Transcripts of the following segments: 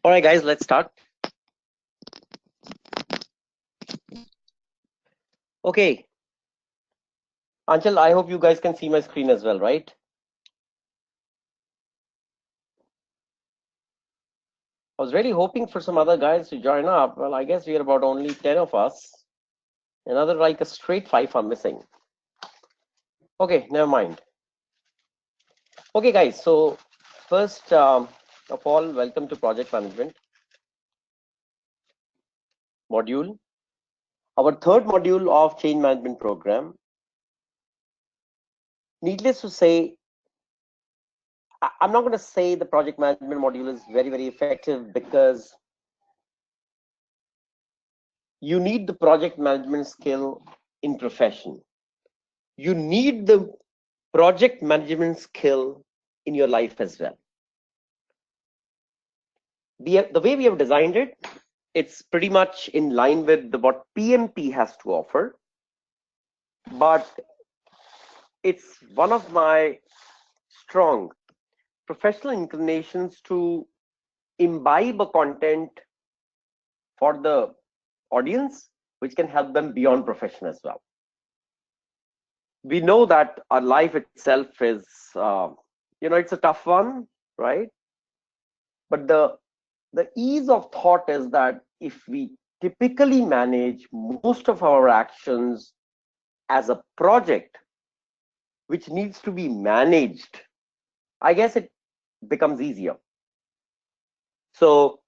All right, guys, let's start. Okay. Anchal, I hope you guys can see my screen as well, right? I was really hoping for some other guys to join up. Well, I guess we are about only 10 of us. Another like a straight 5 are missing. Okay, never mind. Okay, guys, so first of all, welcome to project management module. Our third module of change management program. Needless to say, I'm not going to say the project management module is very, very effective because you need the project management skill in profession. You need the project management skill in your life as well. The way we have designed it, it's pretty much in line with what PMP has to offer, but it's one of my strong professional inclinations to imbibe a content for the audience which can help them beyond profession as well. We know that our life itself is it's a tough one, right? But the ease of thought is that if we typically manage most of our actions as a project which needs to be managed, I guess it becomes easier. So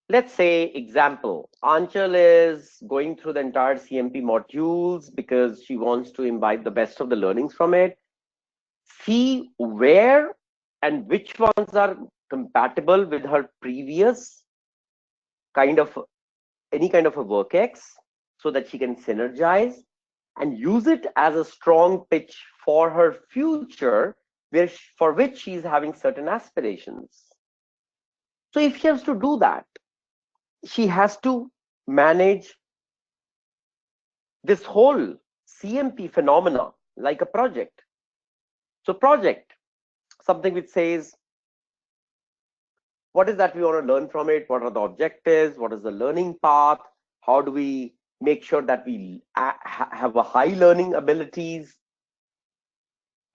let's say, example, Anchal is going through the entire CMP modules because she wants to imbibe the best of the learnings from it. See where and which ones are compatible with her previous kind of any kind of a work-ex so that she can synergize and use it as a strong pitch for her future, for which she's having certain aspirations. So if she has to do that, she has to manage this whole CMP phenomena like a project. So project, something which says, what is that we want to learn from it? What are the objectives? What is the learning path? How do we make sure that we have a high learning abilities?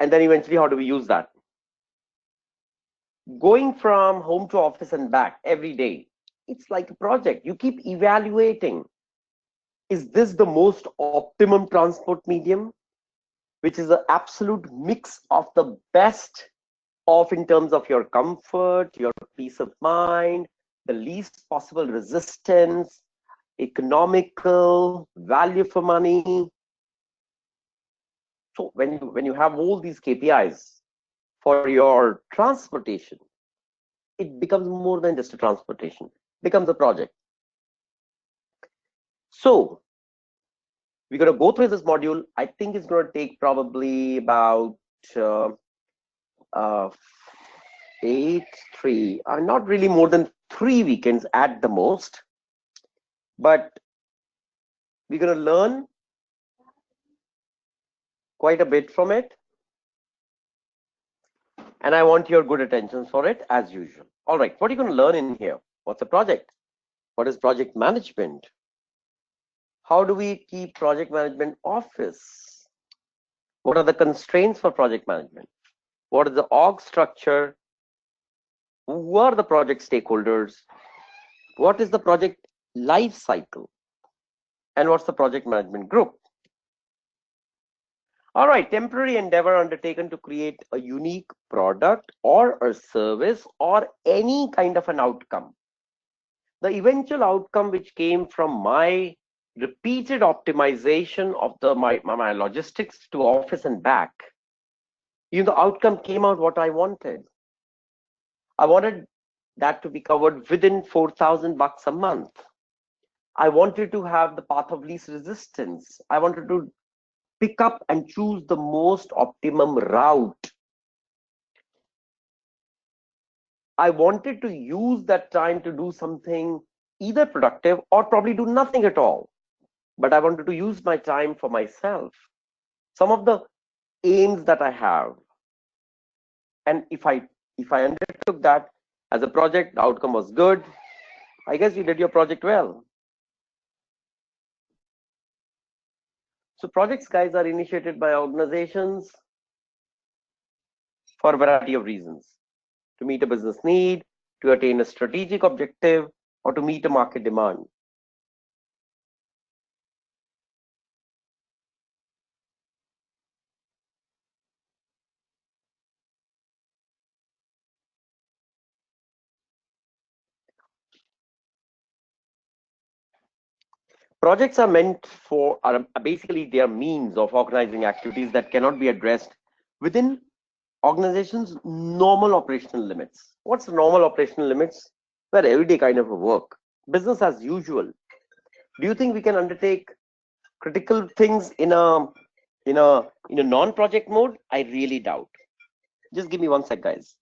And then eventually, how do we use that? Going from home to office and back every day, it's like a project. You keep evaluating. Is this the most optimum transport medium? Which is an absolute mix of the best of in terms of your comfort, your peace of mind, the least possible resistance, economical, value for money. So when you have all these KPIs for your transportation, it becomes more than just a transportation, it becomes a project. So we're going to go through this module. I think it's going to take probably about 3 not really more than 3 weekends at the most, but we're going to learn quite a bit from it, and I want your good attention for it as usual. All right, what are you going to learn in here? What's a project? What is project management? How do we keep project management office? What are the constraints for project management? What is the org structure? Who are the project stakeholders? What is the project life cycle? And what's the project management group? All right, temporary endeavor undertaken to create a unique product or a service or any kind of an outcome. The eventual outcome which came from my repeated optimization of my logistics to office and back, the outcome came out what I wanted. I wanted that to be covered within $4,000 a month. I wanted to have the path of least resistance. I wanted to pick up and choose the most optimum route. I wanted to use that time to do something either productive or probably do nothing at all. But I wanted to use my time for myself. Some of the aims that I have, and if I undertook that, As a project, the outcome was good. I guess you did your project well. So projects, guys, are initiated by organizations for a variety of reasons. To meet a business need, to attain a strategic objective, or to meet a market demand. Projects are meant for, are basically they are means of organizing activities that cannot be addressed within organizations' normal operational limits. What's the normal operational limits? Well, everyday kind of a work, business as usual. Do you think we can undertake critical things in a non-project mode? I really doubt. Just give me one sec, guys.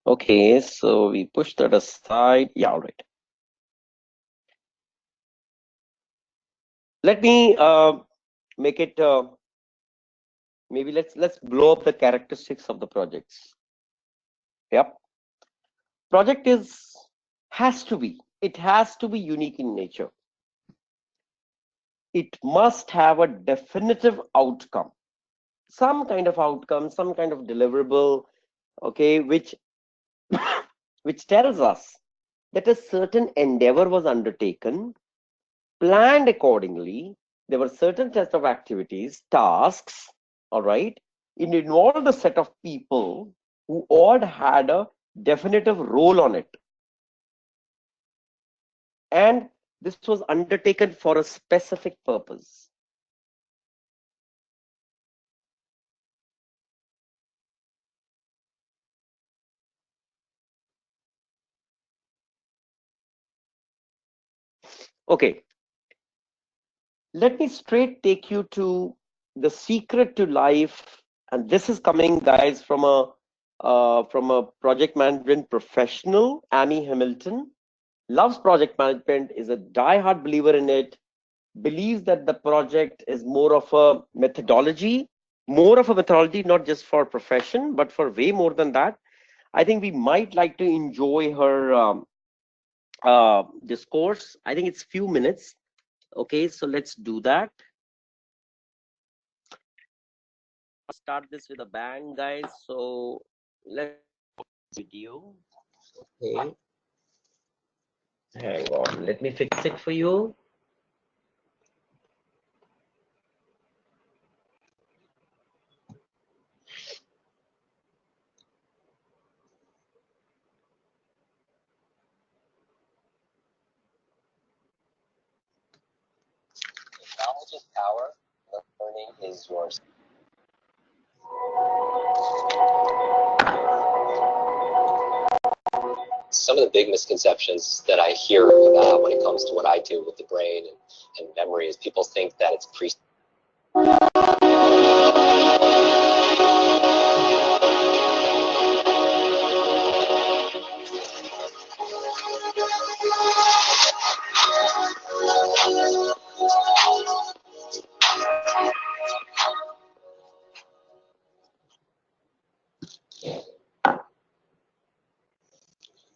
Okay, so we push that aside. Yeah, all right. Let me make it. Maybe let's blow up the characteristics of the projects. Yep. Project it has to be unique in nature. It must have a definitive outcome, some kind of outcome, some kind of deliverable, okay, which which tells us that a certain endeavor was undertaken, planned accordingly. There were certain sets of activities, tasks, all right. It involved a set of people who all had a definitive role on it. And this was undertaken for a specific purpose. Okay, let me straight take you to the secret to life, and this is coming, guys, from a project management professional, Amy Hamilton. Loves project management, is a die-hard believer in it, believes that the project is more of a methodology, not just for profession, but for way more than that. I think we might like to enjoy her discourse. I think it's few minutes. Okay, so let's do that. Start this with a bang, guys. So let's video. Okay, hang on. Let me fix it for you. Knowledge is power. Learning is yours. Some of the big misconceptions that I hear about when it comes to what I do with the brain and memory is people think that it's pre.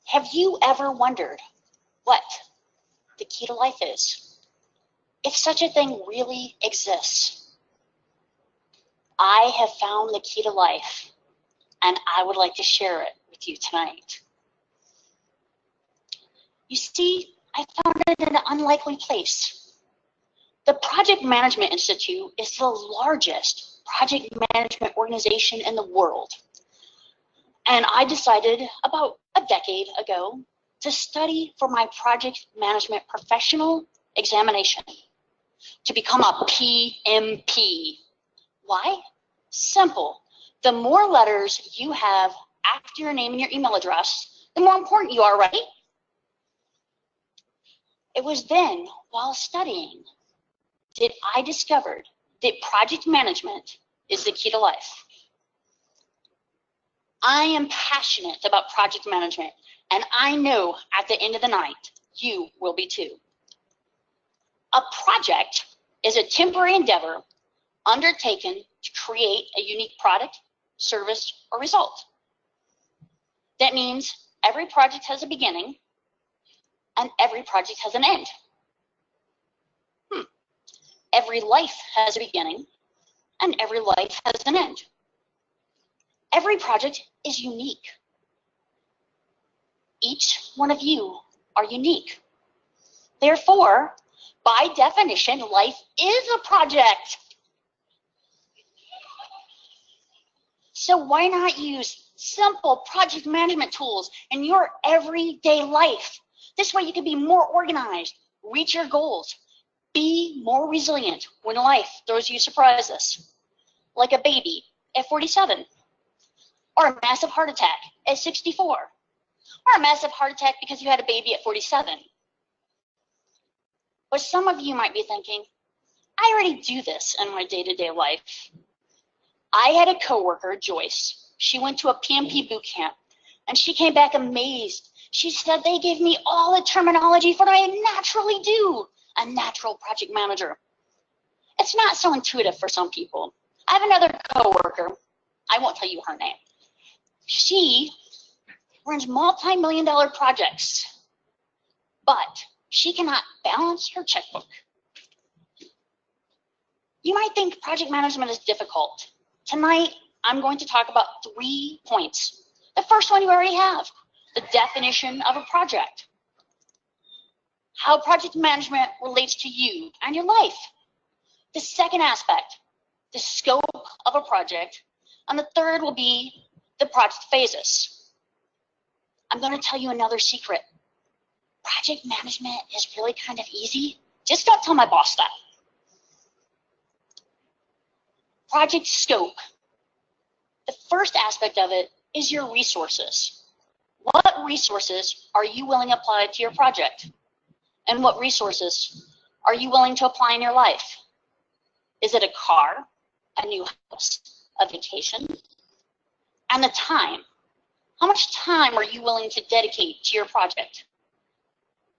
Have you ever wondered what the key to life is? If such a thing really exists, I have found the key to life, and I would like to share it with you tonight. You see, I found it in an unlikely place. The Project Management Institute is the largest project management organization in the world. And I decided about a decade ago to study for my project management professional examination to become a PMP. Why? Simple. The more letters you have after your name and your email address, the more important you are, right? It was then, while studying, that I discovered that project management is the key to life. I am passionate about project management, and I know at the end of the night, you will be too. A project is a temporary endeavor undertaken to create a unique product, service, or result. That means every project has a beginning and every project has an end. Every life has a beginning and every life has an end. Every project is unique. Each one of you are unique. Therefore, by definition, life is a project. So why not use simple project management tools in your everyday life? This way you can be more organized, reach your goals, be more resilient when life throws you surprises, like a baby at 47, or a massive heart attack at 64, or a massive heart attack because you had a baby at 47. But some of you might be thinking, I already do this in my day-to-day life. I had a coworker, Joyce. She went to a PMP boot camp, and she came back amazed. She said they gave me all the terminology for what I naturally do, a natural project manager. It's not so intuitive for some people. I have another coworker. I won't tell you her name. She runs multi-million-dollar projects, but she cannot balance her checkbook. You might think project management is difficult. Tonight, I'm going to talk about 3 points. The first one you already have, the definition of a project. How project management relates to you and your life. The second aspect, the scope of a project. And the third will be the project phases. I'm going to tell you another secret. Project management is really kind of easy. Just don't tell my boss that. Project scope. The first aspect of it is your resources. What resources are you willing to apply to your project? And what resources are you willing to apply in your life? Is it a car, a new house, a vacation? And the time. How much time are you willing to dedicate to your project?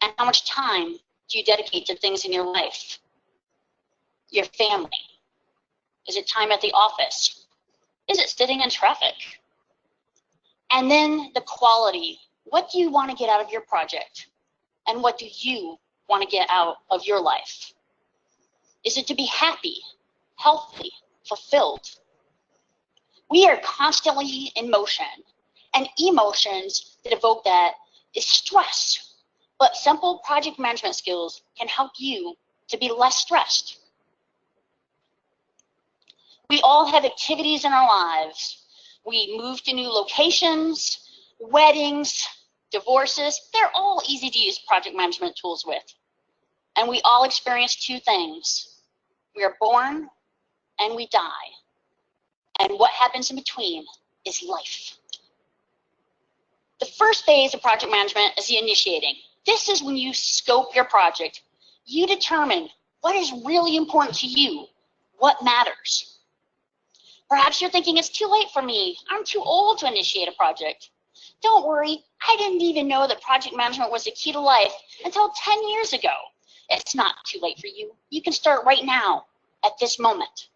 And how much time do you dedicate to things in your life? Your family. Is it time at the office? Is it sitting in traffic? And then the quality. What do you want to get out of your project? And what do you want to get out of your life? Is it to be happy, healthy, fulfilled? We are constantly in motion, and emotions that evoke that is stress. But simple project management skills can help you to be less stressed. We all have activities in our lives. We move to new locations, weddings, divorces. They're all easy to use project management tools with. And we all experience 2 things. We are born and we die. And what happens in between is life. The first phase of project management is the initiating. This is when you scope your project. You determine what is really important to you, what matters. Perhaps you're thinking, it's too late for me. I'm too old to initiate a project. Don't worry, I didn't even know that project management was the key to life until 10 years ago. It's not too late for you. You can start right now, at this moment.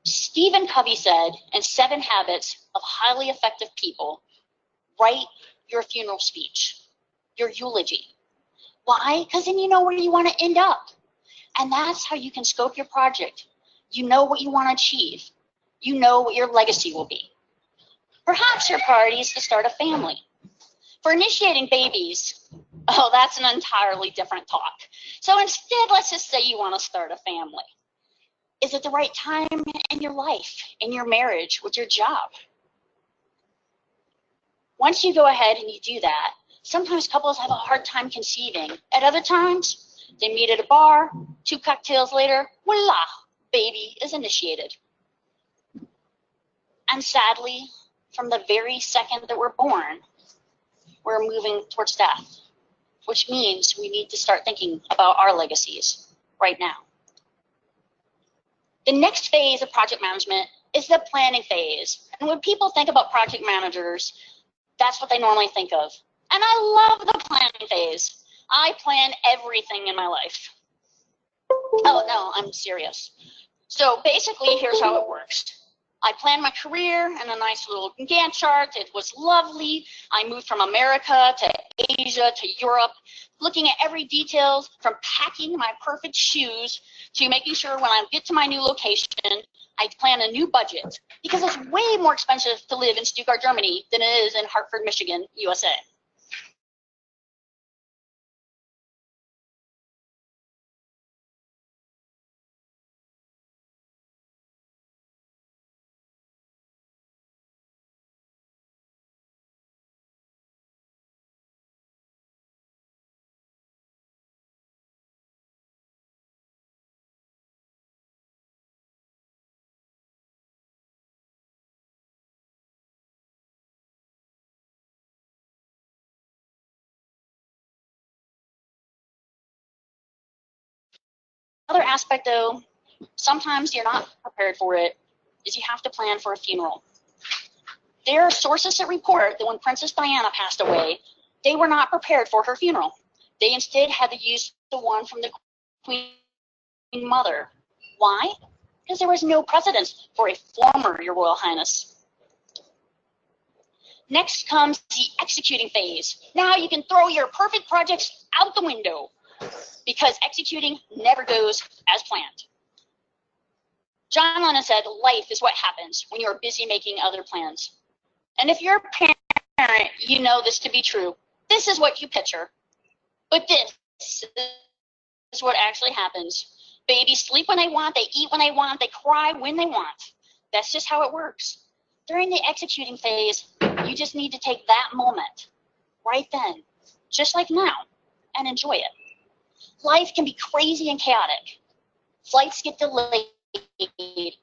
Stephen Covey said in 7 Habits of Highly Effective People, write your funeral speech, your eulogy. Why? Because then you know where you want to end up. And that's how you can scope your project. You know what you want to achieve. You know what your legacy will be. Perhaps your priority is to start a family. For initiating babies, oh, that's an entirely different talk. So instead, let's just say you want to start a family. Is it the right time in your life, in your marriage, with your job? Once you go ahead and you do that, sometimes couples have a hard time conceiving. At other times, they meet at a bar, 2 cocktails later, voila, baby is initiated. And sadly, from the very second that we're born, we're moving towards death, which means we need to start thinking about our legacies right now. The next phase of project management is the planning phase. And when people think about project managers, that's what they normally think of. And I love the planning phase. I plan everything in my life. Oh, no, I'm serious. So basically, here's how it works. I planned my career in a nice little Gantt chart. It was lovely. I moved from America to Asia to Europe, looking at every detail from packing my perfect shoes to making sure when I get to my new location, I plan a new budget because it's way more expensive to live in Stuttgart, Germany than it is in Hartford, Michigan, USA. Another aspect, though, sometimes you're not prepared for it, is you have to plan for a funeral. There are sources that report that when Princess Diana passed away, they were not prepared for her funeral. They instead had to use the one from the Queen Mother. Why? Because there was no precedence for a former Your Royal Highness. Next comes the executing phase. Now you can throw your perfect projects out the window because executing never goes as planned. John Lennon said, life is what happens when you're busy making other plans. And if you're a parent, you know this to be true. This is what you picture. But this is what actually happens. Babies sleep when they want, they eat when they want, they cry when they want. That's just how it works. During the executing phase, you just need to take that moment right then, just like now, and enjoy it. Life can be crazy and chaotic. Flights get delayed.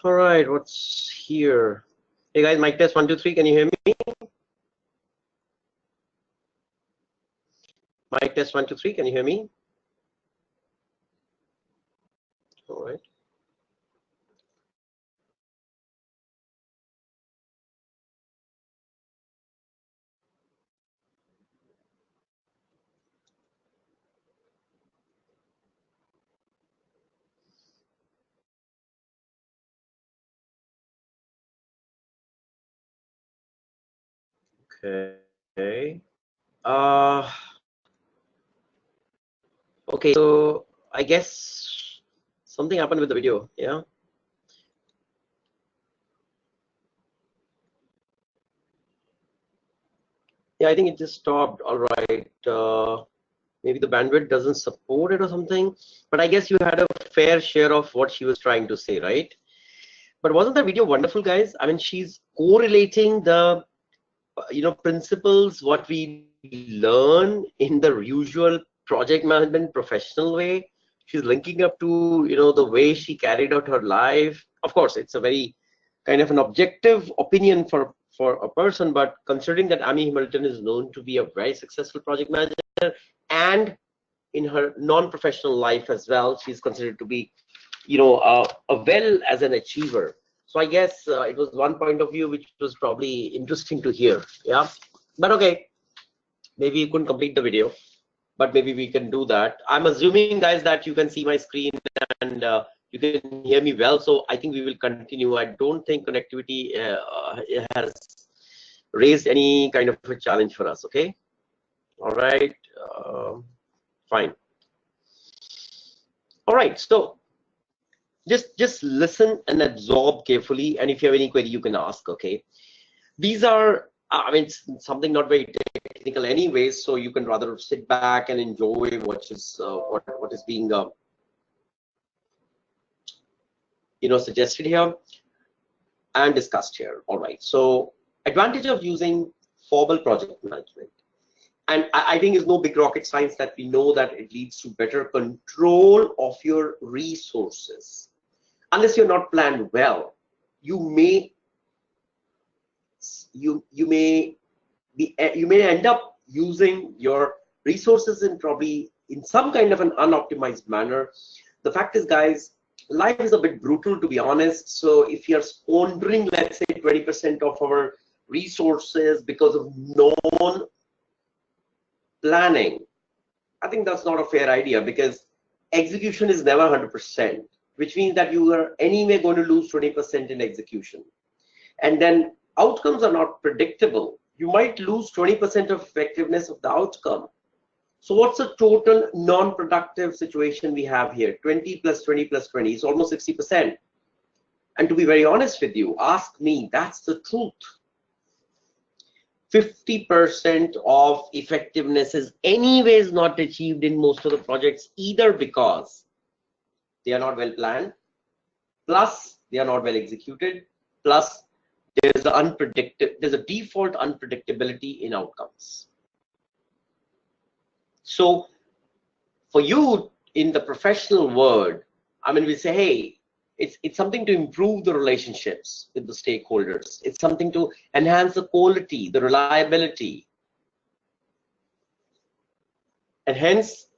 All right, what's here? Hey guys, mic test 1 2 3. Can you hear me? Mic test 1 2 3. Can you hear me? All right. Okay. Okay, so I guess something happened with the video, yeah? Yeah, I think it just stopped. All right. Maybe the bandwidth doesn't support it or something. But I guess you had a fair share of what she was trying to say, right? But wasn't the video wonderful, guys? I mean, she's correlating the principles what we learn in the usual project management professional way. She's linking up to the way she carried out her life. Of course, it's a very kind of an objective opinion for a person, but considering that Amy Hamilton is known to be a very successful project manager, and in her non-professional life as well, she's considered to be a well as an achiever. So I guess it was one point of view which was probably interesting to hear. Yeah, but okay, maybe you couldn't complete the video, but maybe we can do that. I'm assuming, guys, that you can see my screen and You can hear me well, so I think we will continue. I don't think connectivity has raised any kind of a challenge for us. Okay, all right, fine. All right, so just listen and absorb carefully, and if you have any query, you can ask. Okay, these are, I mean, it's something not very technical anyways, so you can rather sit back and enjoy what is being suggested here and discussed here. All right, so advantage of using formal project management, and I think it's no big rocket science that we know that it leads to better control of your resources. Unless you're not planned well, you may end up using your resources in probably in some kind of an unoptimized manner. The fact is, guys, life is a bit brutal, to be honest. So if you're squandering, let's say 20% of our resources because of non-planning, I think that's not a fair idea, because execution is never 100%, which means that you are anyway going to lose 20% in execution. And then outcomes are not predictable. You might lose 20% of effectiveness of the outcome. So what's the total non-productive situation we have here? 20 plus 20 plus 20 is almost 60%. And to be very honest with you, ask me, that's the truth. 50% of effectiveness is anyways not achieved in most of the projects, either because they are not well planned, plus they are not well executed, plus there's a default unpredictability in outcomes. So for you in the professional world, I mean, we say, hey, it's something to improve the relationships with the stakeholders. It's something to enhance the quality, the reliability. And hence,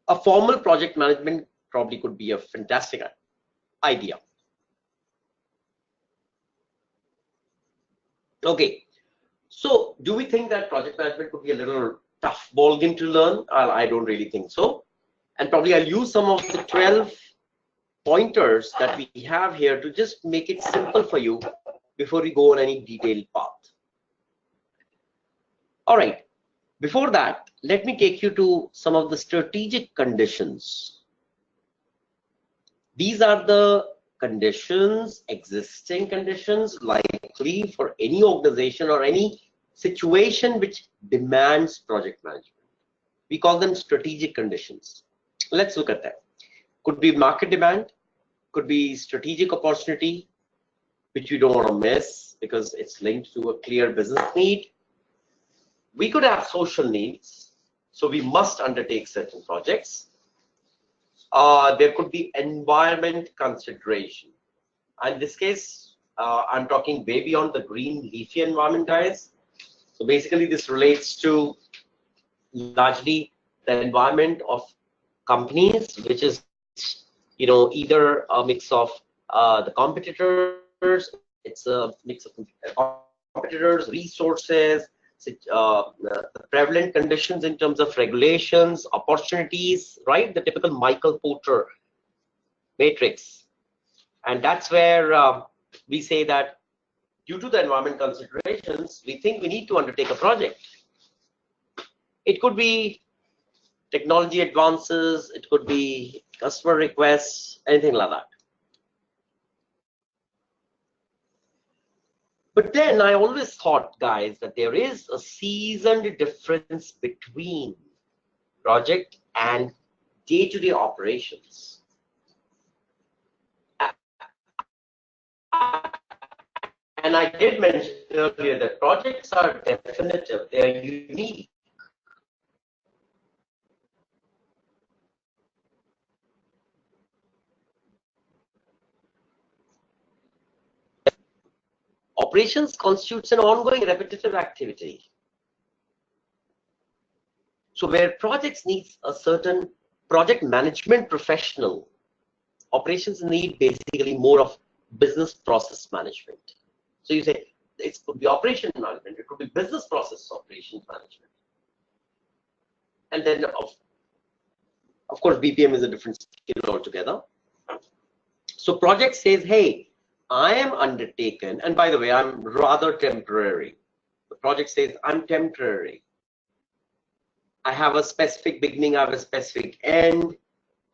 a formal project management probably could be a fantastic idea. Okay, so do we think that project management could be a little tough ballgame to learn? I don't really think so. And probably I'll use some of the 12 pointers that we have here to just make it simple for you before we go on any detailed path. All right, before that, let me take you to some of the strategic conditions. These are the conditions, existing conditions, likely for any organization or any situation which demands project management. We call them strategic conditions. Let's look at that. Could be market demand, could be strategic opportunity, which you don't want to miss because it's linked to a clear business need. We could have social needs, so we must undertake certain projects. There could be environment consideration. In this case, I'm talking way beyond the green leafy environment, guys. So basically, this relates to largely the environment of companies, which is, either a mix of the competitors, it's a mix of competitors, resources, the prevalent conditions in terms of regulations, opportunities, right? The typical Michael Porter matrix. And that's where we say that due to the environment considerations, we think we need to undertake a project. It could be technology advances, it could be customer requests, anything like that. But then I always thought, guys, that there is a seasoned difference between project and day-to-day operations. And I did mention earlier that projects are definitive, they are unique. Operations constitutes an ongoing repetitive activity. So where projects need a certain project management professional, operations need basically more of business process management. So you say it could be operation management, it could be business process operations management. And then of course BPM is a different skill altogether. So project says, hey, I am undertaken, and by the way, I'm rather temporary. The project says, I'm temporary. I have a specific beginning, I have a specific end,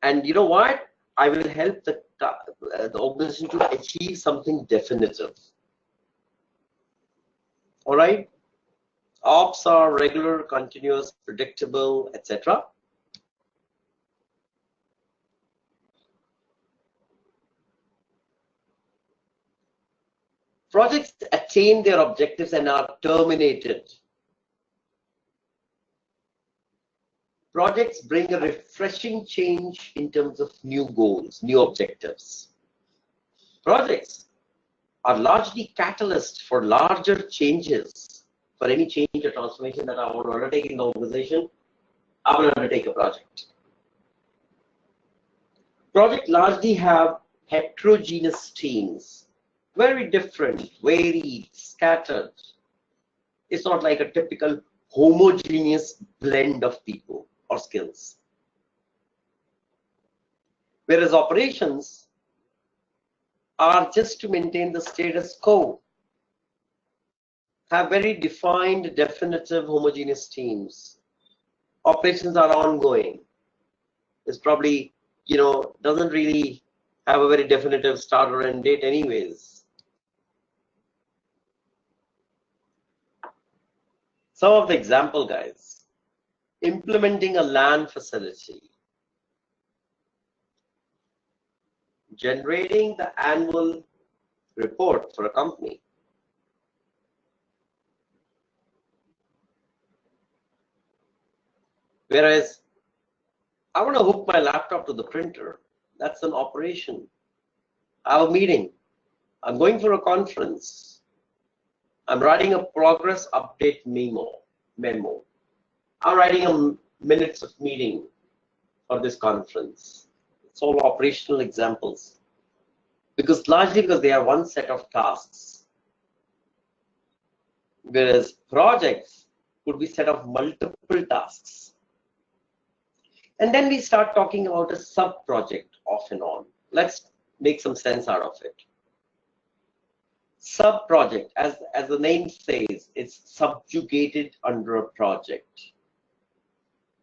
and you know what? I will help the organization to achieve something definitive. All right? Ops are regular, continuous, predictable, etc. Projects attain their objectives and are terminated. Projects bring a refreshing change in terms of new goals, new objectives. Projects are largely catalysts for larger changes. For any change or transformation that I want to undertake in the organization, I will undertake a project. Projects largely have heterogeneous teams, very different, varied, scattered. It's not like a typical homogeneous blend of people or skills. Whereas operations are just to maintain the status quo, have very defined, definitive, homogeneous teams. Operations are ongoing. It's probably, doesn't really have a very definitive start or end date anyways. Some of the example, guys. Implementing a LAN facility. Generating the annual report for a company. Whereas I want to hook my laptop to the printer. That's an operation. I have a meeting. I'm going for a conference. I'm writing a progress update memo. I'm writing a minutes of meeting for this conference. It's all operational examples. Largely because they are one set of tasks. Whereas projects could be set of multiple tasks. And then we start talking about a sub-project off and on. Let's make some sense out of it. Sub-project, as the name says, it's subjugated under a project.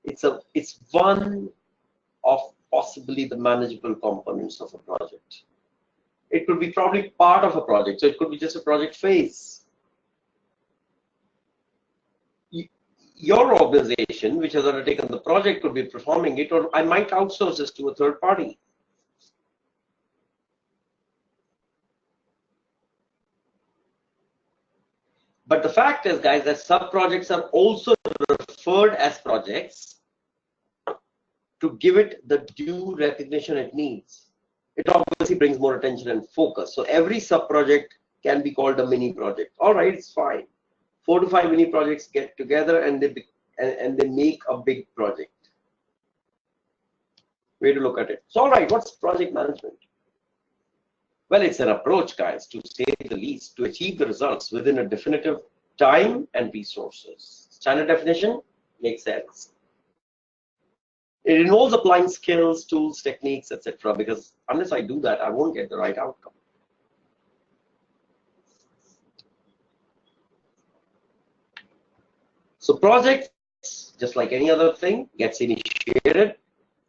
It's one of possibly the manageable components of a project. It could be probably part of a project, so it could be just a project phase. Your organization, which has undertaken the project, could be performing it, or I might outsource this to a third party. But the fact is, guys, that sub-projects are also referred as projects to give it the due recognition it needs. It obviously brings more attention and focus. So every sub-project can be called a mini project. All right, it's fine. 4 to 5 mini projects get together and they make a big project. Way to look at it. So all right, what's project management? Well, it's an approach, guys, to say the least, to achieve the results within a definitive time and resources. Standard definition makes sense. It involves applying skills, tools, techniques, etc. Because unless I do that, I won't get the right outcome. So projects, just like any other thing, gets initiated,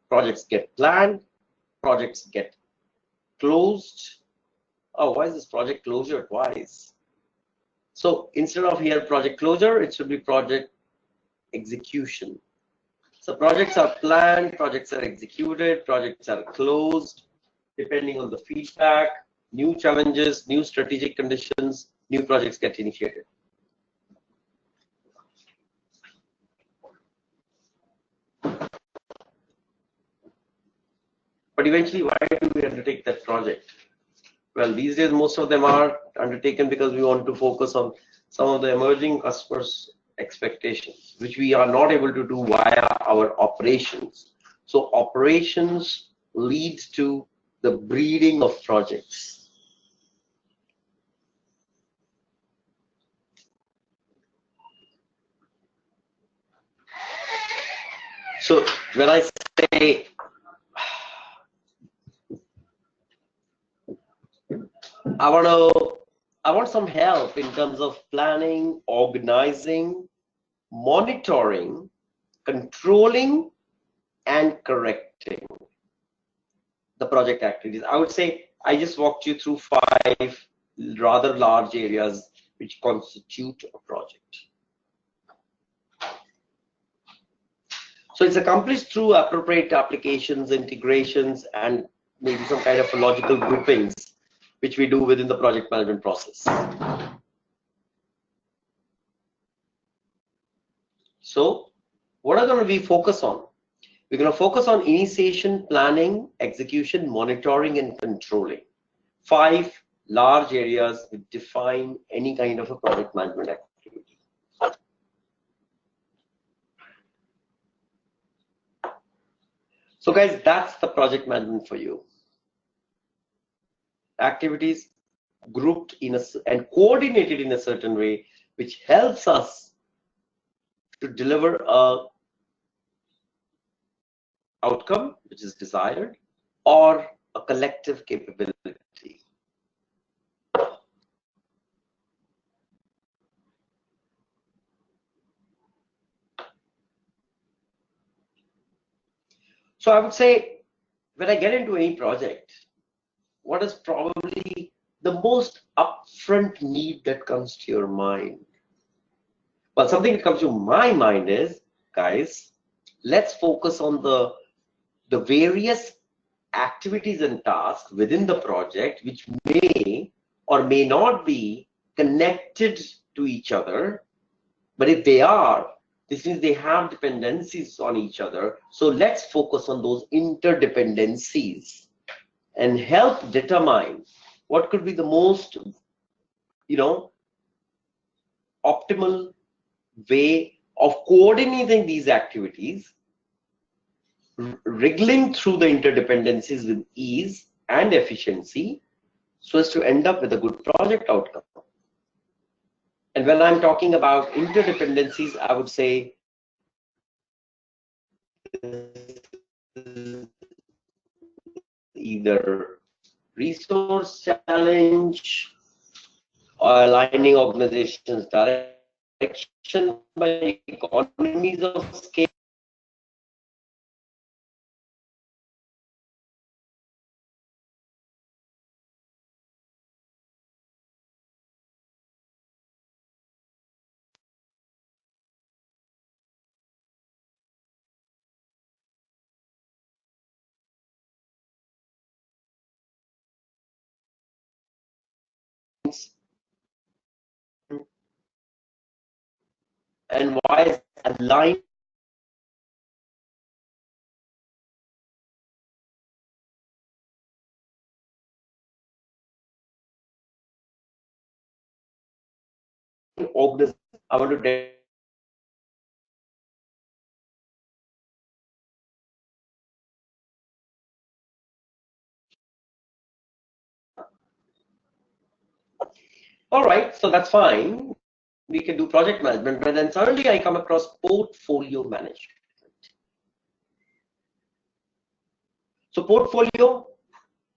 projects get planned, projects get closed. Oh, why is this project closure twice? So instead of here project closure, it should be project execution. So projects are planned, projects are executed, projects are closed, depending on the feedback, new challenges, new strategic conditions, new projects get initiated. But eventually, why do we undertake that project? Well, these days, most of them are undertaken because we want to focus on some of the emerging customers' expectations, which we are not able to do via our operations. So operations leads to the breeding of projects. So when I say I want some help in terms of planning, organizing, monitoring, controlling, and correcting the project activities. I would say I just walked you through 5 rather large areas which constitute a project. So it's accomplished through appropriate applications, integrations, and maybe some kind of logical groupings, which we do within the project management process. So what are we focus on? We're going to focus on initiation, planning, execution, monitoring, and controlling. 5 large areas which define any kind of a project management activity. So guys, that's the project management for you. Activities grouped in and coordinated in a certain way, which helps us to deliver a outcome which is desired or a collective capability. So I would say when I get into any project, what is probably the most upfront need that comes to your mind? Well, something that comes to my mind is, guys, let's focus on the various activities and tasks within the project which may or may not be connected to each other, but if they are, this means they have dependencies on each other. So let's focus on those interdependencies and help determine what could be the most, optimal way of coordinating these activities, wriggling through the interdependencies with ease and efficiency, so as to end up with a good project outcome. And when I'm talking about interdependencies, I would say either resource challenge or aligning organizations' direction by economies of scale. And why is aligning organizations? I want to all right, so that's fine. We can do project management, but then suddenly I come across portfolio management. So portfolio,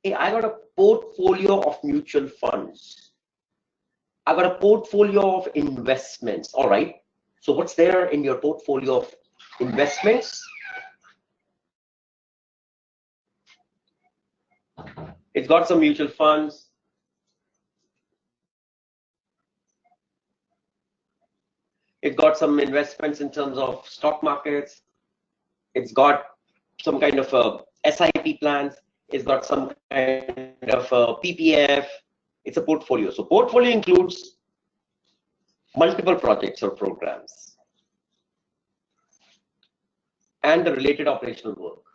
hey, I got a portfolio of mutual funds. I got a portfolio of investments. All right. So what's there in your portfolio of investments? It's got some mutual funds. It's got some investments in terms of stock markets. It's got some kind of SIP plans. It's got some kind of PPF. It's a portfolio. So portfolio includes multiple projects or programs and the related operational work.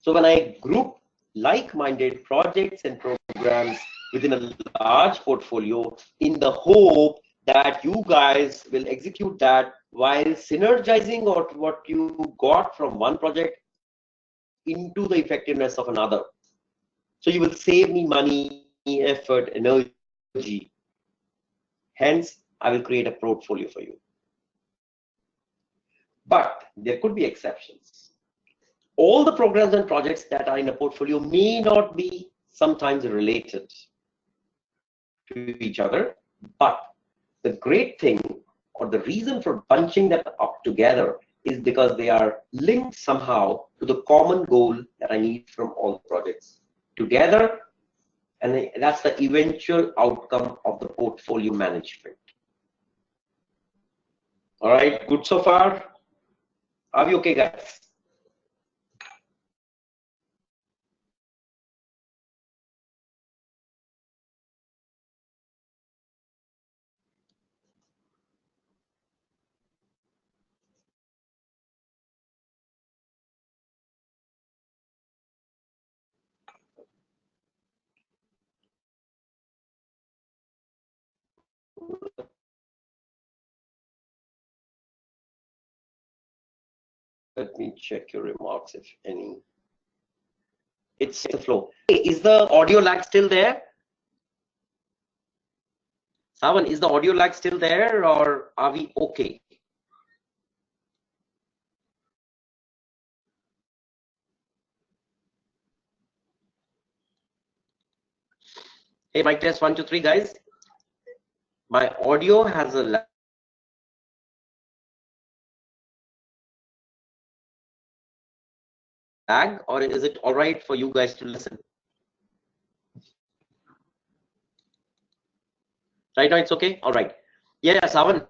So when I group like-minded projects and programs within a large portfolio in the hope that you guys will execute that while synergizing or what you got from one project into the effectiveness of another. So you will save me money, effort, energy. Hence, I will create a portfolio for you. But there could be exceptions. all the programs and projects that are in a portfolio may not be sometimes related to each other, but the great thing or the reason for bunching them up together is because they are linked somehow to the common goal that I need from all the projects together, and that's the eventual outcome of the portfolio management. All right, good so far? Are we okay, guys? Let me check your remarks, if any. It's the flow. Hey, is the audio lag still there? Savan, is the audio lag still there, or are we okay? Hey, mic test 1, 2, 3, guys. My audio has a lag, or is it all right for you guys to listen? Right now, it's okay. All right. Yeah, Savan.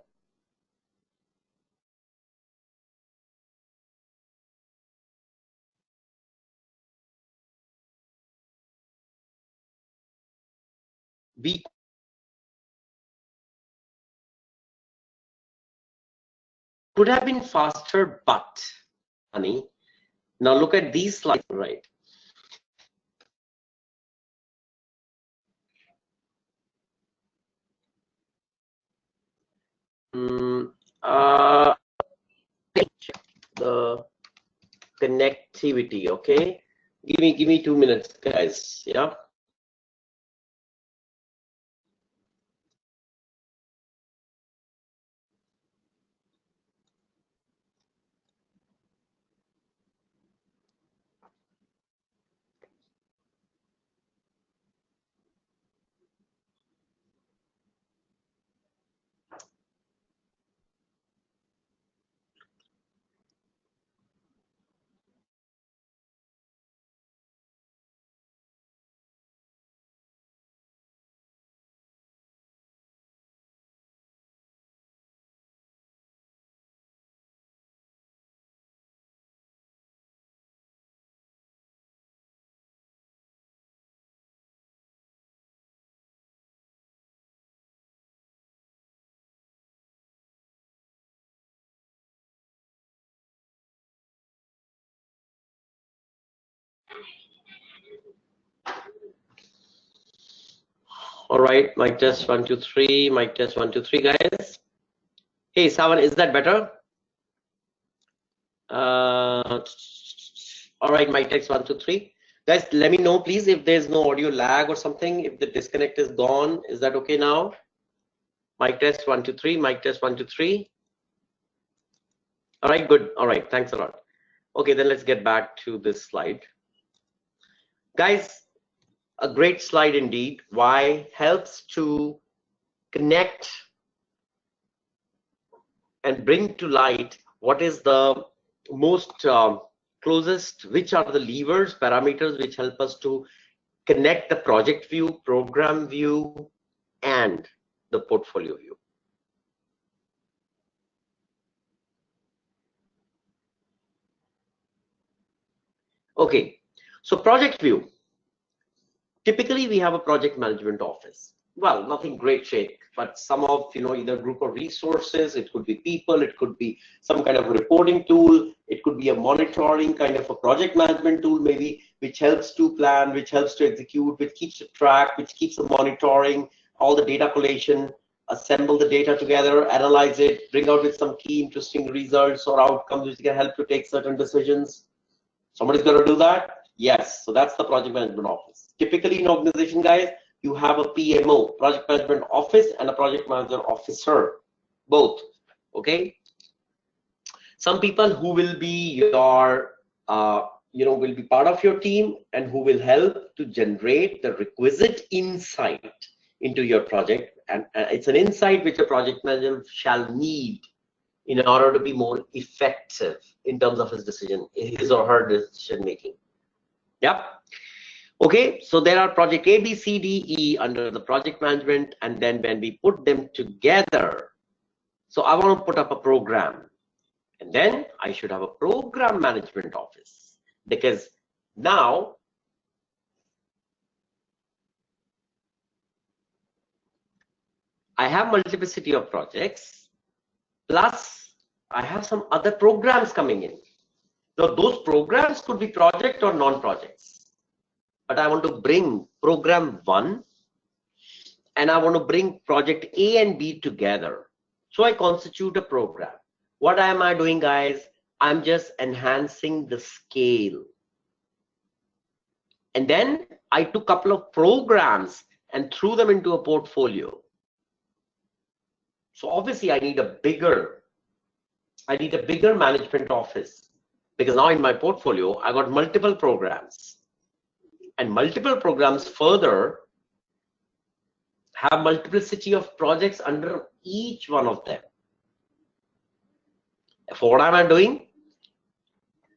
We could have been faster, but honey, now look at these slides, right? The connectivity, okay? Give me 2 minutes, guys. Yeah. All right, mic test 1, 2, 3. Mic test 1, 2, 3, guys. Hey, Savan, is that better? All right, mic test 1, 2, 3. Guys, let me know, please, if there's no audio lag or something, if the disconnect is gone. Is that okay now? Mic test 1, 2, 3. Mic test 1, 2, 3. All right, good. All right, thanks a lot. Okay, then let's get back to this slide. Guys, a great slide indeed. Why? Helps to connect and bring to light what is the most closest, which are the levers, parameters which help us to connect the project view, program view, and the portfolio view. Okay, so project view. Typically, we have a project management office. Well, nothing great shake, but some of, either group of resources, it could be people, it could be some kind of reporting tool, it could be a monitoring kind of a project management tool, maybe, which helps to plan, which helps to execute, which keeps a track, which keeps the monitoring, all the data collation, assemble the data together, analyze it, bring out with some key interesting results or outcomes which can help to take certain decisions. Somebody's got to do that. Yes, so that's the project management office. Typically in organization, guys, you have a PMO, project management office, and a project manager officer, both. Okay. Some people who will be your will be part of your team and who will help to generate the requisite insight into your project. And it's an insight which a project manager shall need in order to be more effective in terms of his or her decision making. Yep. Okay, so there are project A, B, C, D, E under the project management, and then when we put them together, so I want to put up a program, and then I should have a program management office, because now I have multiplicity of projects, plus I have some other programs coming in. Now those programs could be project or non-projects, but I want to bring program 1 and I want to bring project A and B together. So I constitute a program. What am I doing, guys? I'm just enhancing the scale. And then I took a couple of programs and threw them into a portfolio. So obviously I need a bigger management office, because now in my portfolio, I got multiple programs, and multiple programs further have multiplicity of projects under each one of them. For what am I doing?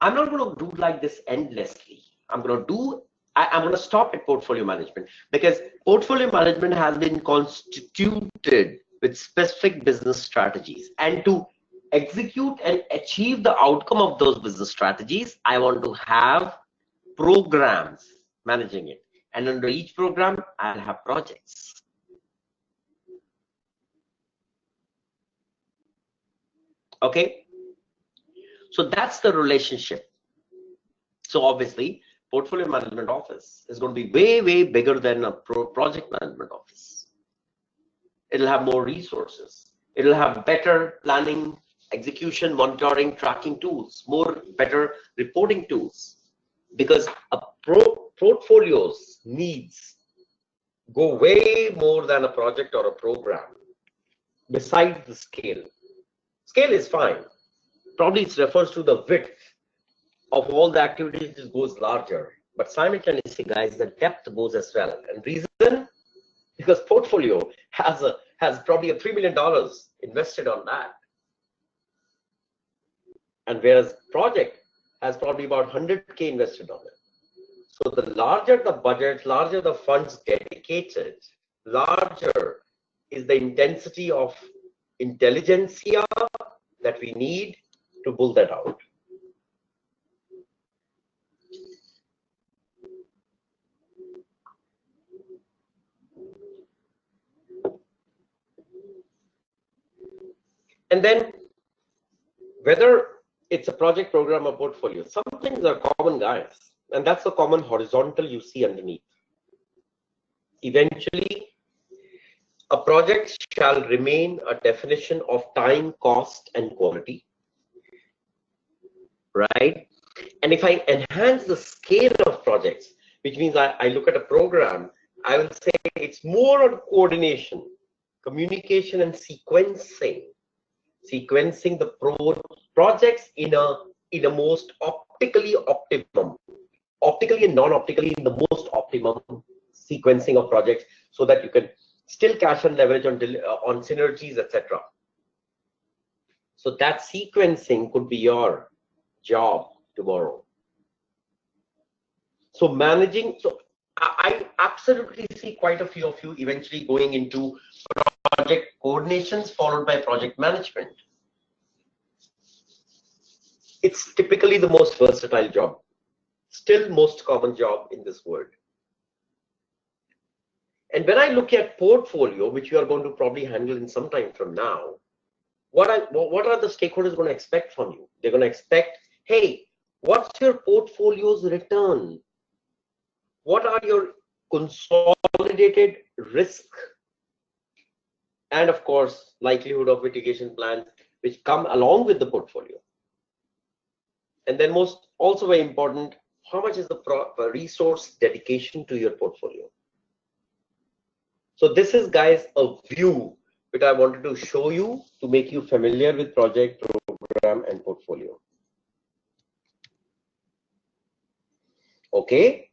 I'm not going to do like this endlessly. I'm going to stop at portfolio management, because portfolio management has been constituted with specific business strategies, and to execute and achieve the outcome of those business strategies, I want to have programs managing it, and under each program I'll have projects. Okay, so that's the relationship. So obviously portfolio management office is going to be way bigger than a project management office. It'll have more resources, it'll have better planning, execution, monitoring, tracking tools, better reporting tools, because a portfolio's needs go way more than a project or a program. Besides the scale is fine, probably it refers to the width of all the activities. It goes larger, but simultaneously, guys, the depth goes as well. And reason, because portfolio has probably a $3 million invested on that, and whereas project has probably about 100K invested on it. So the larger the budget, larger the funds dedicated, larger is the intensity of intelligentsia that we need to pull that out. And then whether it's a project, program, or portfolio, some things are common, guys, and that's the common horizontal you see underneath. Eventually, a project shall remain a definition of time, cost, and quality, right? And if I enhance the scale of projects, which means I look at a program, I will say it's more on coordination, communication, and sequencing the projects in a most optically and non-optically in the most optimum sequencing of projects, so that you can still cash and leverage on synergies, etc. So that sequencing could be your job tomorrow. So managing, so I absolutely see quite a few of you eventually going into project coordinations followed by project management. It's typically the most versatile job, still most common job in this world. And when I look at portfolio, which you are going to probably handle in some time from now, what are the stakeholders going to expect from you? They're going to expect, hey, what's your portfolio's return? What are your consolidated risk? And of course, likelihood of mitigation plans, which come along with the portfolio. And then also very important, how much is the resource dedication to your portfolio? So this is, guys, a view that I wanted to show you to make you familiar with project, program, and portfolio. Okay,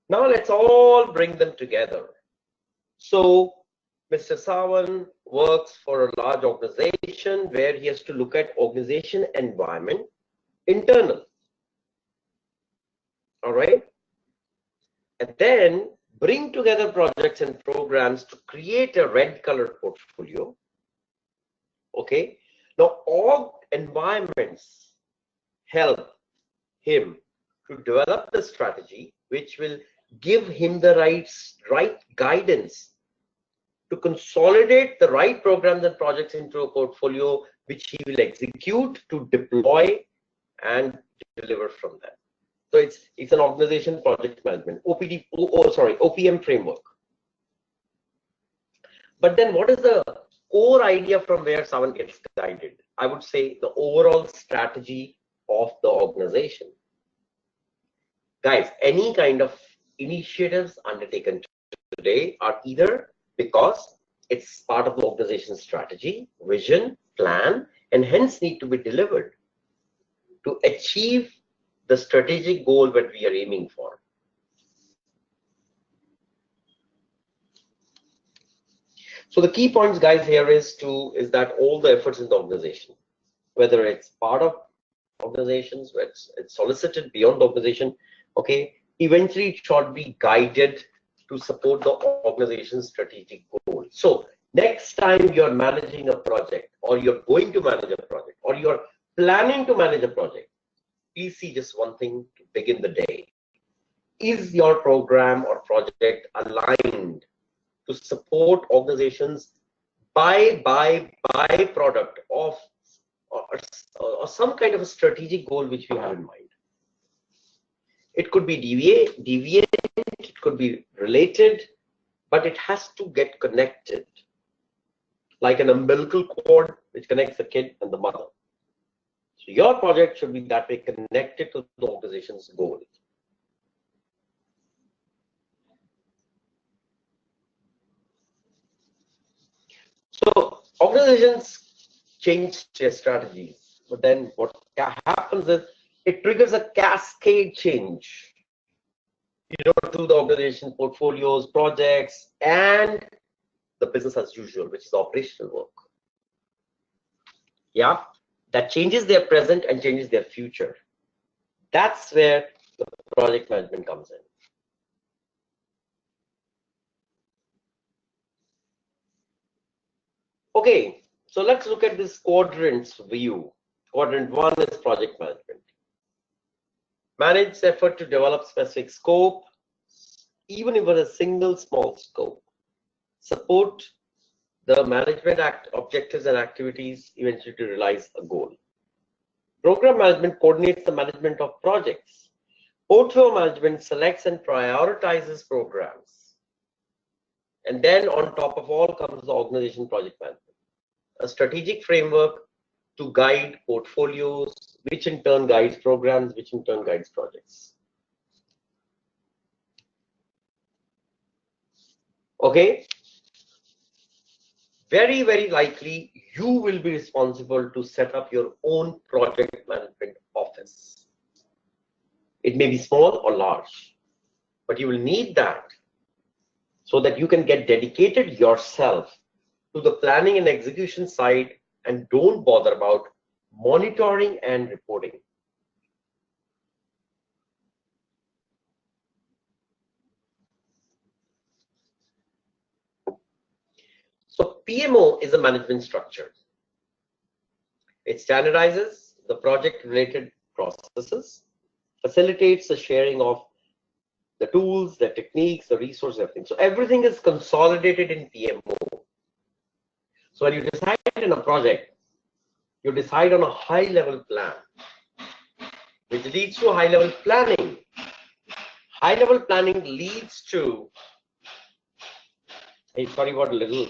now let's all bring them together. So Mr. Sawan works for a large organization where he has to look at organization environment internal. All right, and then bring together projects and programs to create a red color portfolio. Okay, now org environments help him to develop the strategy which will give him the right guidance to consolidate the right programs and projects into a portfolio which he will execute to deploy and deliver from that. So it's an organization project management, OPM framework. But then what is the core idea from where someone gets guided? I would say the overall strategy of the organization. Guys, any kind of initiatives undertaken today are either because it's part of the organization's strategy, vision, plan, and hence need to be delivered to achieve the strategic goal that we are aiming for. So the key points, guys, here is that all the efforts in the organization, whether it's part of organizations, where it's solicited beyond the organization, okay, eventually it should be guided to support the organization's strategic goal. So next time you're managing a project, or you're going to manage a project, or you're planning to manage a project, please see just one thing to begin the day. Is your program or project aligned to support organizations byproduct of or some kind of a strategic goal which we have in mind? It could be deviant, it could be related, but it has to get connected like an umbilical cord which connects the kid and the mother. So your project should be that way, connected to the organization's goal. So organizations change their strategies, but then what happens is it triggers a cascade change, to the organization portfolios, projects, and the business as usual, which is operational work. Yeah, that changes their present and changes their future. That's where the project management comes in. Okay, so let's look at this quadrants view. Quadrant 1 is project management. Manage effort to develop specific scope, even if it is a single small scope. Support the management objectives and activities eventually to realize a goal. Program management coordinates the management of projects. Portfolio management selects and prioritizes programs. And then on top of all comes the organization project management, a strategic framework to guide portfolios, which in turn guides programs, which in turn guides projects. Okay. Very, very likely you will be responsible to set up your own project management office. It may be small or large, but you will need that so that you can get dedicated yourself to the planning and execution side and don't bother about monitoring and reporting. So PMO is a management structure. It standardizes the project-related processes, facilitates the sharing of the tools, the techniques, the resources, everything. So everything is consolidated in PMO. So when you decide in a project, you decide on a high-level plan, which leads to high-level planning. High-level planning leads to, hey, sorry about a little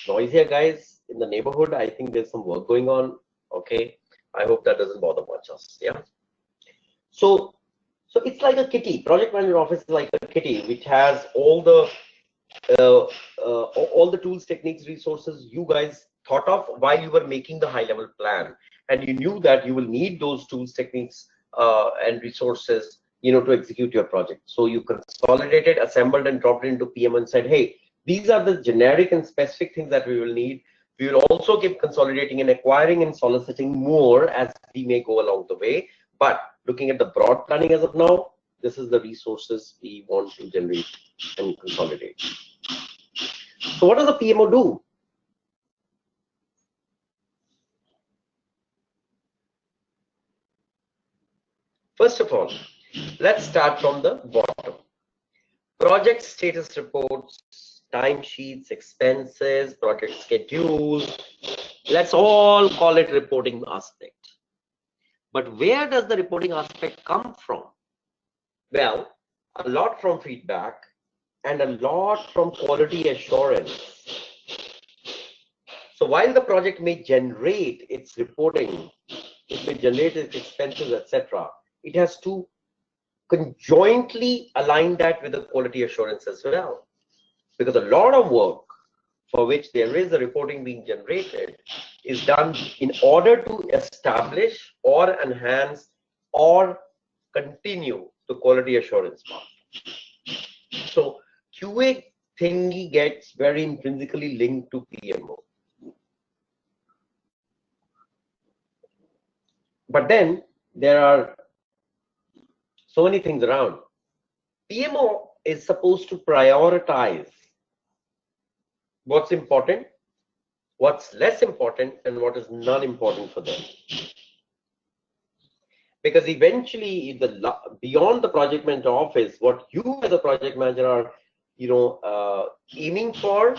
noise here, guys, in the neighborhood. I think there's some work going on. Okay, I hope that doesn't bother much us. Yeah. So it's like a kitty. Project management office is like a kitty, which has all the tools, techniques, resources you guys thought of while you were making the high-level plan, and you knew that you will need those tools, techniques, and resources, to execute your project. So you consolidated, assembled, and dropped it into PM and said, hey, these are the generic and specific things that we will need. We will also keep consolidating and acquiring and soliciting more as we may go along the way. But looking at the broad planning as of now, this is the resources we want to generate and consolidate. So what does the PMO do? First of all, let's start from the bottom. Project status reports, timesheets, expenses, project schedules. Let's all call it reporting aspect. But where does the reporting aspect come from? Well, a lot from feedback and a lot from quality assurance. So while the project may generate its reporting, it may generate its expenses, etc., it has to conjointly align that with the quality assurance as well. Because a lot of work for which there is a reporting being generated is done in order to establish or enhance or continue the quality assurance part. So QA thingy gets very intrinsically linked to PMO. But then there are so many things around. PMO is supposed to prioritize what's important, what's less important, and what is non-important for them. Because eventually, beyond the project manager office, what you as a project manager are, aiming for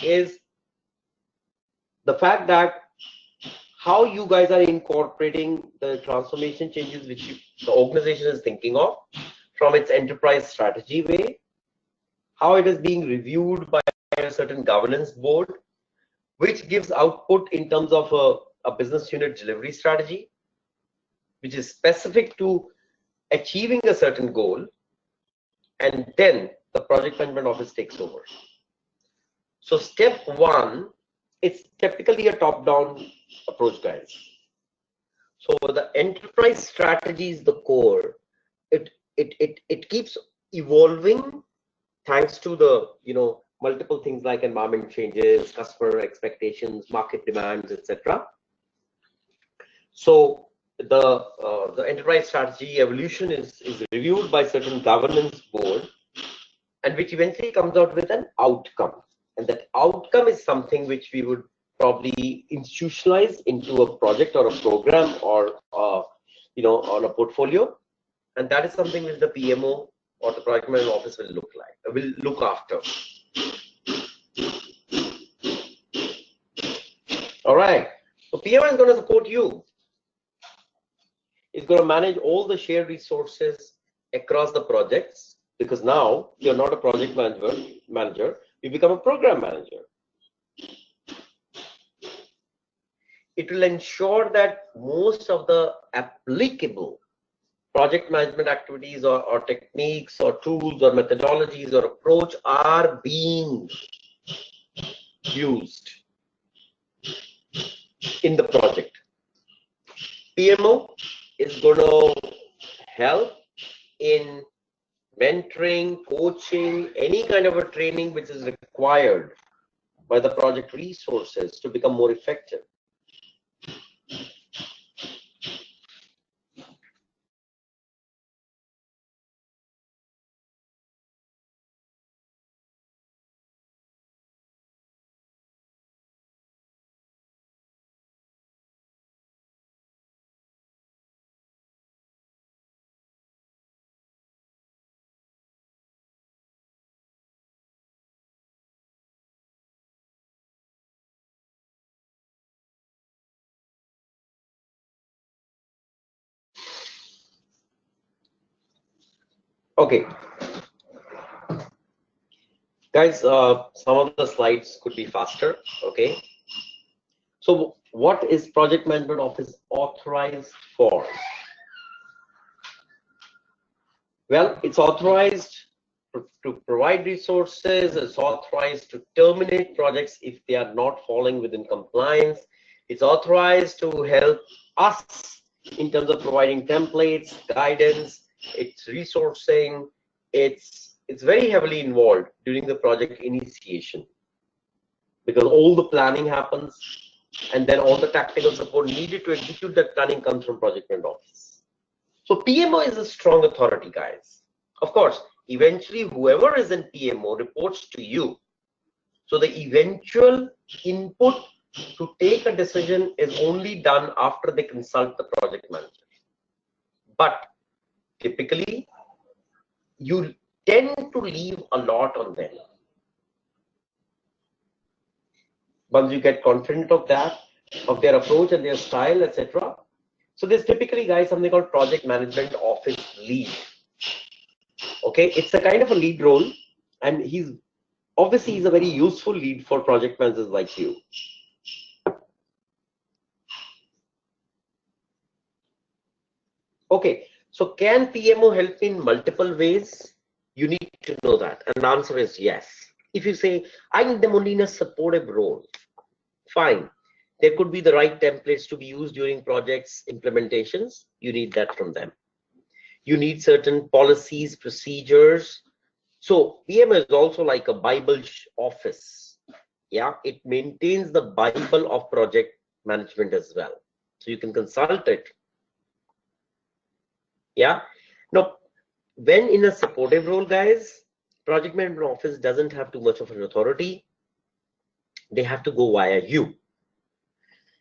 is the fact that how you guys are incorporating the transformation changes which the organization is thinking of from its enterprise strategy way, how it is being reviewed by a certain governance board, which gives output in terms of a business unit delivery strategy, which is specific to achieving a certain goal, and then the project management office takes over. So step one, it's typically a top-down approach, guys. So the enterprise strategy is the core. It keeps evolving thanks to the multiple things like environment changes, customer expectations, market demands, etc. So the enterprise strategy evolution is reviewed by certain governance board, and which eventually comes out with an outcome. And that outcome is something which we would probably institutionalize into a project or a program or on a portfolio, and that is something which the PMO or the project management office will look after. All right. So PMO is going to support you. It's going to manage all the shared resources across the projects, because now you're not a project manager, you become a program manager. It will ensure that most of the applicable project management activities or techniques or tools or methodologies or approach are being used in the project. PMO is going to help in mentoring, coaching, any kind of a training which is required by the project resources to become more effective. Okay, guys, some of the slides could be faster. Okay, so what is project management office authorized for? Well, it's authorized to provide resources. It's authorized to terminate projects if they are not falling within compliance. It's authorized to help us in terms of providing templates, guidance, it's resourcing, it's very heavily involved during the project initiation, because all the planning happens and then all the tactical support needed to execute that planning comes from project management office. So PMO is a strong authority, guys. Of course, eventually whoever is in PMO reports to you. So the eventual input to take a decision is only done after they consult the project manager. But typically, you tend to leave a lot on them. Once you get confident of that, of their approach and their style, etc. So there's typically, guys, something called project management office lead. Okay, it's a kind of a lead role, and he's a very useful lead for project managers like you. Okay, so can PMO help in multiple ways? You need to know that, and the answer is yes. If you say, I need them only in a supportive role, fine. There could be the right templates to be used during projects implementations. You need that from them. You need certain policies, procedures. So PMO is also like a Bible office. Yeah, it maintains the Bible of project management as well. So you can consult it. Yeah. Now, when in a supportive role, guys, project management office doesn't have too much of an authority. They have to go via you.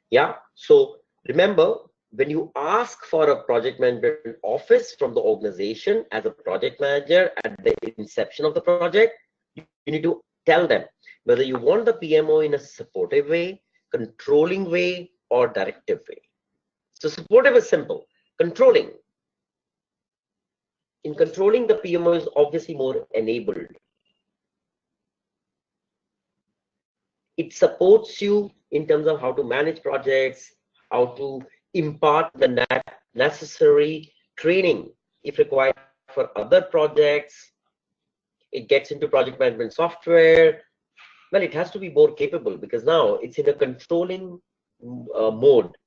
Yeah. So remember, when you ask for a project management office from the organization as a project manager at the inception of the project, you need to tell them whether you want the PMO in a supportive way, controlling way, or directive way. So supportive is simple. Controlling. In controlling, the PMO is obviously more enabled. It supports you in terms of how to manage projects, how to impart the necessary training if required for other projects. It gets into project management software. Well, it has to be more capable because now it's in a controlling mode.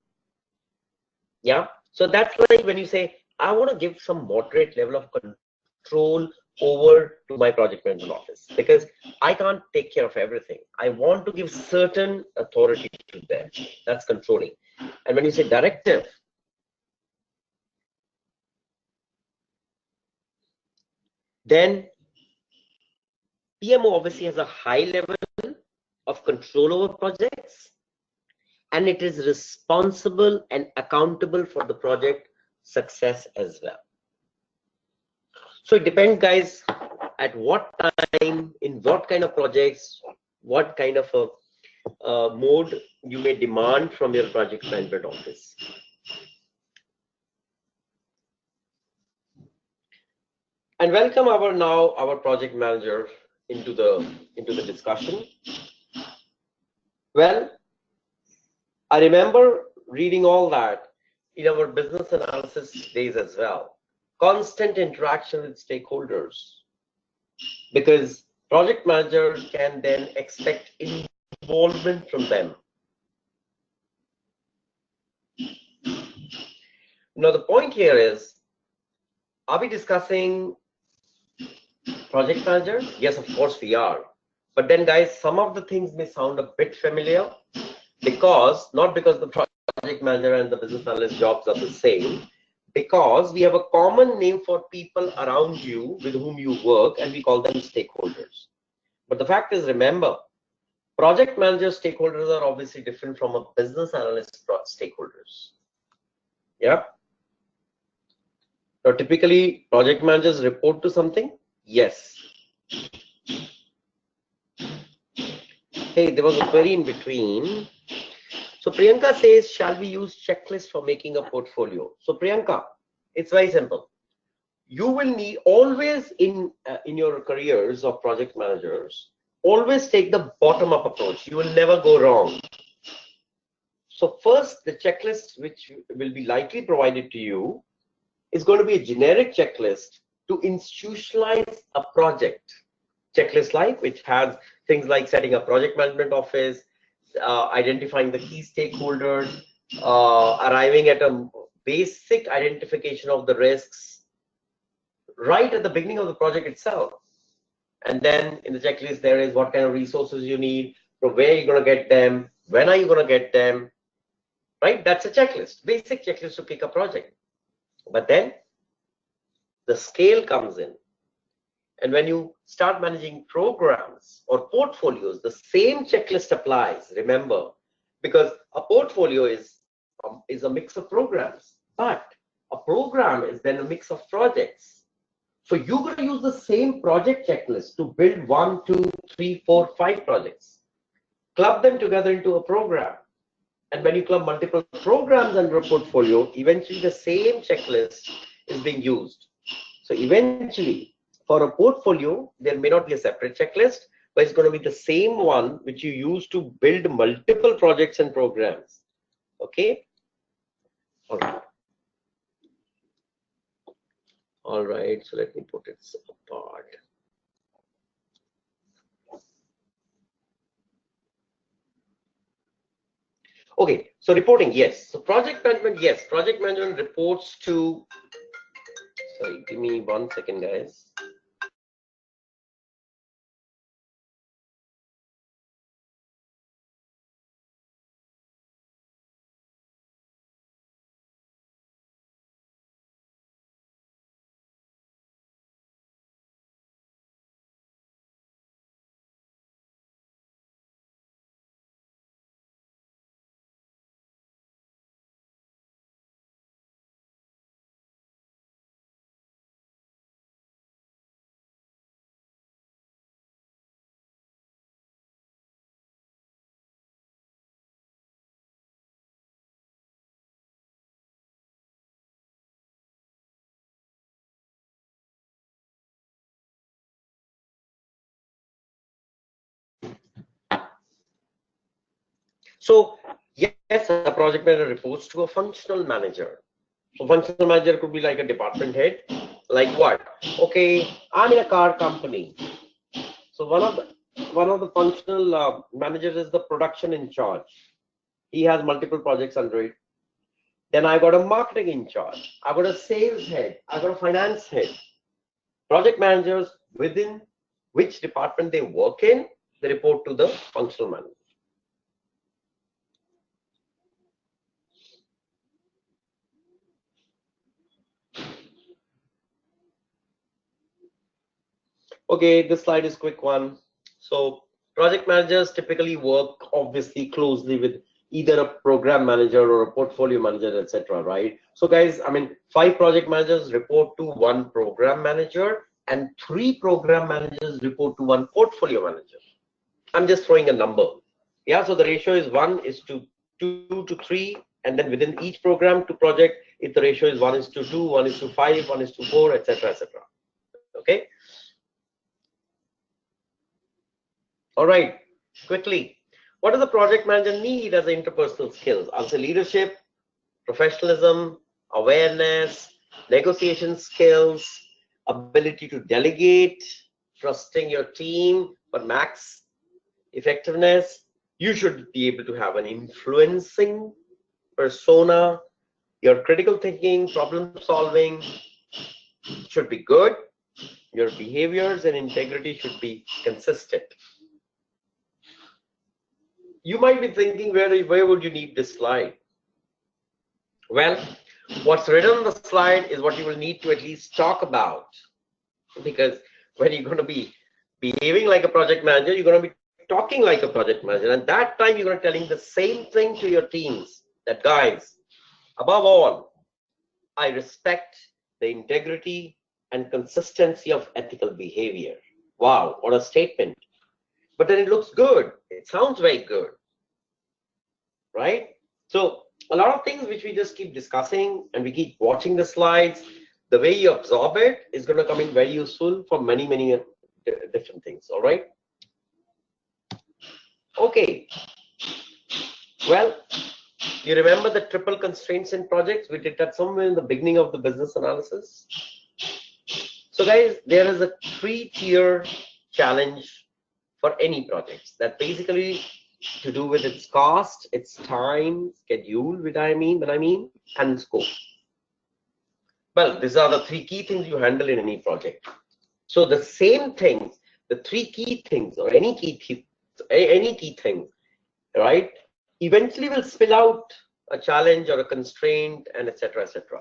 Yeah. So that's why when you say, I want to give some moderate level of control over to my project management office, because I can't take care of everything. I want to give certain authority to them. That's controlling. And when you say directive, then PMO obviously has a high level of control over projects, and it is responsible and accountable for the project success as well. So it depends, guys, at what time, in what kind of projects, what kind of a mode you may demand from your project management office. And welcome our project manager into the discussion. Well, I remember reading all that in our business analysis days as well. Constant interaction with stakeholders, because project managers can then expect involvement from them. Now the point here is, are we discussing project manager? Yes, of course we are. But then, guys, some of the things may sound a bit familiar, because not because the project manager and the business analyst jobs are the same, because we have a common name for people around you with whom you work, and we call them stakeholders. But the fact is, remember, project manager stakeholders are obviously different from a business analyst stakeholders. Yeah. Now, typically, project managers report to something. Yes. Hey, there was a query in between. So Priyanka says, shall we use checklist for making a portfolio? So Priyanka, it's very simple. You will need always in your careers of project managers, always take the bottom-up approach. You will never go wrong. So first, the checklist which will be likely provided to you is going to be a generic checklist to institutionalize a project. Checklist like, which has things like setting up project management office, identifying the key stakeholders, arriving at a basic identification of the risks, right at the beginning of the project itself. And then in the checklist, there is what kind of resources you need, from where you're going to get them, when are you going to get them, right? That's a checklist, basic checklist to pick a project. But then the scale comes in. And when you start managing programs or portfolios, the same checklist applies, remember, because a portfolio is a mix of programs, but a program is then a mix of projects. So you're going to use the same project checklist to build 1, 2, 3, 4, 5 projects. Club them together into a program. And when you club multiple programs under a portfolio, eventually the same checklist is being used. So eventually, for a portfolio, there may not be a separate checklist, but it's going to be the same one which you use to build multiple projects and programs. Okay? All right. All right, so let me put it apart. Okay, so reporting, yes. So project management, yes. Project management reports to, sorry, give me 1 second, guys. So yes, a project manager reports to a functional manager. So functional manager could be like a department head. Like what? Okay, I'm in a car company. So one of the functional managers is the production in charge. He has multiple projects under it. Then I got a marketing in charge. I got a sales head. I got a finance head. Project managers within which department they work in, they report to the functional manager. Okay, this slide is quick one. So project managers typically work obviously closely with either a program manager or a portfolio manager, etc. Right? So guys, I mean, 5 project managers report to 1 program manager and 3 program managers report to 1 portfolio manager. I'm just throwing a number. Yeah, so the ratio is 1 is to 2 to 3, and then within each program to project, if the ratio is 1 is to 2, 1 is to 5, 1 is to 4, etc., etc. Okay. All right, quickly. What does the project manager need as interpersonal skills? I'll say leadership, professionalism, awareness, negotiation skills, ability to delegate, trusting your team for max effectiveness. You should be able to have an influencing persona. Your critical thinking, problem solving should be good. Your behaviors and integrity should be consistent. You might be thinking, where would you need this slide? Well, what's written on the slide is what you will need to at least talk about, because when you're going to be behaving like a project manager, you're going to be talking like a project manager, and that time you're going to be telling the same thing to your teams, that guys, above all, I respect the integrity and consistency of ethical behavior. Wow, what a statement. But then it looks good. It sounds very good, right? So a lot of things which we just keep discussing and we keep watching the slides, the way you absorb it is going to come in very useful for many, many different things. All right. Okay. Well, you remember the triple constraints in projects? We did that somewhere in the beginning of the business analysis. So guys, there is a 3-tier challenge for any projects that basically to do with its cost, its time, schedule, and scope. Well, these are the three key things you handle in any project. So the same things, the three key things, or any key thing, right, eventually will spill out a challenge or a constraint, and etc., etc.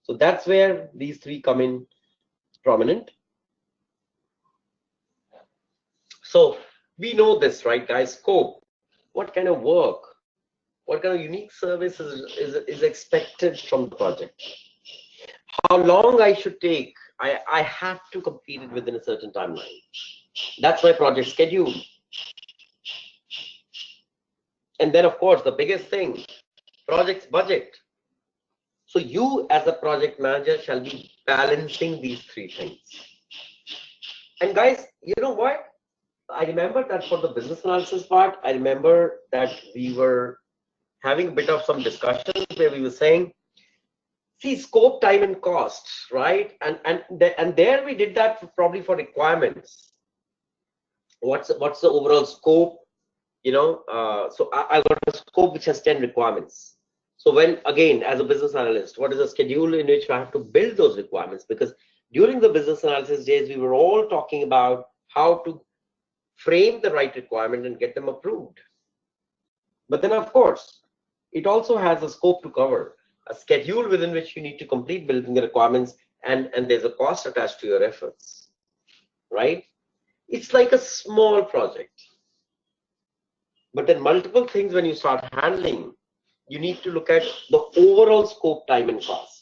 So that's where these three come in prominent. So we know this, right, guys? Scope. What kind of work? What kind of unique service is expected from the project? How long I should take? I have to complete it within a certain timeline. That's my project schedule. And then, of course, the biggest thing, project's budget. So you as a project manager shall be balancing these three things. And guys, you know what? I remember that for the business analysis part, I remember that we were having a bit of some discussions where we were saying, see, scope, time, and cost, right? And there we did that probably for requirements. What's the overall scope? You know, so I got a scope which has 10 requirements. So when, again, as a business analyst, what is the schedule in which I have to build those requirements? Because during the business analysis days, we were all talking about how to frame the right requirement and get them approved. But then, of course, it also has a scope to cover, a schedule within which you need to complete building the requirements, and there's a cost attached to your efforts, right? It's like a small project. But then multiple things when you start handling, you need to look at the overall scope, time, and cost.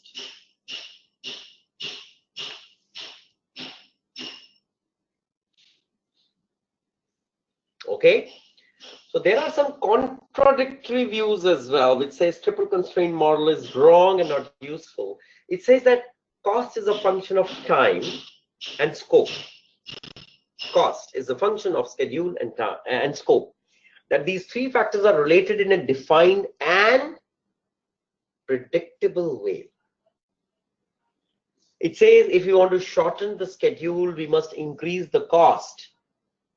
Okay? So there are some contradictory views as well, which says triple constraint model is wrong and not useful. It says that cost is a function of time and scope. Cost is a function of schedule and time and scope. That these three factors are related in a defined and predictable way. It says if you want to shorten the schedule, we must increase the cost.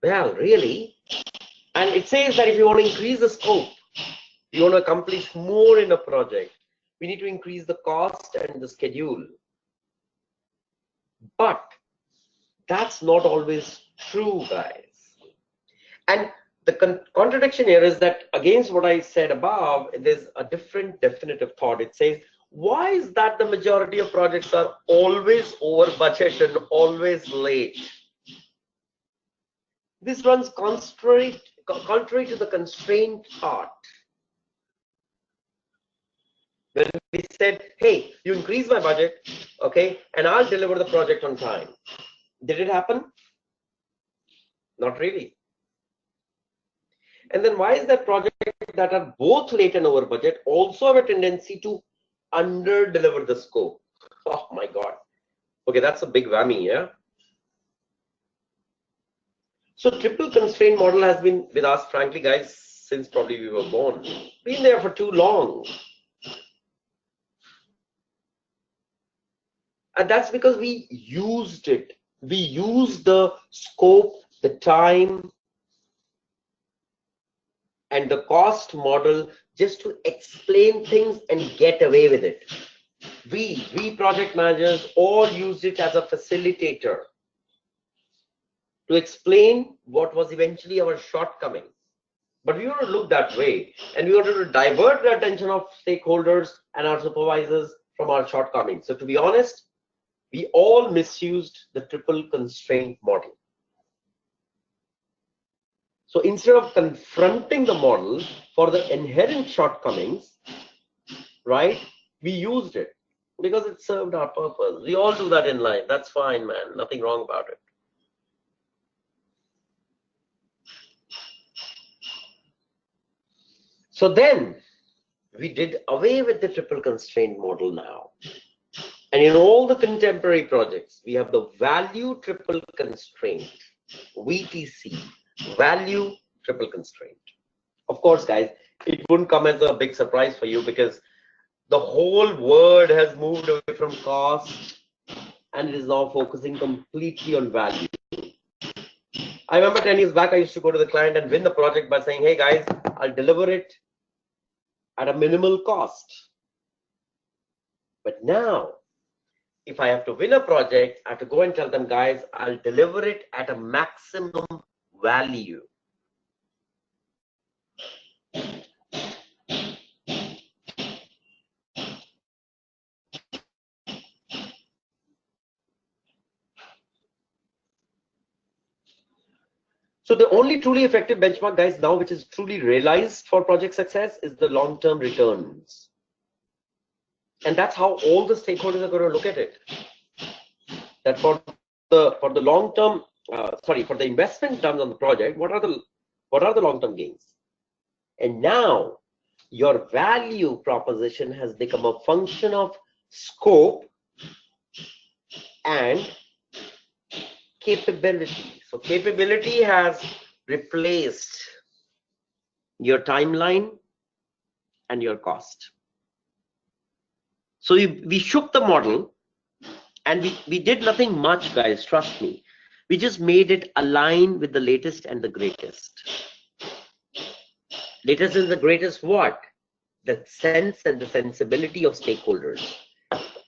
Well, really? And it says that if you want to increase the scope, you want to accomplish more in a project, we need to increase the cost and the schedule. But that's not always true, guys. And the contradiction here is that against what I said above, there's a different definitive thought. It says, why is that the majority of projects are always over budget and always late? This runs contrary to the constraint thought. When we said, hey, you increase my budget, okay, and I'll deliver the project on time. Did it happen? Not really. And then why is that project that are both late and over budget also have a tendency to under deliver the scope? Oh my God. Okay, that's a big whammy, yeah? So triple constraint model has been with us, frankly, guys, since probably we were born. Been there for too long. And that's because we used it. We used the scope, the time, and the cost model just to explain things and get away with it. We project managers all used it as a facilitator to explain what was eventually our shortcoming. But we want to look that way, and we wanted to divert the attention of stakeholders and our supervisors from our shortcomings. So to be honest, we all misused the triple constraint model. So instead of confronting the model for the inherent shortcomings, right, we used it because it served our purpose. We all do that in life. That's fine, man. Nothing wrong about it. So then we did away with the triple constraint model now. And in all the contemporary projects, we have the value triple constraint, VTC, value triple constraint. Of course, guys, it wouldn't come as a big surprise for you because the whole world has moved away from cost and it is now focusing completely on value. I remember 10 years back, I used to go to the client and win the project by saying, hey guys, I'll deliver it at a minimal cost. But now if I have to win a project, I have to go and tell them, guys, I'll deliver it at a maximum value. So the only truly effective benchmark, guys, now which is truly realized for project success is the long-term returns. And that's how all the stakeholders are going to look at it. That for the long-term, for the investment done on the project, what are the long-term gains? And now your value proposition has become a function of scope and capability. So capability has replaced your timeline and your cost. So we shook the model, and we did nothing much, guys, trust me. We just made it align with the latest and the greatest. Latest and the greatest what? The sense and the sensibility of stakeholders.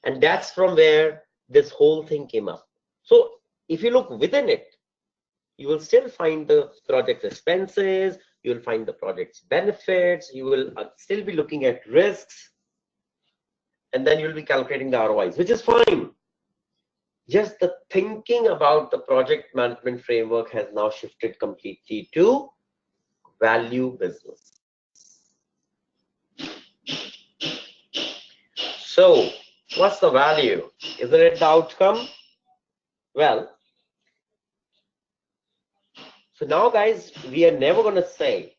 And that's from where this whole thing came up. So if you look within it, you will still find the project expenses, you will find the project's benefits, you will still be looking at risks, and then you'll be calculating the ROIs, which is fine. Just the thinking about the project management framework has now shifted completely to value business. So what's the value? Isn't it the outcome? Well, so now, guys, we are never going to say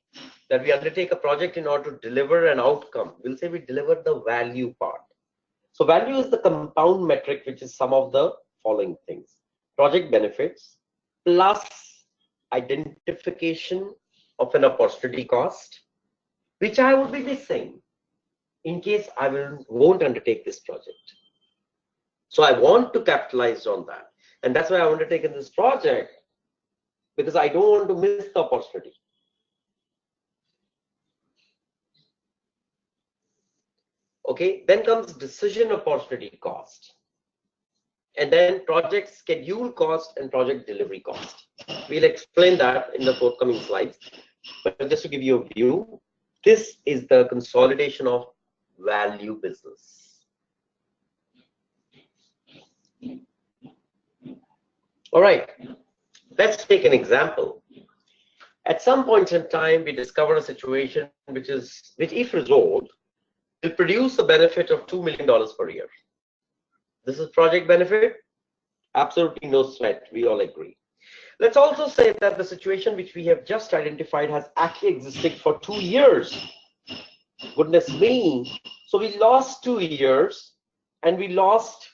that we undertake a project in order to deliver an outcome. We'll say we deliver the value part. So value is the compound metric, which is some of the following things: project benefits plus identification of an opportunity cost, which I would be missing in case I won't undertake this project. So I want to capitalize on that, and that's why I undertaken this project, because I don't want to miss the opportunity. Okay, then comes decision opportunity cost, and then project schedule cost and project delivery cost. We'll explain that in the forthcoming slides, but just to give you a view, this is the consolidation of value business. All right, let's take an example. At some point in time, we discover a situation which if resolved, will produce a benefit of $2 million per year. This is project benefit, absolutely no sweat, we all agree. Let's also say that the situation which we have just identified has actually existed for 2 years. Goodness me. So we lost 2 years and we lost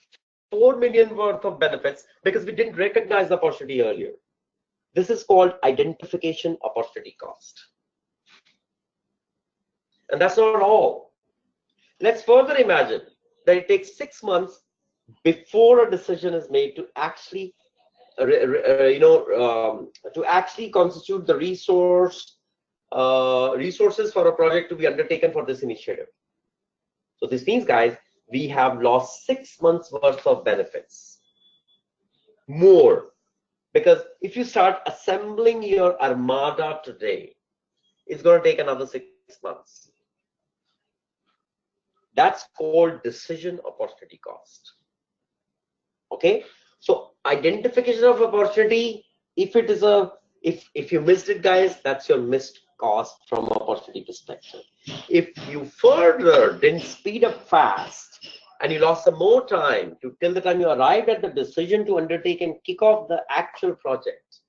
4 million worth of benefits because we didn't recognize the opportunity earlier. This is called identification opportunity cost. And that's not all. Let's further imagine that it takes 6 months before a decision is made to actually, constitute the resources for a project to be undertaken for this initiative. So this means, guys, we have lost 6 months worth of benefits. More, because if you start assembling your armada today, it's going to take another 6 months. That's called decision opportunity cost. Okay, so identification of opportunity, if you missed it, guys, that's your missed cost from opportunity perspective. If you further didn't speed up fast and you lost some more time till the time you arrived at the decision to undertake and kick off the actual project,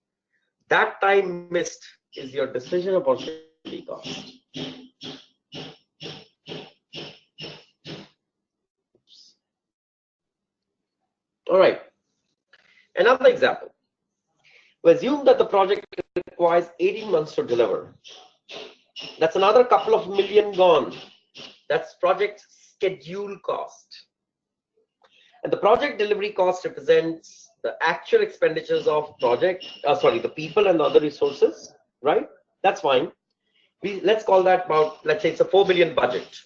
that time missed is your decision opportunity cost. All right, another example. We assume that the project requires 18 months to deliver. That's another couple of million gone. That's project schedule cost. And the project delivery cost represents the actual expenditures of the people and the other resources, right? That's fine. Let's call that about, let's say it's a 4 million budget.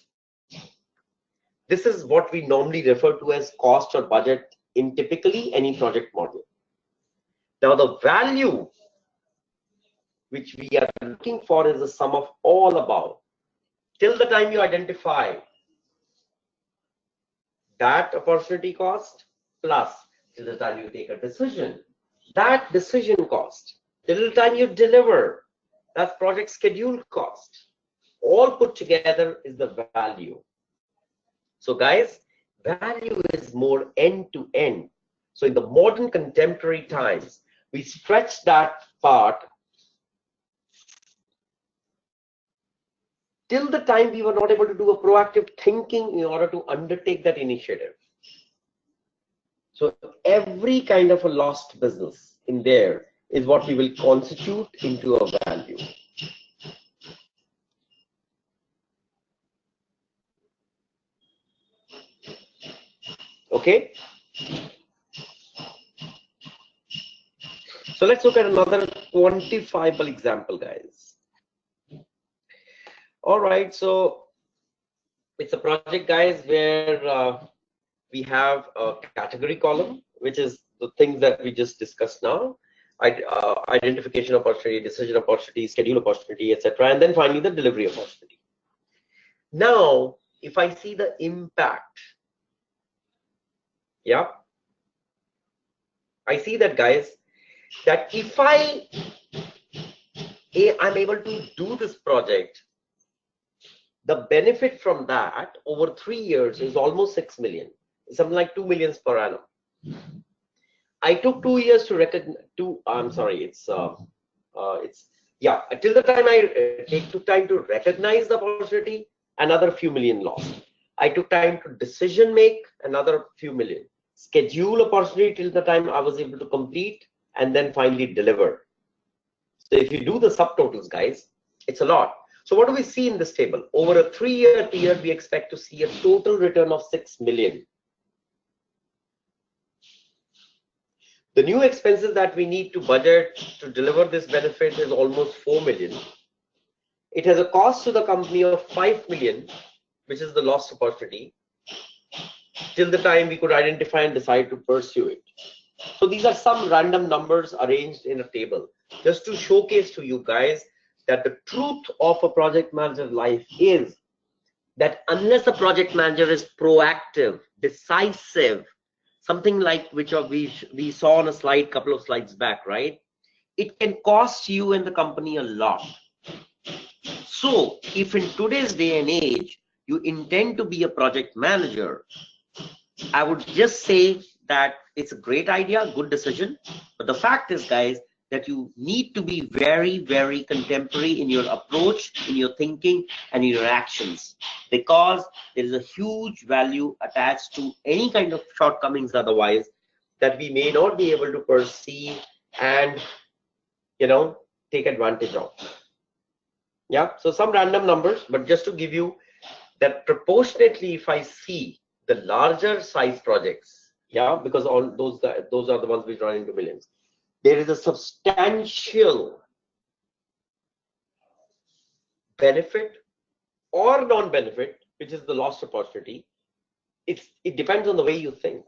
This is what we normally refer to as cost or budget in typically any project model. Now the value which we are looking for is the sum of all above. Till the time you identify that opportunity cost plus till the time you take a decision, that decision cost, till the time you deliver, that's project schedule cost. All put together is the value. So guys, value is more end to end. So in the modern contemporary times, we stretch that part till the time we were not able to do a proactive thinking in order to undertake that initiative. So every kind of a lost business in there is what we will constitute into a value. Okay. So let's look at another quantifiable example, guys. All right. So it's a project, guys, where we have a category column, which is the things that we just discussed now. Identification opportunity, decision opportunity, schedule opportunity, etc. And then finally the delivery opportunity. Now, if I see the impact, yeah, I see that, guys, that if I'm able to do this project, the benefit from that over 3 years is almost 6 million, something like 2 million per annum. I took 2 years to recognize. I'm sorry. It's yeah. Till the time I took time to recognize the opportunity, another few million lost. I took time to decision make, another few million. Schedule opportunity till the time I was able to complete, and then finally deliver. So if you do the subtotals, guys, it's a lot. So what do we see in this table? Over a 3-year period, we expect to see a total return of 6 million. The new expenses that we need to budget to deliver this benefit is almost 4 million. It has a cost to the company of 5 million, which is the lost opportunity, till the time we could identify and decide to pursue it. So these are some random numbers arranged in a table, just to showcase to you guys that the truth of a project manager's life is that unless a project manager is proactive, decisive, something like which we saw on a slide, couple of slides back, right? It can cost you and the company a lot. So if in today's day and age, you intend to be a project manager, I would just say that it's a great idea, good decision. But the fact is, guys, that you need to be very, very contemporary in your approach, in your thinking, and in your actions, because there is a huge value attached to any kind of shortcomings otherwise that we may not be able to perceive and, you know, take advantage of. Yeah, so some random numbers, but just to give you that proportionately, if I see the larger size projects, yeah, because all those are the ones which run into millions, there is a substantial benefit or non-benefit, which is the lost opportunity. It depends on the way you think.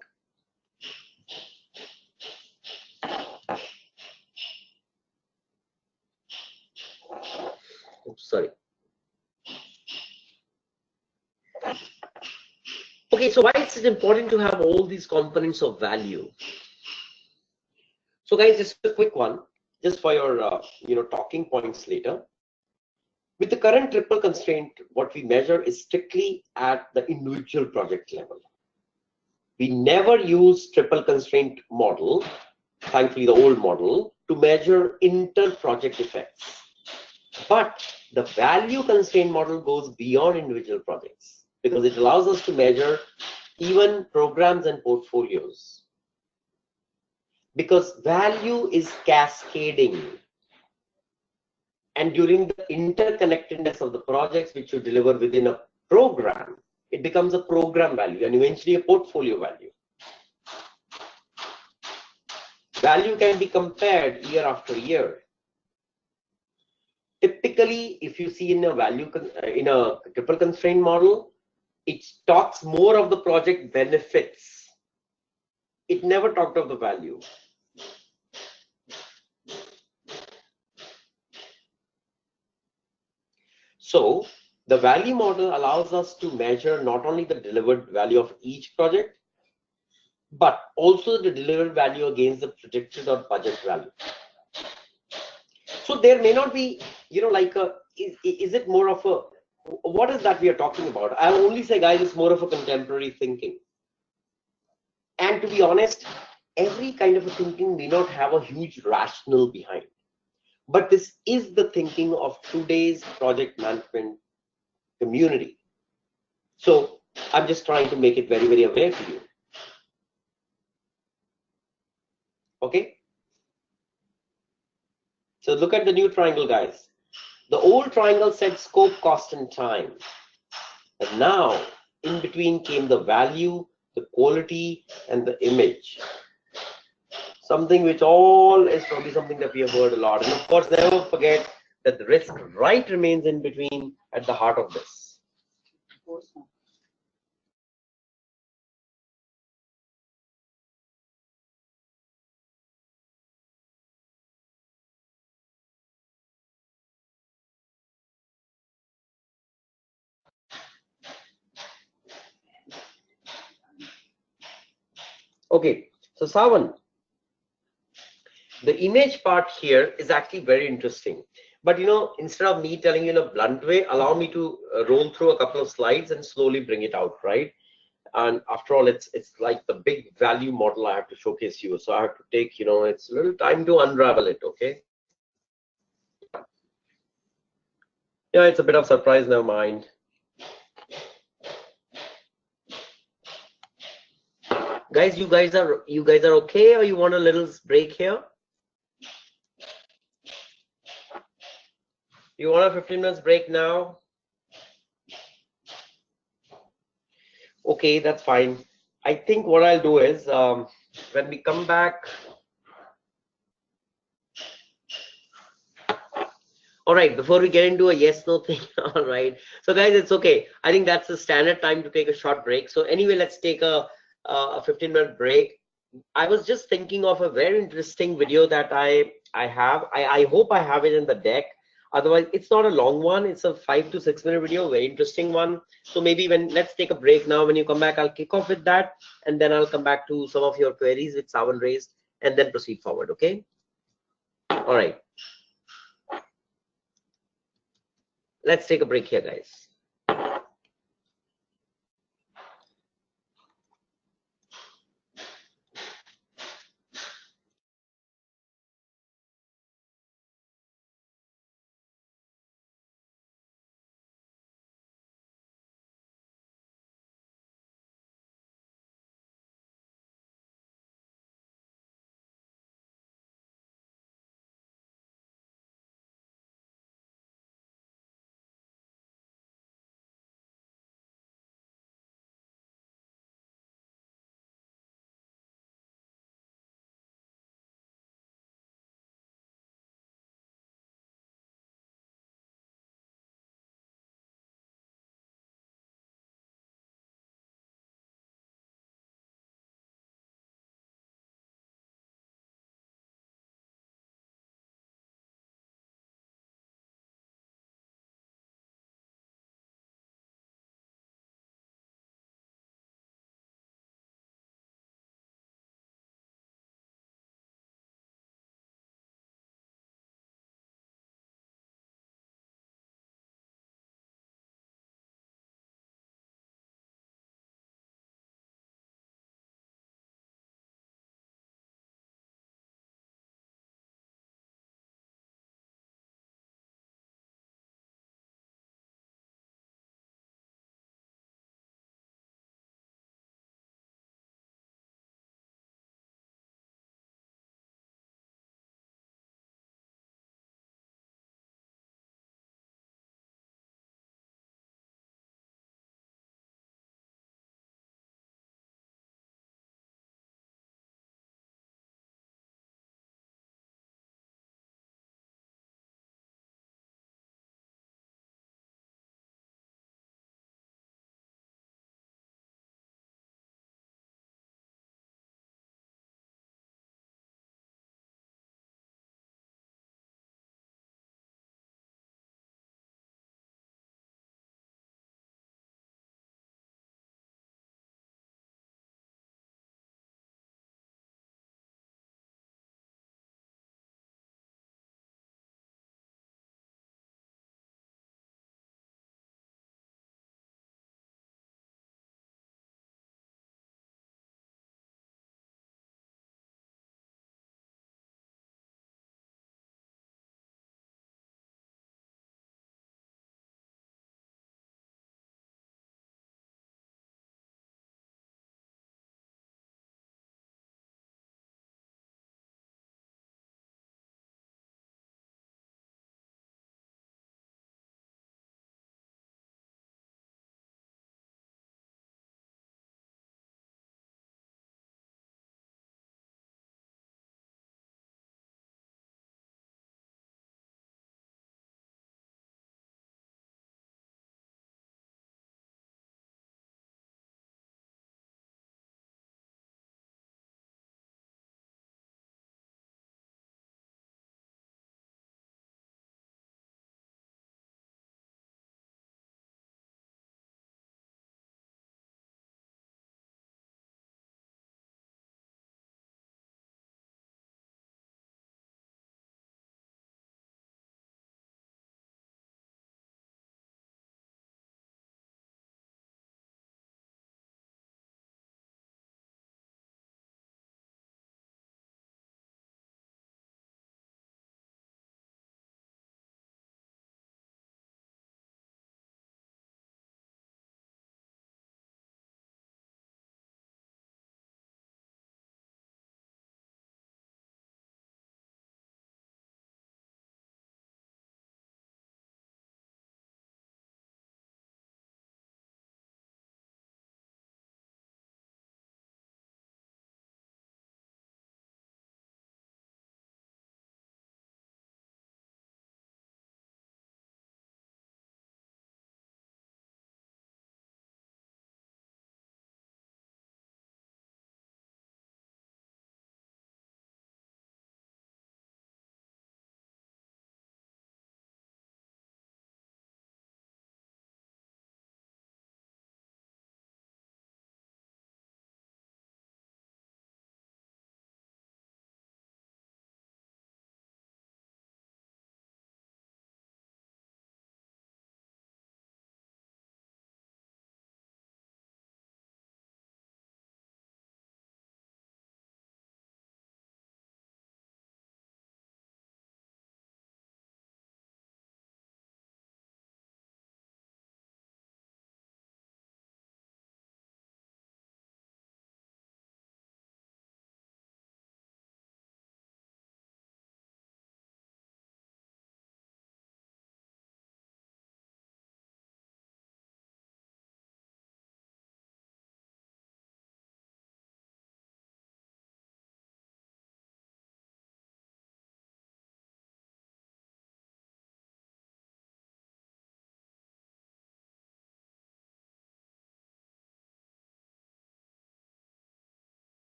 Oops, sorry. Okay, so why is it important to have all these components of value? So guys, just a quick one, just for your talking points later. With the current triple constraint, what we measure is strictly at the individual project level. We never use triple constraint model, thankfully the old model, to measure inter-project effects. But the value constraint model goes beyond individual projects because it allows us to measure even programs and portfolios. Because value is cascading. And during the interconnectedness of the projects which you deliver within a program, it becomes a program value and eventually a portfolio value. Value can be compared year after year. Typically, if you see in a triple constraint model, it talks more of the project benefits It never talked of the value. So the value model allows us to measure not only the delivered value of each project, but also the delivered value against the projected or budget value. So there may not be, like is it more of a, what is that we are talking about? I will only say, guys, it's more of a contemporary thinking. And to be honest, every kind of a thinking may not have a huge rationale behind. But this is the thinking of today's project management community. So I'm just trying to make it very, very aware to you. Okay. So look at the new triangle, guys. The old triangle said scope, cost, and time. And now in between came the value, the quality, and the image. Something which all is probably something that we have heard a lot. And of course, never forget that the risk right remains in between at the heart of this. Okay, so Savan, the image part here is actually very interesting. But instead of me telling you in a blunt way, allow me to roll through a couple of slides and slowly bring it out, right? And after all, it's like the big value model I have to showcase you. So I have to take, it's a little time to unravel it, okay? Yeah, it's a bit of surprise, never mind. Guys, you guys are okay, or you want a little break here? You want a 15 minutes break now? Okay, that's fine. I think what I'll do is when we come back. All right, before we get into a yes no thing, all right. So guys, it's okay. I think that's the standard time to take a short break. So anyway, let's take a 15-minute break. I was just thinking of a very interesting video that I have. I hope I have it in the deck. Otherwise, it's not a long one. It's a 5 to 6 minute video, very interesting one. So maybe let's take a break now. When you come back, I'll kick off with that, and then I'll come back to some of your queries which Savan raised, and then proceed forward. Okay. All right. Let's take a break here, guys.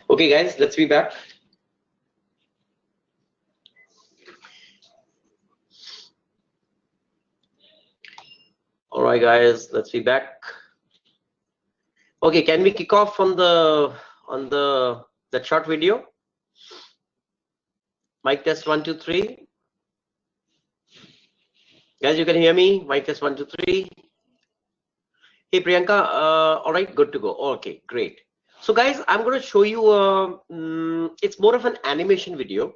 Okay, guys, let's be back. All right, guys, let's be back. Okay, can we kick off on the short video? Mic test 1 2 3. Guys, you can hear me? Mic test 1 2 3. Hey, Priyanka. All right, good to go. Okay, great. So, guys, I'm going to show you. It's more of an animation video.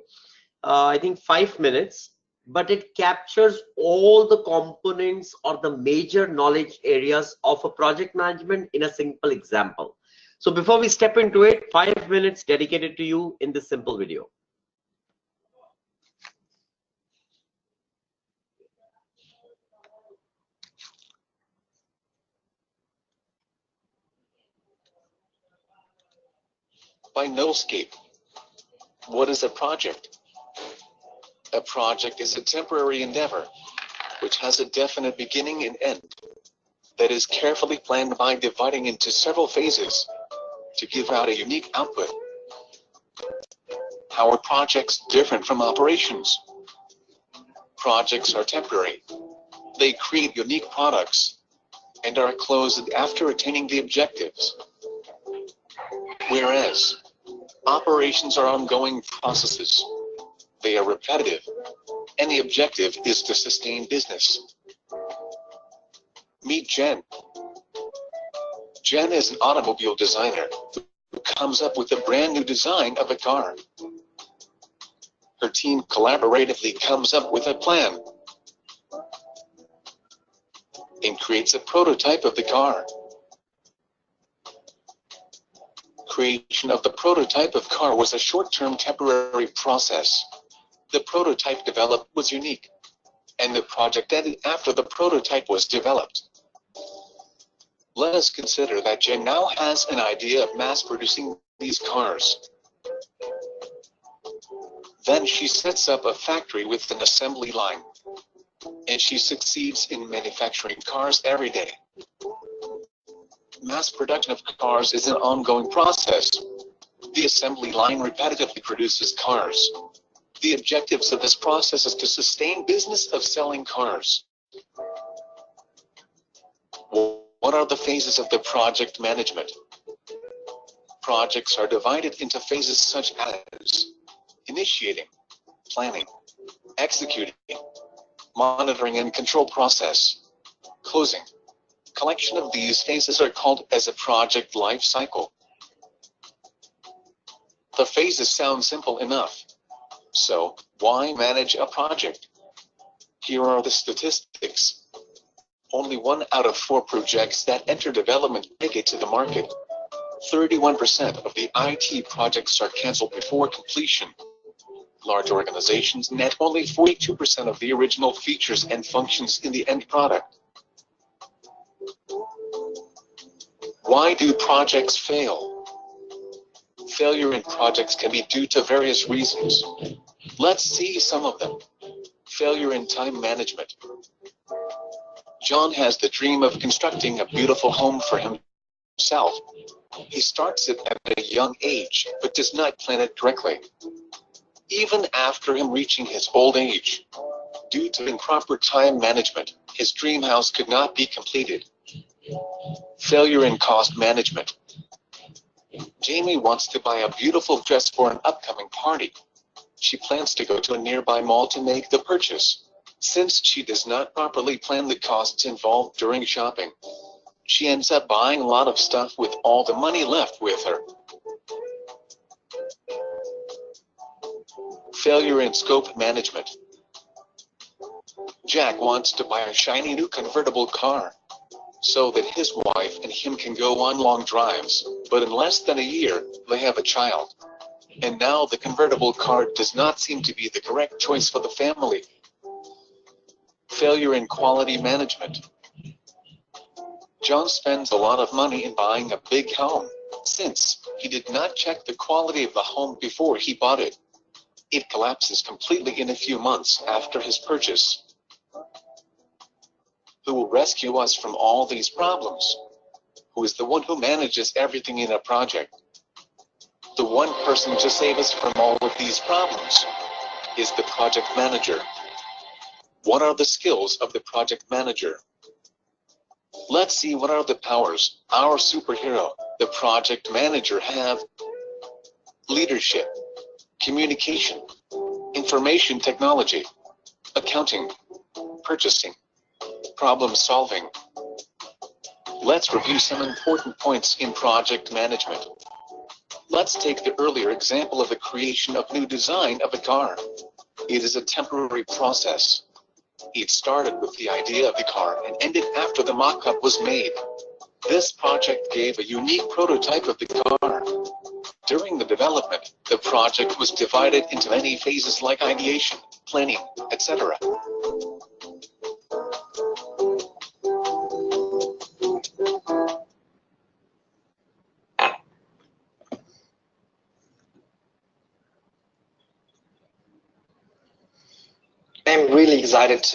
I think 5 minutes, but it captures all the components or the major knowledge areas of a project management in a simple example. So before we step into it, 5 minutes dedicated to you in this simple video. By Knowscape. What is a project? A project is a temporary endeavor which has a definite beginning and end that is carefully planned by dividing into several phases to give out a unique output. How are projects different from operations? Projects are temporary. They create unique products and are closed after attaining the objectives. Whereas operations are ongoing processes. They are repetitive, and the objective is to sustain business. Meet Jen. Jen is an automobile designer who comes up with a brand new design of a car. Her team collaboratively comes up with a plan and creates a prototype of the car. Creation of the prototype of car was a short-term temporary process. The prototype developed was unique, and the project ended after the prototype was developed. Let us consider that Jen now has an idea of mass-producing these cars. Then she sets up a factory with an assembly line, and she succeeds in manufacturing cars every day. Mass production of cars is an ongoing process. The assembly line repetitively produces cars. The objectives of this process is to sustain business of selling cars. What are the phases of the project management? Projects are divided into phases such as initiating, planning, executing, monitoring and control process, closing. Collection of these phases are called as a project life cycle. The phases sound simple enough. So, why manage a project? Here are the statistics. Only 1 out of 4 projects that enter development make it to the market. 31% of the IT projects are canceled before completion. Large organizations net only 42% of the original features and functions in the end product. Why do projects fail? Failure in projects can be due to various reasons. Let's see some of them. Failure in time management. John has the dream of constructing a beautiful home for himself. He starts it at a young age, but does not plan it correctly. Even after him reaching his old age, due to improper time management, his dream house could not be completed. Failure in cost management. Jamie wants to buy a beautiful dress for an upcoming party. She plans to go to a nearby mall to make the purchase. Since she does not properly plan the costs involved during shopping, she ends up buying a lot of stuff with all the money left with her. Failure in scope management. Jack wants to buy a shiny new convertible car so that his wife and him can go on long drives, but in less than a year, they have a child. And now the convertible car does not seem to be the correct choice for the family. Failure in quality management. John spends a lot of money in buying a big home, since he did not check the quality of the home before he bought it. It collapses completely in a few months after his purchase. Who will rescue us from all these problems? who is the one who manages everything in a project. The one person to save us from all of these problems is the project manager. What are the skills of the project manager? Let's see what are the powers our superhero, the project manager, have. Leadership, communication, information technology, accounting, purchasing, problem solving. Let's review some important points in project management. Let's take the earlier example of the creation of new design of a car. It is a temporary process. It started with the idea of the car and ended after the mock-up was made. This project gave a unique prototype of the car. During the development, the project was divided into many phases like ideation, planning, etc. I'm really excited.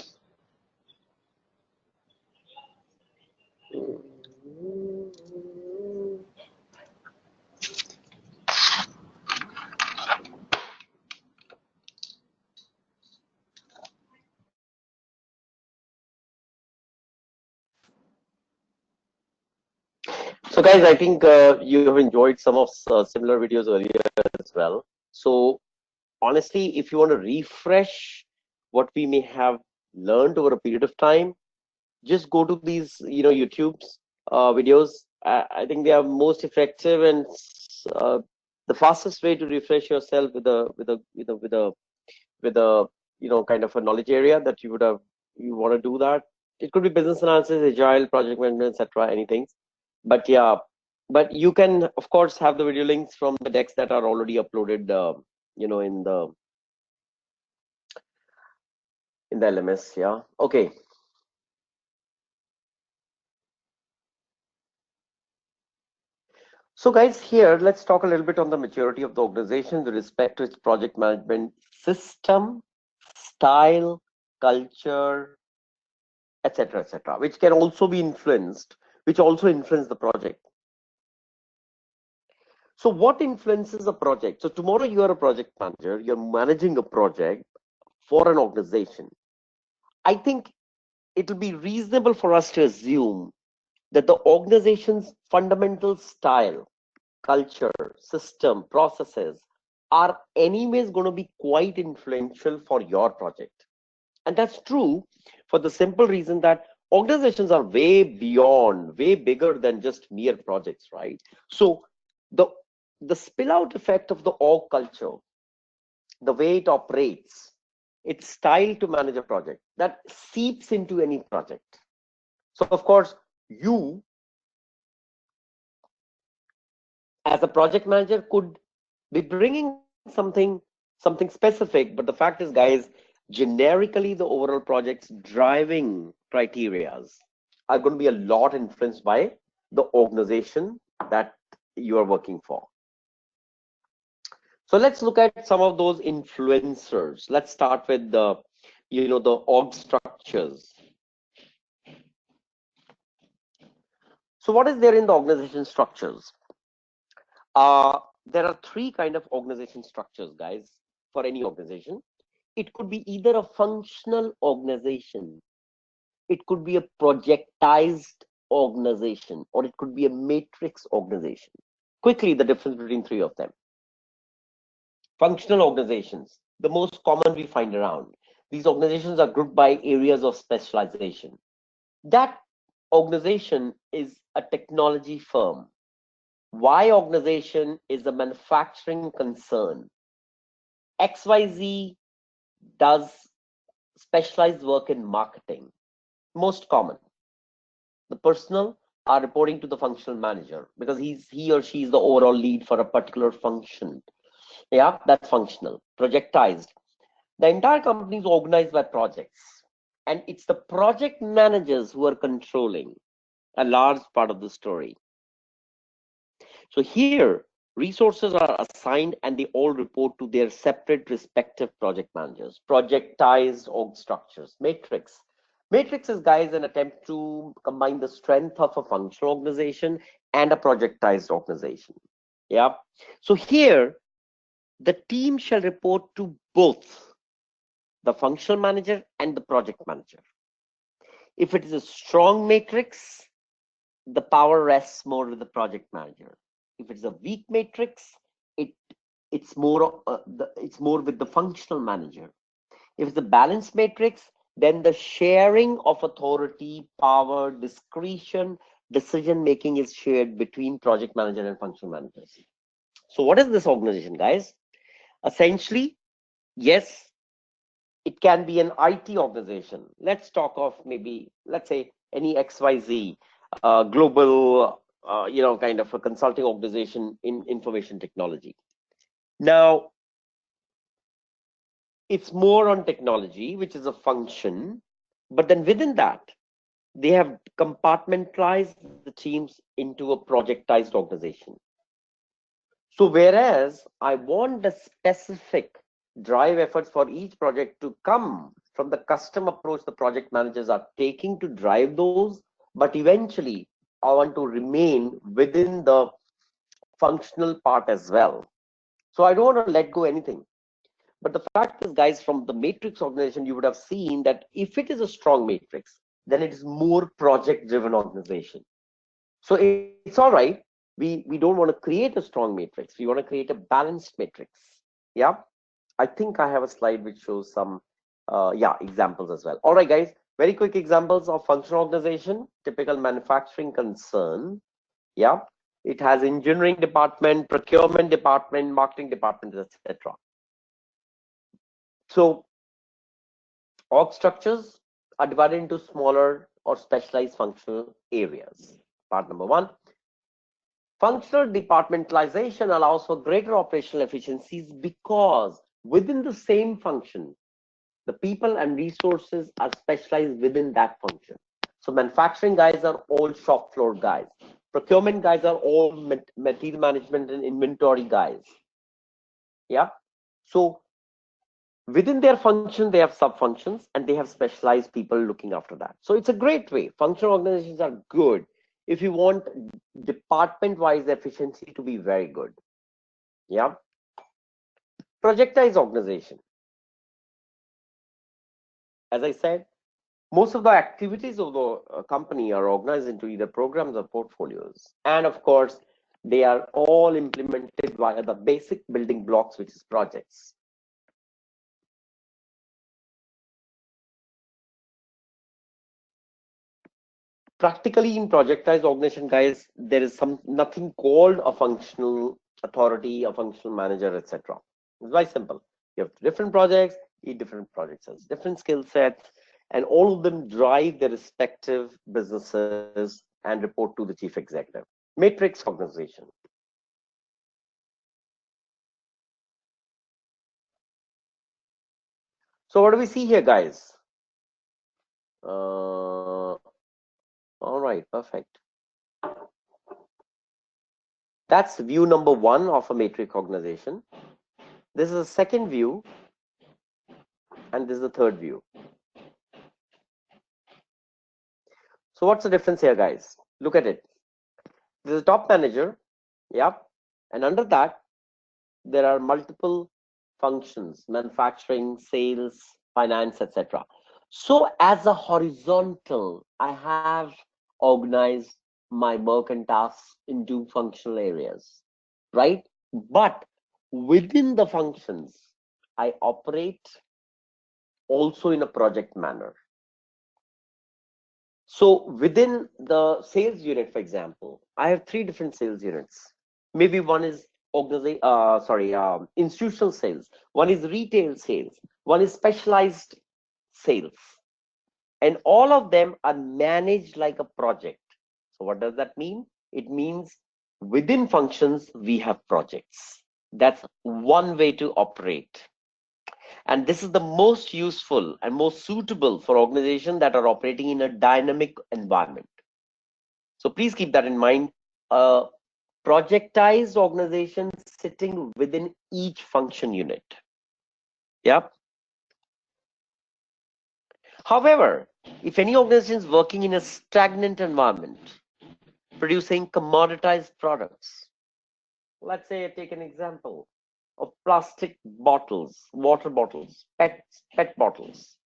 So guys, I think you have enjoyed some of similar videos earlier as well. So honestly, if you want to refresh what we may have learned over a period of time, just go to these, YouTube's videos. I think they are most effective and uh, the fastest way to refresh yourself with a kind of a knowledge area that you want to do that. It could be business analysis, agile, project management, etc. Anything. But yeah, but you can of course have the video links from the decks that are already uploaded, in the LMS. Yeah. Okay. So guys, here let's talk a little bit on the maturity of the organization with respect to its project management system, style, culture, etc., which can also be influenced, which also influence the project. So what influences a project? So tomorrow you are a project manager, you're managing a project for an organization. I think it will be reasonable for us to assume that the organization's fundamental style, culture, system, processes are anyways going to be quite influential for your project. And that's true for the simple reason that organizations are way beyond, way bigger than just mere projects, right? So the the spill out effect of the org culture, the way it operates, its style to manage a project, that seeps into any project. So of course, you as a project manager could be bringing something specific, but the fact is, guys, generically the overall project's driving criterias are going to be a lot influenced by the organization that you are working for. So let's look at some of those influencers. Let's start with the org structures. So what is there in the organization structures? There are three kind of organization structures, guys, for any organization. It could be either a functional organization, it could be a projectized organization, or it could be a matrix organization. Quickly, the difference between three of them. Functional organizations, the most common we find around. These organizations are grouped by areas of specialization. That organization is a technology firm. Y organization is a manufacturing concern. XYZ does specialized work in marketing. Most common. The personnel are reporting to the functional manager because he or she is the overall lead for a particular function. Yeah, that's functional. Projectized. The entire company is organized by projects, and it's the project managers who are controlling a large part of the story. So here, resources are assigned and they all report to their separate respective project managers. Projectized org structures, matrix. Matrix is, guys, an attempt to combine the strength of a functional organization and a projectized organization. Yeah. So here, the team shall report to both the functional manager and the project manager. If it is a strong matrix, the power rests more with the project manager. If it's a weak matrix, it's more it's more with the functional manager. If it's a balanced matrix, then the sharing of authority, power, discretion, decision making is shared between project manager and functional managers. So what is this organization, guys? Essentially, yes, it can be an IT organization. Let's talk of maybe, let's say, any XYZ global, kind of a consulting organization in information technology. Now, it's more on technology, which is a function, but then within that, they have compartmentalized the teams into a projectized organization. So whereas I want the specific drive efforts for each project to come from the custom approach the project managers are taking to drive those, but eventually I want to remain within the functional part as well. So I don't want to let go anything. But the fact is, guys, from the matrix organization, you would have seen that if it is a strong matrix, then it is more project driven organization. So it's all right. We don't want to create a strong matrix. We want to create a balanced matrix. Yeah. I think I have a slide which shows some examples as well. All right, guys, very quick examples of functional organization. Typical manufacturing concern. Yeah. It has engineering department, procurement department, marketing department, etc. So org structures are divided into smaller or specialized functional areas. Part number one. Functional departmentalization allows for greater operational efficiencies because within the same function, the people and resources are specialized within that function. So manufacturing guys are all shop floor guys. Procurement guys are all material management and inventory guys. Yeah. So within their function, they have sub-functions and they have specialized people looking after that. So it's a great way. Functional organizations are good if you want department-wise efficiency to be very good. Yeah. Projectized organization. As I said, most of the activities of the company are organized into either programs or portfolios. And of course, they are all implemented via the basic building blocks, which is projects. Practically in projectized organization, guys, there is nothing called a functional authority, a functional manager, etc. It's very simple. You have different projects, each different projects has different skill sets, and all of them drive their respective businesses and report to the chief executive. Matrix organization. So what do we see here, guys? All right, perfect. That's view number one of a matrix organization. This is a second view, and this is the third view. So what's the difference here, guys? Look at it. There's a top manager, yep, and under that, there are multiple functions: manufacturing, sales, finance, etc. So as a horizontal, I have organized my work and tasks into functional areas, right? But within the functions, I operate also in a project manner. So within the sales unit, for example, I have three different sales units. Maybe one is institutional sales, one is retail sales, one is specialized sales, and all of them are managed like a project. So what does that mean? It means within functions we have projects. That's one way to operate, and this is the most useful and most suitable for organizations that are operating in a dynamic environment. So please keep that in mind. Projectized organization sitting within each function unit. Yep. However, If any organization is working in a stagnant environment, producing commoditized products, let's say I take an example of plastic bottles, water bottles, pet bottles,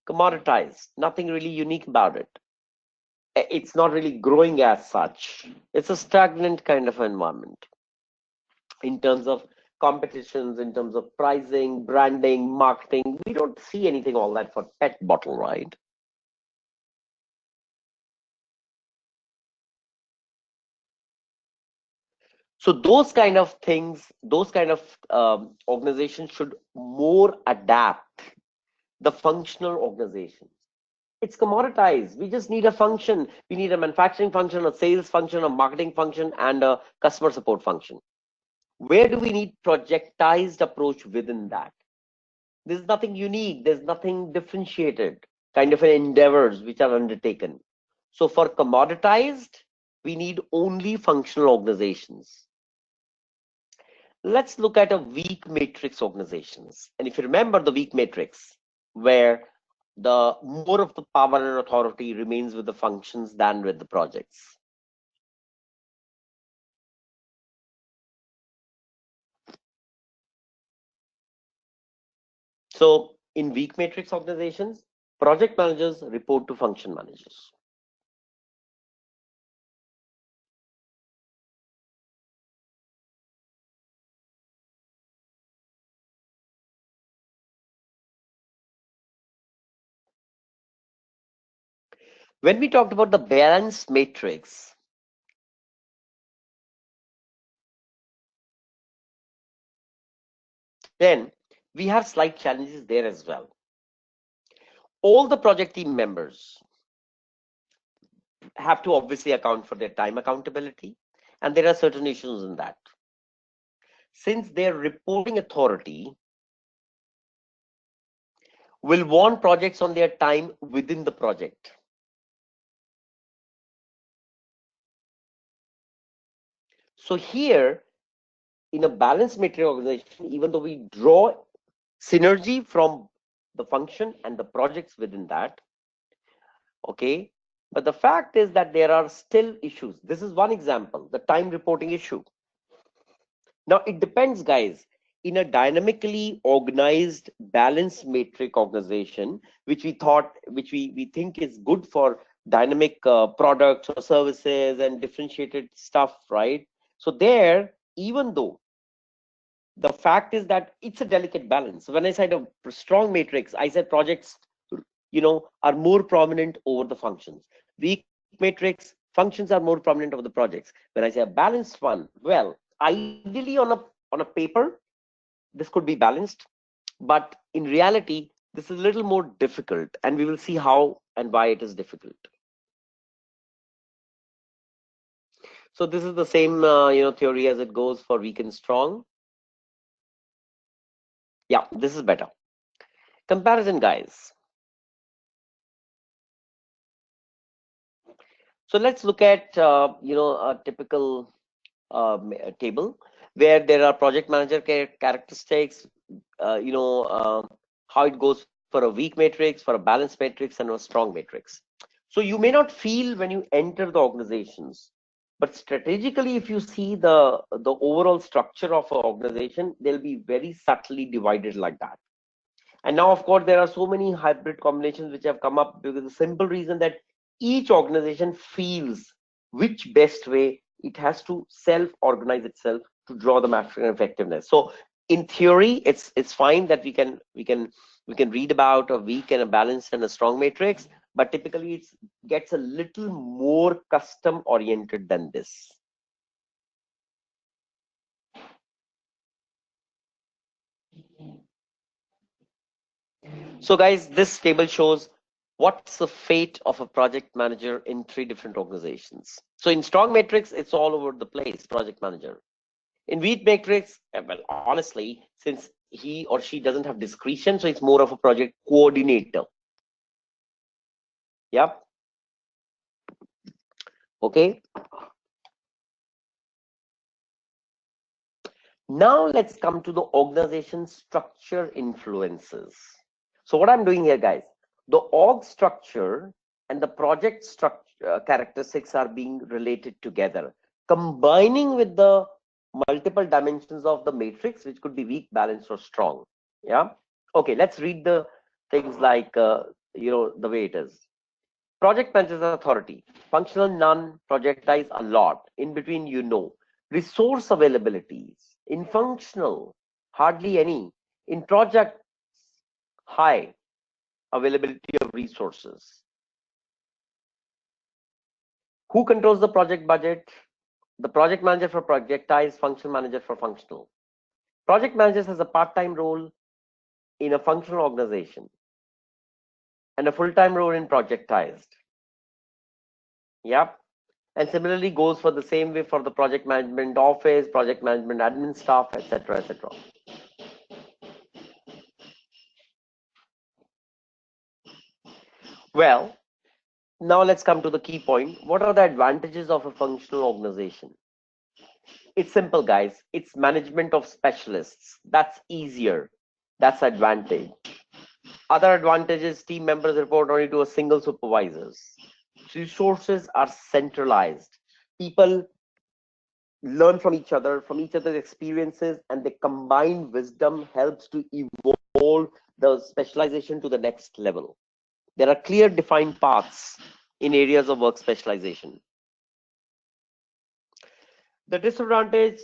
commoditized, nothing really unique about it. It's not really growing as such. It's a stagnant kind of environment in terms of competitions, in terms of pricing, branding, marketing. We don't see anything all that for pet bottle, right? So those kind of things, those kind of organizations should more adapt the functional organization. It's commoditized. We just need a function. We need a manufacturing function, a sales function, a marketing function, and a customer support function. Where do we need projectized approach within that? There's nothing unique. There's nothing differentiated kind of endeavors which are undertaken. So for commoditized, we need only functional organizations. Let's look at a weak matrix organizations. And if you remember the weak matrix, where the more of the power and authority remains with the functions than with the projects. So in weak matrix organizations, project managers report to function managers. When we talked about the balanced matrix, then we have slight challenges there as well. All the project team members have to obviously account for their time accountability, and there are certain issues in that. Since their reporting authority will want projects on their time within the project. So here, in a balanced matrix organization, even though we draw synergy from the function and the projects within that, okay, but the fact is that there are still issues. This is one example, the time reporting issue. Now it depends, guys. In a dynamically organized balanced matrix organization, which we think is good for dynamic products or services and differentiated stuff, right? So there, even though the fact is that it's a delicate balance. When I said a strong matrix, I said projects, are more prominent over the functions. Weak matrix, functions are more prominent over the projects. When I say a balanced one, well, ideally on a paper, this could be balanced, but in reality, this is a little more difficult, and we will see how and why it is difficult. So this is the same theory as it goes for weak and strong. Yeah, this is better. Comparison, guys. So let's look at a typical table where there are project manager characteristics, how it goes for a weak matrix, for a balanced matrix, and a strong matrix. So you may not feel when you enter the organizations, but strategically, if you see the overall structure of an organization, they'll be very subtly divided like that. And now, of course, there are so many hybrid combinations which have come up because the simple reason that each organization feels which best way it has to self-organize itself to draw the maximum effectiveness. So in theory, it's fine that we can read about a weak and a balanced and a strong matrix, but typically it gets a little more custom oriented than this. So guys, this table shows what's the fate of a project manager in 3 different organizations. So in strong matrix, it's all over the place, project manager. In weak matrix, well, honestly, since he or she doesn't have discretion, so it's more of a project coordinator. Yep. Okay. Now let's come to the organization structure influences. So what I'm doing here, guys, the org structure and the project structure characteristics are being related together, combining with the multiple dimensions of the matrix, which could be weak, balanced, or strong. Yeah. Okay, let's read the things like the way it is. Project manager's authority: functional none, projectize a lot. In between, resource availabilities. In functional, hardly any. In project, high availability of resources. Who controls the project budget? The project manager for projectize, functional manager for functional. Project managers has a part-time role in a functional organization and a full-time role in projectized. Yep. And similarly goes for the same way for the project management office, project management admin staff, etc., etc. Well, now let's come to the key point. What are the advantages of a functional organization? It's simple, guys. It's management of specialists. That's easier. That's advantage. Other advantages: team members report only to a single supervisors. Resources are centralized. People learn from each other's experiences, and the combined wisdom helps to evolve the specialization to the next level. There are clear defined paths in areas of work specialization. The disadvantage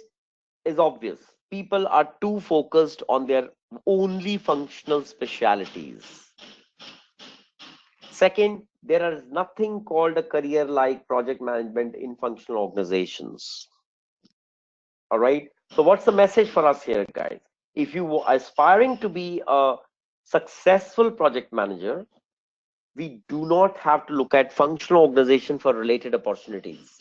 is obvious. People are too focused on their only functional specialities. Second, there is nothing called a career like project management in functional organizations. All right. So what's the message for us here, guys? If you are aspiring to be a successful project manager, we do not have to look at functional organization for related opportunities.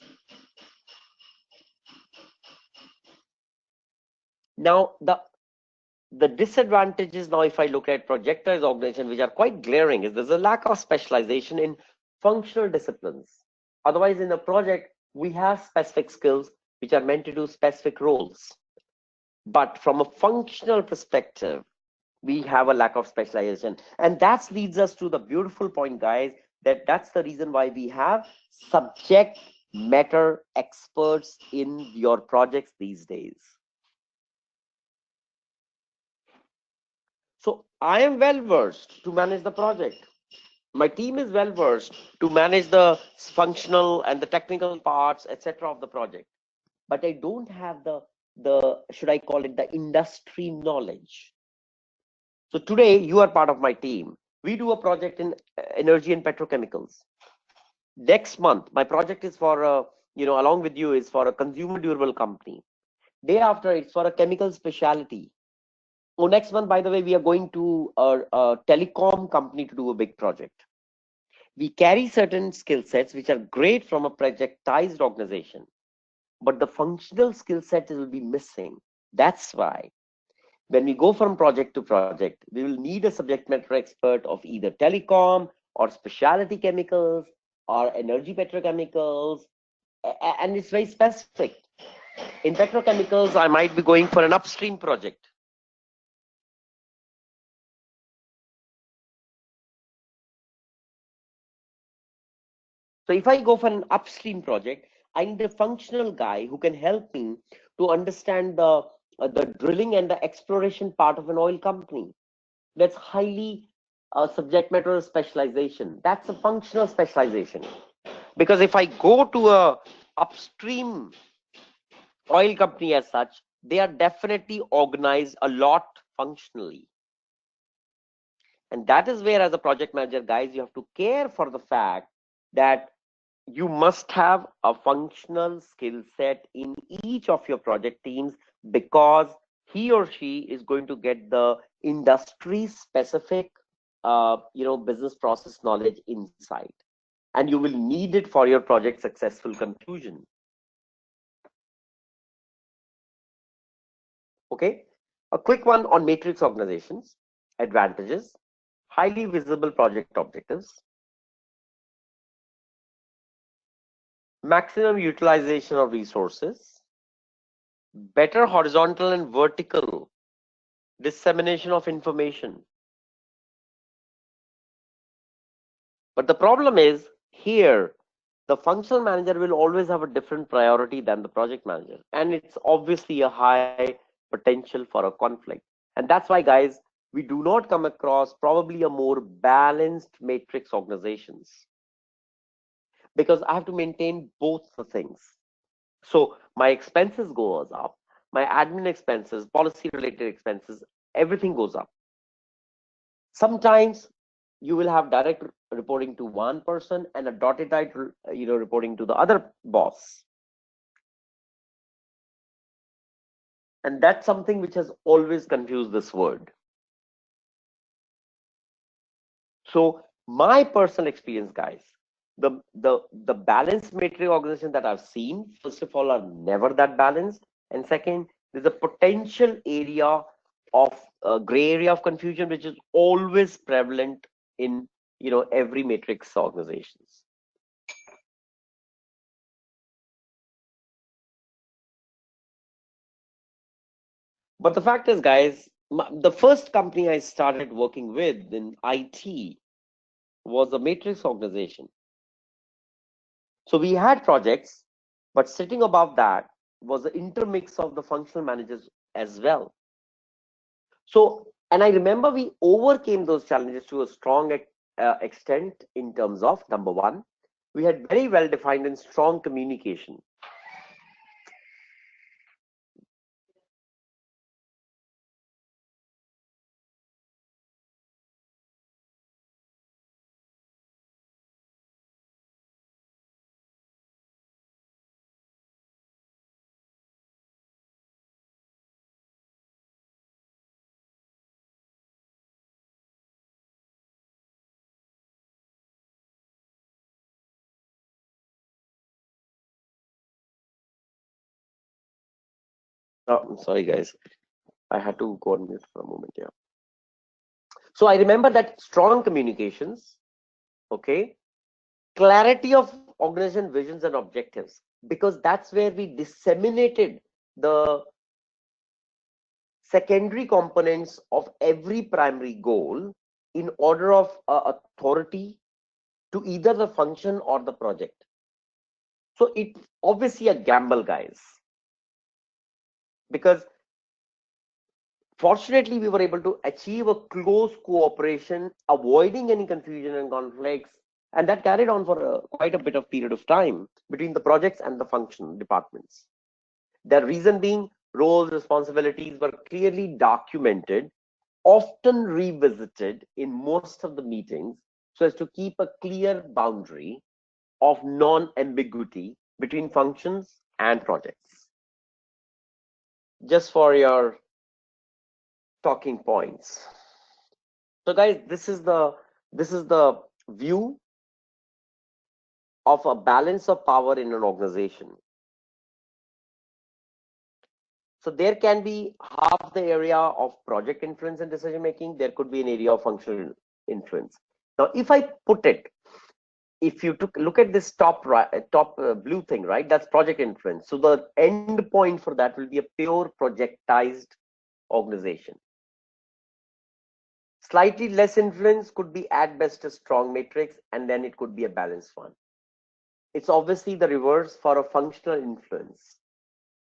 Now, the disadvantages now, if I look at projectized organization, which are quite glaring, is there's a lack of specialization in functional disciplines. Otherwise, in a project, we have specific skills which are meant to do specific roles. But from a functional perspective, we have a lack of specialization. And that leads us to the beautiful point, guys, that's the reason why we have subject matter experts in your projects these days. So I am well versed to manage the project. My team is well versed to manage the functional and the technical parts, etc. of the project. But I don't have the should I call it, the industry knowledge. So today you are part of my team. We do a project in energy and petrochemicals. Next month, my project is for along with you, is for a consumer durable company. Day after, it's for a chemical specialty. Oh, next month, by the way, we are going to a telecom company to do a big project. We carry certain skill sets which are great from a projectized organization, but the functional skill set will be missing. That's why when we go from project to project, we will need a subject matter expert of either telecom or specialty chemicals or energy petrochemicals, and it's very specific. In petrochemicals, I might be going for an upstream project. So if I go for an upstream project, I need a functional guy who can help me to understand the drilling and the exploration part of an oil company. That's highly subject matter specialization. That's a functional specialization. Because if I go to a upstream oil company as such, they are definitely organized a lot functionally. And that is where, as a project manager, guys, you have to care for the fact that you must have a functional skill set in each of your project teams, because he or she is going to get the industry specific business process knowledge inside, and you will need it for your project successful conclusion. Okay, a quick one on matrix organizations. Advantages: highly visible project objectives, maximum utilization of resources, better horizontal and vertical dissemination of information. But the problem is Here, the functional manager will always have a different priority than the project manager. And it's obviously a high potential for a conflict. And that's why, guys, we do not come across probably a more balanced matrix organizations, because I have to maintain both the things. So my expenses goes up, my admin expenses, policy related expenses, everything goes up. Sometimes you will have direct reporting to one person and a dotted line, reporting to the other boss. And that's something which has always confused this word. So my personal experience, guys, the balanced matrix organization that I've seen, first of all, are never that balanced, and second, there's a potential area of gray area of confusion which is always prevalent in every matrix organizations. But the fact is, guys, the first company I started working with in IT was a matrix organization. So we had projects, but sitting above that was the intermix of the functional managers as well. So, and I remember we overcame those challenges to a strong extent in terms of, number one, we had very well defined and strong communication. Oh, I'm sorry, guys. I had to go on mute for a moment. Yeah. So I remember that strong communications, okay, clarity of organization visions and objectives, because that's where we disseminated the secondary components of every primary goal in order of authority to either the function or the project. So it's obviously a gamble, guys, because fortunately we were able to achieve a close cooperation, avoiding any confusion and conflicts, and that carried on for quite a bit of period of time between the projects and the function departments. The reason being, roles, responsibilities were clearly documented, often revisited in most of the meetings, so as to keep a clear boundary of non-ambiguity between functions and projects. Just for your talking points. So guys, this is the view of a balance of power in an organization. So there can be half the area of project influence and decision making. There could be an area of functional influence. Now, if I put it, if you look at this top right, top blue thing, right? That's project influence. So the end point for that will be a pure projectized organization. Slightly less influence could be at best a strong matrix, and then it could be a balanced one. It's obviously the reverse for a functional influence.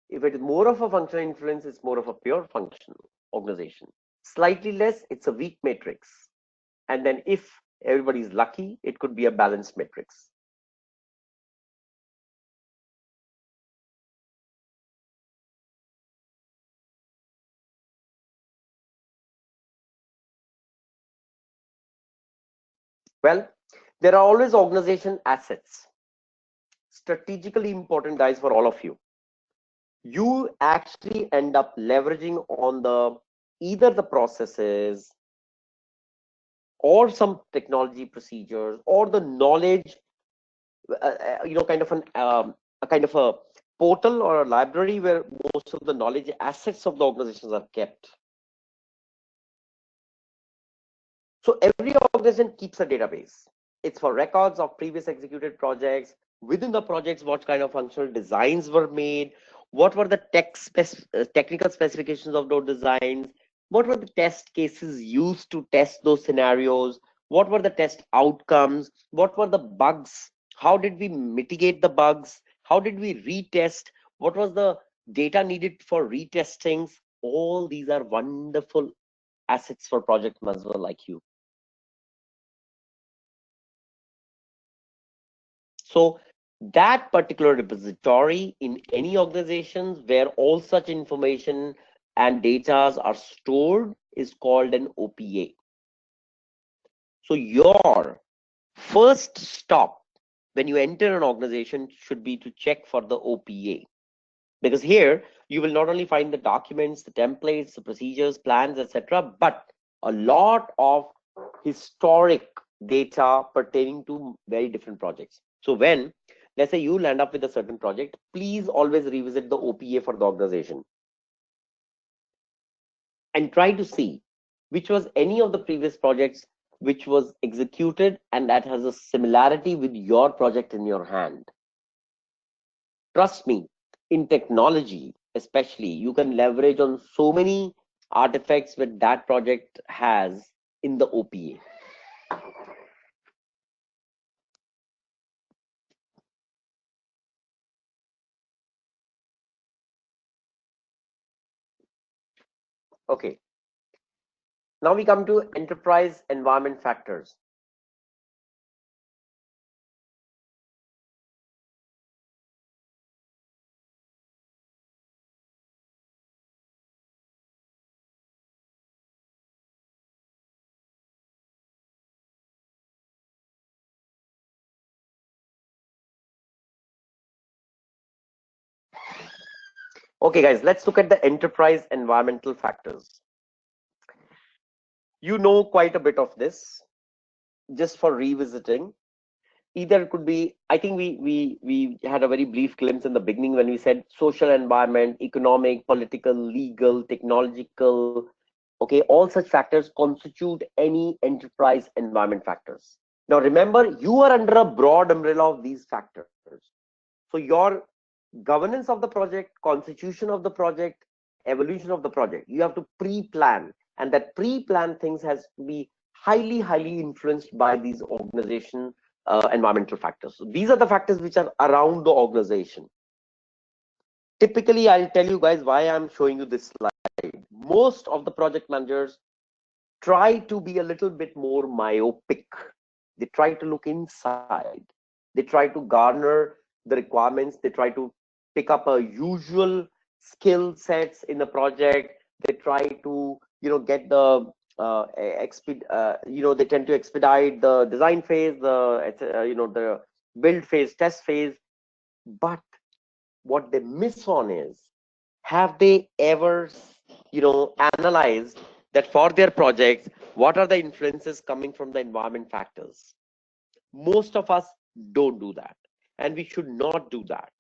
If it is more of a functional influence, it's more of a pure functional organization. Slightly less, it's a weak matrix. And then if everybody's lucky, it could be a balanced matrix. Well, there are always organization assets, strategically important, guys, for all of you. You actually end up leveraging on the either the processes or some technology procedures or the knowledge, kind of a kind of a portal or a library where most of the knowledge assets of the organizations are kept. So every organization keeps a database. It's for records of previous executed projects. Within the projects, what kind of functional designs were made, what were the technical specifications of those designs, what were the test cases used to test those scenarios, What were the test outcomes? What were the bugs? How did we mitigate the bugs? How did we retest? What was the data needed for retestings? All these are wonderful assets for project manager like you. So that particular repository in any organizations where all such information and data are stored is called an OPA. So your first stop when you enter an organization should be to check for the OPA, because here you will not only find the documents, the templates, the procedures, plans, etc., but a lot of historic data pertaining to very different projects. So when, let's say, you land up with a certain project, please always revisit the OPA for the organization and try to see which was any of the previous projects which was executed and that has a similarity with your project in your hand. Trust me, in technology especially, you can leverage on so many artifacts that that project has in the OPA. Okay, now we come to enterprise environment factors. Okay guys, let's look at the enterprise environmental factors. You know quite a bit of this. Just for revisiting, either it could be, I think we had a very brief glimpse in the beginning when we said social environment, economic, political, legal, technological. Okay, all such factors constitute any enterprise environment factors. Now remember, you are under a broad umbrella of these factors. So your governance of the project, constitution of the project, evolution of the project, you have to pre-plan, and that pre-plan things has to be highly influenced by these organization environmental factors. So these are the factors which are around the organization. Typically, I'll tell you guys why I'm showing you this slide. Most of the project managers try to be a little bit more myopic. They try to look inside. They try to garner the requirements. They try to pick up a usual skill sets in the project. They try to, get the they tend to expedite the design phase, the build phase, test phase. But what they miss on is, have they ever analyzed that for their projects, what are the influences coming from the environment factors? Most of us don't do that, and we should not do that,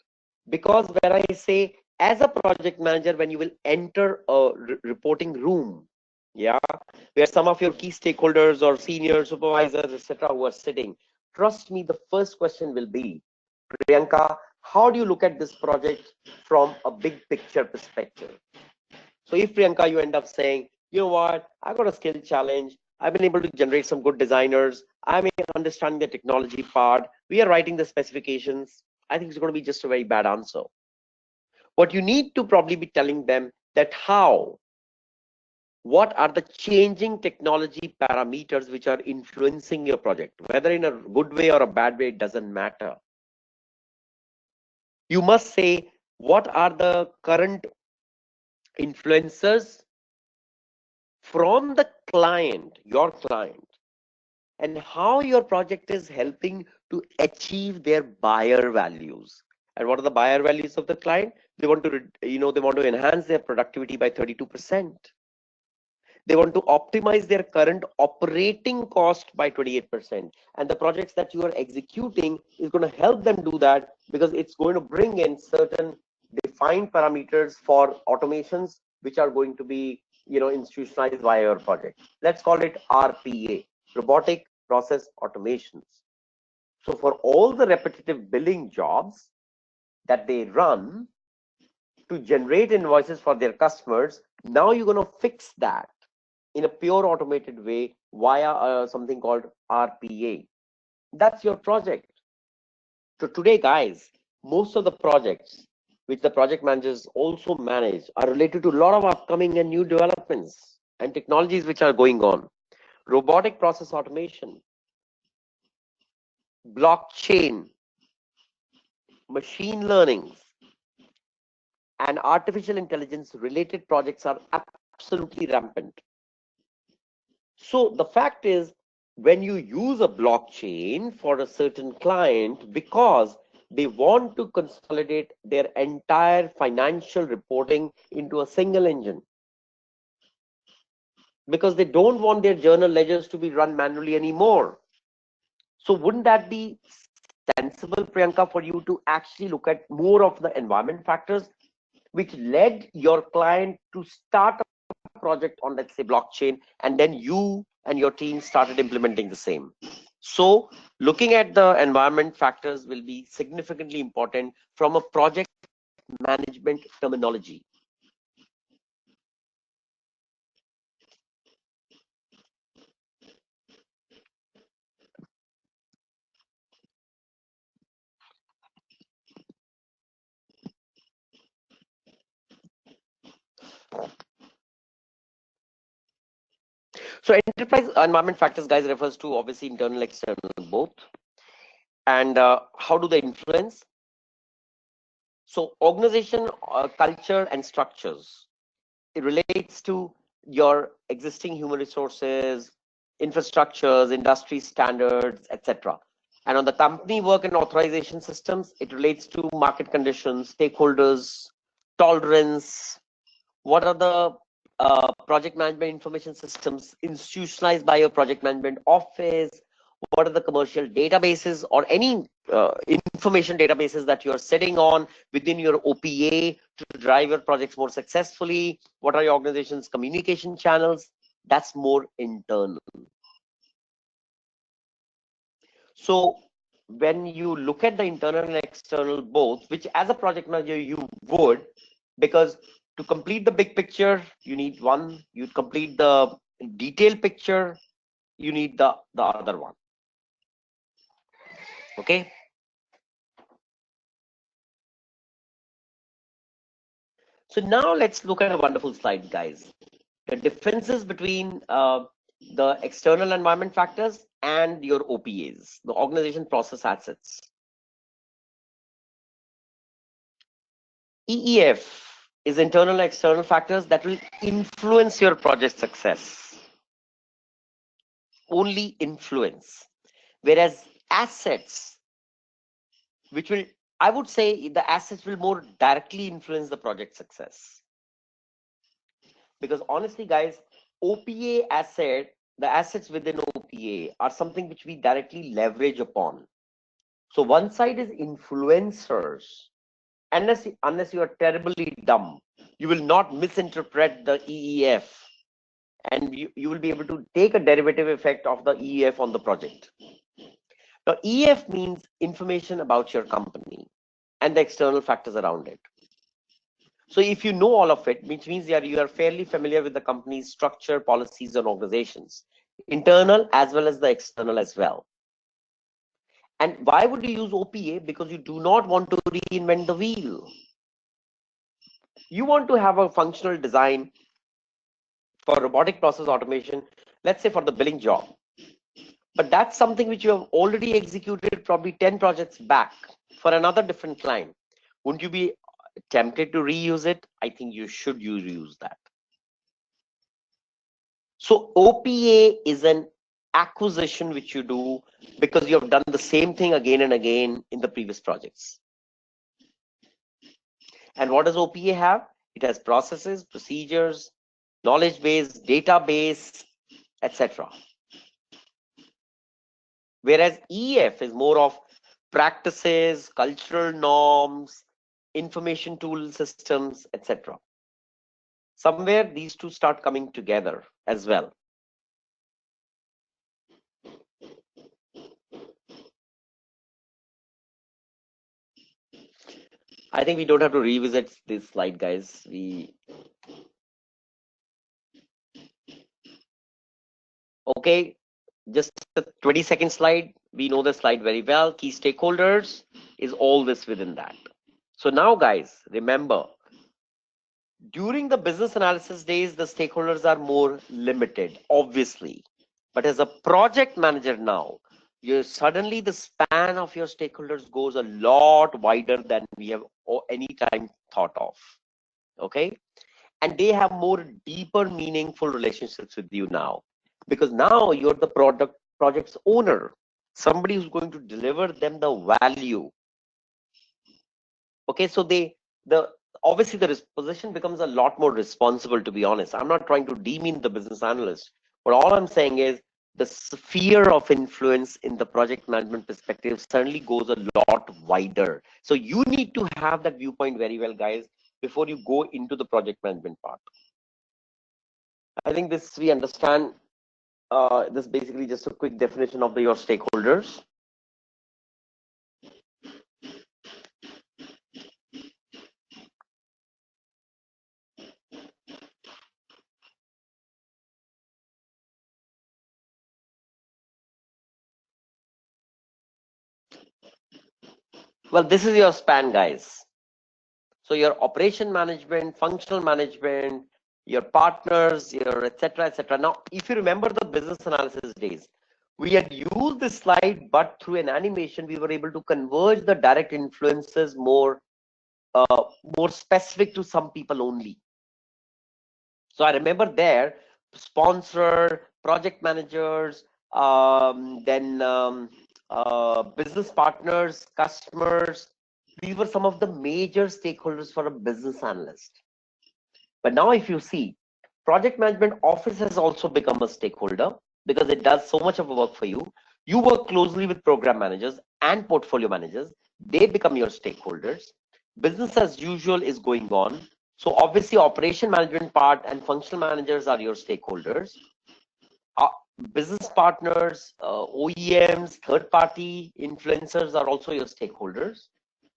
because when I say, as a project manager, when you will enter a reporting room, yeah, where some of your key stakeholders or senior supervisors, etc., who are sitting, trust me, the first question will be, Priyanka, how do you look at this project from a big picture perspective? So if, Priyanka, you end up saying, you know what, I got a skill challenge, I've been able to generate some good designers, I'm understanding the technology part, we are writing the specifications, I think it's going to be just a very bad answer. What you need to probably be telling them that what are the changing technology parameters which are influencing your project, whether in a good way or a bad way, it doesn't matter. You must say, what are the current influencers from the client, your client, and how your project is helping to achieve their buyer values. And what are the buyer values of the client? They want to, they want to enhance their productivity by 32%. They want to optimize their current operating cost by 28%. And the projects that you are executing is going to help them do that, because it's going to bring in certain defined parameters for automations, which are going to be, institutionalized via your project. Let's call it RPA, robotic process automations. So for all the repetitive billing jobs that they run to generate invoices for their customers, now you're going to fix that in a pure automated way via something called RPA. That's your project. So today, guys, most of the projects which the project managers also manage are related to a lot of upcoming and new developments and technologies which are going on. Robotic process automation, blockchain, machine learning, and artificial intelligence related projects are absolutely rampant. So the fact is, when you use a blockchain for a certain client because they want to consolidate their entire financial reporting into a single engine, because they don't want their journal ledgers to be run manually anymore. So wouldn't that be sensible, Priyanka, for you to actually look at more of the environment factors which led your client to start a project on, let's say, blockchain, and then you and your team started implementing the same? So looking at the environment factors will be significantly important from a project management terminology. So enterprise environment factors, guys, refers to obviously internal, external, both. And how do they influence? So organization, culture, and structures. It relates to your existing human resources, infrastructures, industry standards, etc. And on the company work and authorization systems, it relates to market conditions, stakeholders, tolerance. What are the project management information systems institutionalized by your project management office? What are the commercial databases or any information databases that you're sitting on within your OPA to drive your projects more successfully? What are your organization's communication channels? That's more internal. So when you look at the internal and external both, which as a project manager you would, because to complete the big picture you need one, you complete the detailed picture you need the other one. Okay, so now let's look at a wonderful slide, guys. The differences between the external environment factors and your OPAs, the organization process assets. EEF is internal and external factors that will influence your project success. Only influence. Whereas assets, which will, I would say the assets will more directly influence the project success. Because honestly, guys, OPA asset, the assets within OPA are something which we directly leverage upon. So one side is influencers. Unless you are terribly dumb, you will not misinterpret the EEF, and you will be able to take a derivative effect of the EEF on the project. Now, EF means information about your company and the external factors around it. So if you know all of it, which means you are fairly familiar with the company's structure, policies, and organizations, internal as well as the external as well. And why would you use OPA? Because you do not want to reinvent the wheel. You want to have a functional design for robotic process automation, let's say for the billing job. But that's something which you have already executed probably 10 projects back for another different client. Wouldn't you be tempted to reuse it? I think you should reuse that. So OPA is an acquisition which you do because you have done the same thing again and again in the previous projects. And what does OPA have? It has processes, procedures, knowledge base, database, etc. Whereas EF is more of practices, cultural norms, information tool systems, etc. Somewhere these two start coming together as well. I think we don't have to revisit this slide, guys. Okay, just a 20-second slide. We know the slide very well. Key stakeholders is all this within that. So now, guys, remember, during the business analysis days, the stakeholders are more limited, obviously. But as a project manager now, you suddenly the span of your stakeholders goes a lot wider than we have any time thought of. Okay, and they have more deeper, meaningful relationships with you now, because now you're the project's owner, somebody who's going to deliver them the value. Okay, so the obviously the position becomes a lot more responsible, to be honest. I'm not trying to demean the business analyst, but all I'm saying is the sphere of influence in the project management perspective certainly goes a lot wider. So you need to have that viewpoint very well, guys, before you go into the project management part. I think this we understand. This is basically just a quick definition of your stakeholders. Well, this is your span, guys. So your operation management, functional management, your partners, your etc. etc. Now, if you remember the business analysis days, we had used this slide, but through an animation, we were able to converge the direct influences more specific to some people only. So I remember there, sponsor, project managers, then business partners, customers. These were some of the major stakeholders for a business analyst. But now if you see, project management office has also become a stakeholder because it does so much of work for you. You work closely with program managers and portfolio managers. They become your stakeholders. Business as usual is going on. So obviously operation management part and functional managers are your stakeholders. Uh, Business partners, OEMs, third party influencers are also your stakeholders,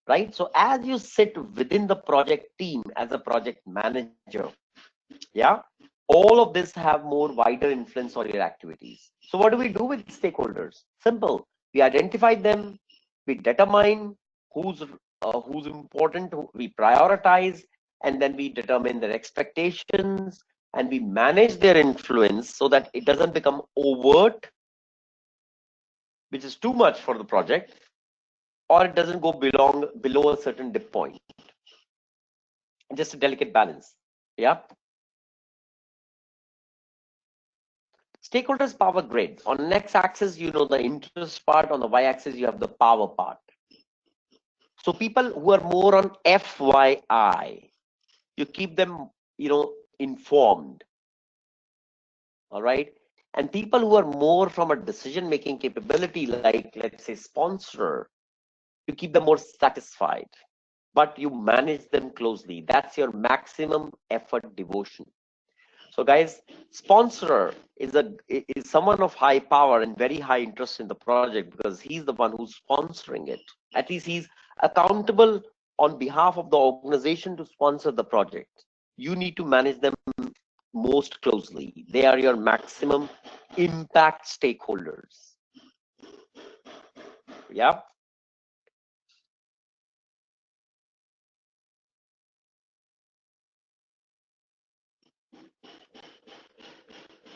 right? So as you sit within the project team as a project manager, yeah, all of this have more wider influence on your activities. So what do we do with stakeholders? Simple. We identify them, we determine who's important, we prioritize, and then we determine their expectations, and we manage their influence so that it doesn't become overt, which is too much for the project, or it doesn't go below a certain dip point. Just a delicate balance. Yeah. Stakeholders power grid. On x-axis, you know the interest part. On the y-axis, you have the power part. So people who are more on FYI, you keep them, informed. All right. And people who are more from a decision-making capability, like let's say sponsor, you keep them more satisfied, but you manage them closely. That's your maximum effort devotion. So guys, sponsor is someone of high power and very high interest in the project because he's the one who's sponsoring it. At least he's accountable on behalf of the organization to sponsor the project. You need to manage them most closely. They are your maximum impact stakeholders. Yeah.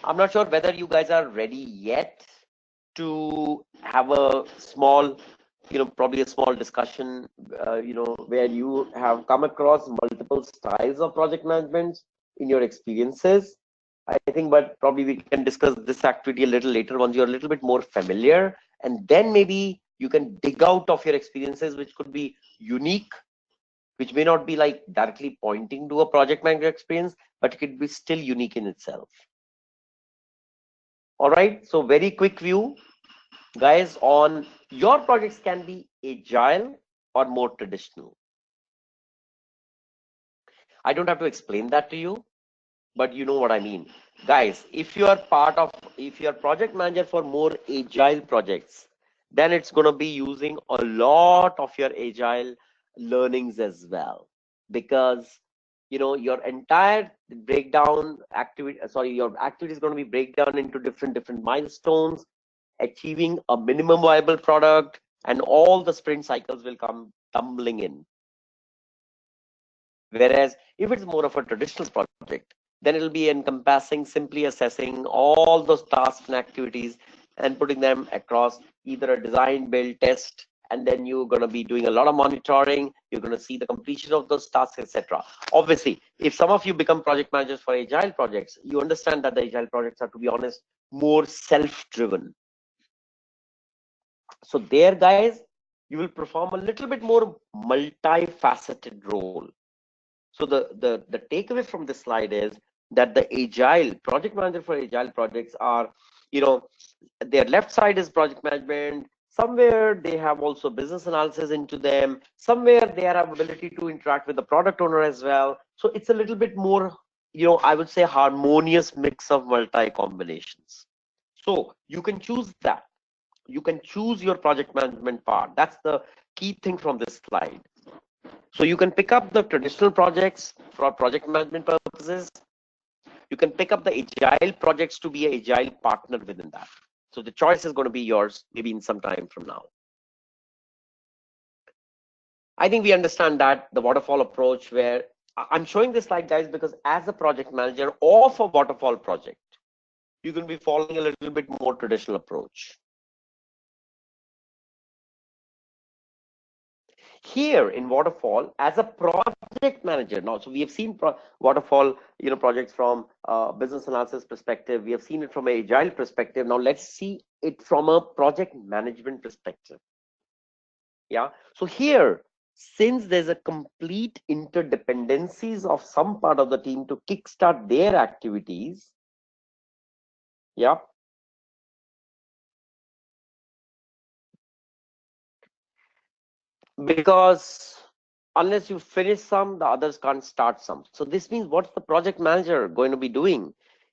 I'm not sure whether you guys are ready yet to have a small, probably a small discussion, where you have come across multiple styles of project management in your experiences. I think, but probably we can discuss this activity a little later once you're a little bit more familiar, and then maybe you can dig out of your experiences, which could be unique, which may not be like directly pointing to a project manager experience, but it could be still unique in itself. All right, so very quick view, guys, on your projects can be agile or more traditional. I don't have to explain that to you, but you know what I mean. Guys, if you are project manager for more agile projects, then it's going to be using a lot of your agile learnings as well, because your entire breakdown activity, sorry, your activity is going to be breakdown into different milestones, achieving a minimum viable product, and all the sprint cycles will come tumbling in. Whereas if it's more of a traditional project, then it'll be encompassing simply assessing all those tasks and activities and putting them across either a design, build, test, and then you're going to be doing a lot of monitoring. You're going to see the completion of those tasks, etc. Obviously, if some of you become project managers for agile projects, you understand that the agile projects are, to be honest, more self-driven. So there, guys, you will perform a little bit more multifaceted role. So the takeaway from this slide is that the agile project manager for agile projects are, their left side is project management. Somewhere they have also business analysis into them. Somewhere they have ability to interact with the product owner as well. So it's a little bit more, I would say, harmonious mix of multi combinations. So you can choose that. You can choose your project management part. That's the key thing from this slide. So you can pick up the traditional projects for project management purposes. You can pick up the agile projects to be an agile partner within that. So the choice is going to be yours, maybe in some time from now. I think we understand that the waterfall approach, where I'm showing this slide, guys, because as a project manager of a waterfall project, you can be following a little bit more traditional approach. Here in waterfall, as a project manager now, so we have seen waterfall projects from business analysis perspective. We have seen it from an agile perspective. Now let's see it from a project management perspective. Yeah, so here, since there's a complete interdependencies of some part of the team to kickstart their activities, yeah, because unless you finish some, the others can't start some. So this means, what's the project manager going to be doing?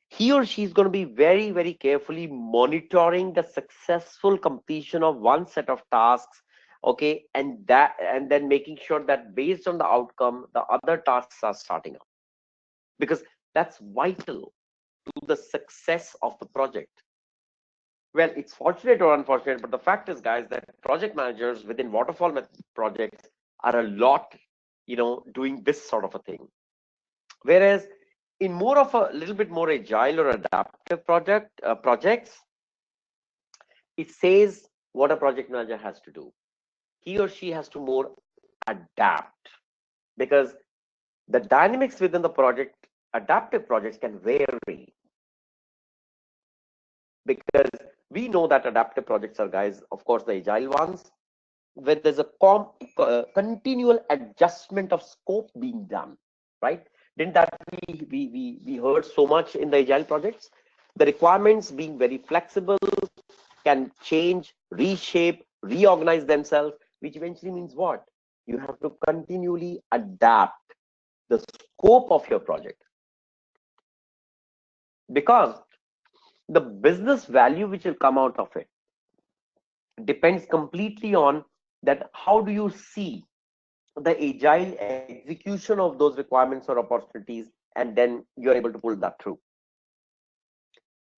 He or she is going to be very, very carefully monitoring the successful completion of one set of tasks, okay, and then making sure that based on the outcome, the other tasks are starting up, because that's vital to the success of the project. Well, it's fortunate or unfortunate, but the fact is, guys, that project managers within waterfall projects are a lot, doing this sort of a thing. Whereas in more of a little bit more agile or adaptive projects, it says what a project manager has to do. He or she has to more adapt, because the dynamics within the project, adaptive projects, can vary. Because we know that adaptive projects are, guys, of course, the agile ones, where there's a continual adjustment of scope being done, right? Didn't that we heard so much in the agile projects? The requirements being very flexible, can change, reshape, reorganize themselves, which eventually means what? You have to continually adapt the scope of your project, because the business value which will come out of it depends completely on that. How do you see the agile execution of those requirements or opportunities, and then you're able to pull that through.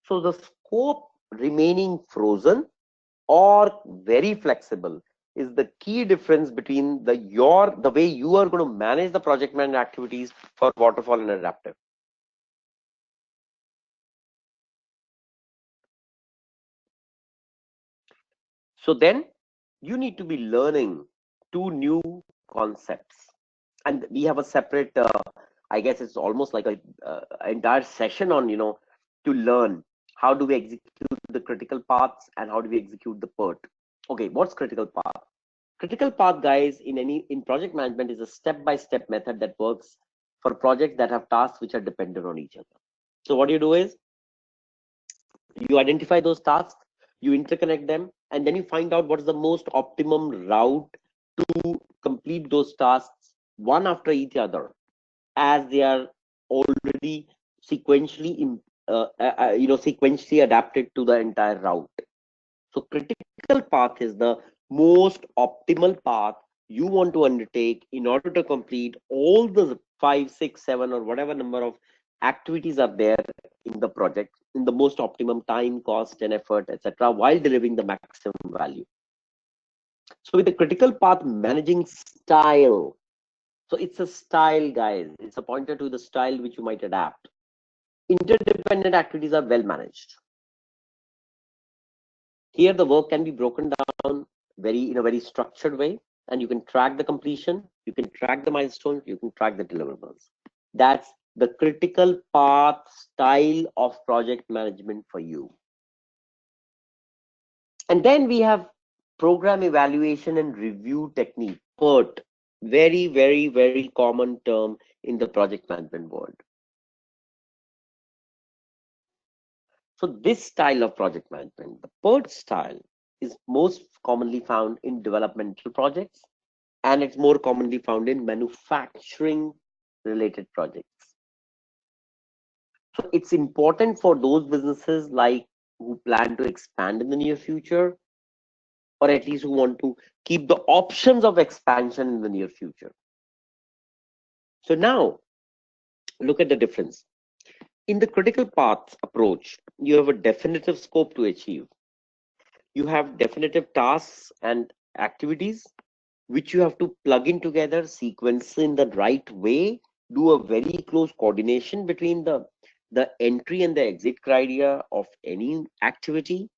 So the scope remaining frozen or very flexible is the key difference between the way you are going to manage the project management activities for waterfall and adaptive. So then you need to be learning two new concepts, and we have a separate I guess it's almost like a entire session on to learn how do we execute the critical paths and how do we execute the PERT. Okay, what's critical path? Critical path, guys, in project management is a step-by-step method that works for projects that have tasks which are dependent on each other. So what you do is you identify those tasks, you interconnect them, and then you find out what is the most optimum route to complete those tasks one after each other, as they are already sequentially sequentially adapted to the entire route. So critical path is the most optimal path you want to undertake in order to complete all the 5, 6, 7, or whatever number of activities are there in the project in the most optimum time, cost, and effort, etc., while delivering the maximum value. So with the critical path managing style, so it's a style, guys. It's a pointer to the style which you might adapt. Interdependent activities are well managed. Here, the work can be broken down in a very structured way, and you can track the completion, you can track the milestones, you can track the deliverables. That's the critical path style of project management for you. And then we have program evaluation and review technique, PERT. Very, very, very common term in the project management world. So this style of project management, the PERT style, is most commonly found in developmental projects, and it's more commonly found in manufacturing related projects. So it's important for those businesses like who plan to expand in the near future, or at least who want to keep the options of expansion in the near future. So now look at the difference. In the critical path approach, you have a definitive scope to achieve. You have definitive tasks and activities which you have to plug in together, sequence in the right way, do a very close coordination between the entry and the exit criteria of any activity,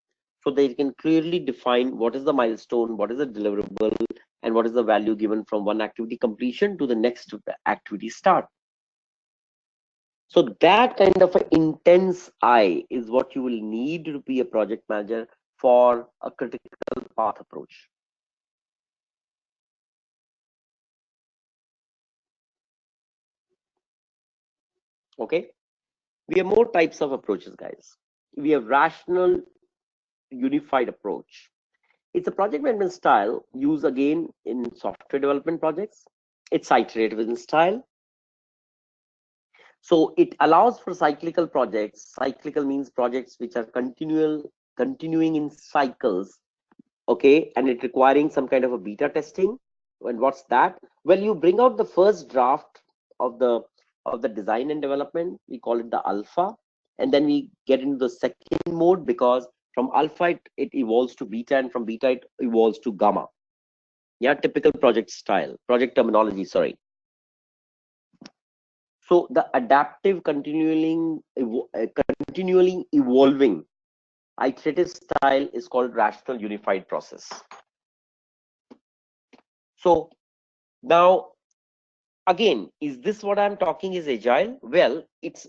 so that you can clearly define what is the milestone, what is the deliverable, and what is the value given from one activity completion to the next activity start. So that kind of an intense eye is what you will need to be a project manager for a critical path approach. Okay, we have more types of approaches, guys. We have rational unified approach. It's a project management style used again in software development projects. It's iterative in style. So it allows for cyclical projects. Cyclical means projects which are continuing in cycles. Okay, and it requiring some kind of a beta testing. And what's that? Well, you bring out the first draft of the design and development. We call it the alpha, and then we get into the second mode, because from alpha it evolves to beta, and from beta it evolves to gamma. Yeah, typical project style, project terminology, sorry. So the adaptive, continually evolving iterative style is called rational unified process. So now again, is this what I'm talking is agile? Well, it's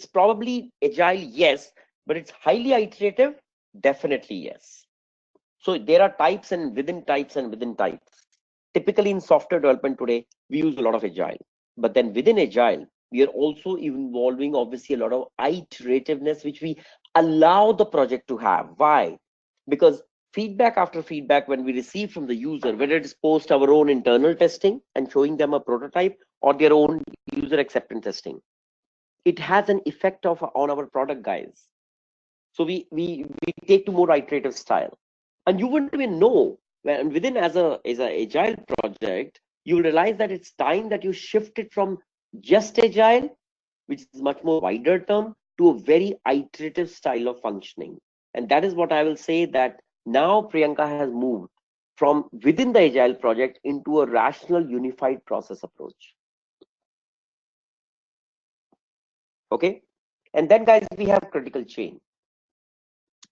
probably agile, yes, but it's highly iterative, definitely yes. So there are types and within types and within types. Typically in software development today, we use a lot of agile, but then within agile, we are also involving obviously a lot of iterativeness, which we allow the project to have. Why? Because feedback after feedback, when we receive from the user, whether it is post our own internal testing and showing them a prototype or their own user acceptance testing, it has an effect on our product, guys. So we take to more iterative style, and you wouldn't even know when within as a agile project, you realize that it's time that you shift it from just agile, which is much more wider term, to a very iterative style of functioning. And that is what I will say, that now Priyanka has moved from within the agile project into a rational unified process approach. Okay, and then guys, we have critical chain.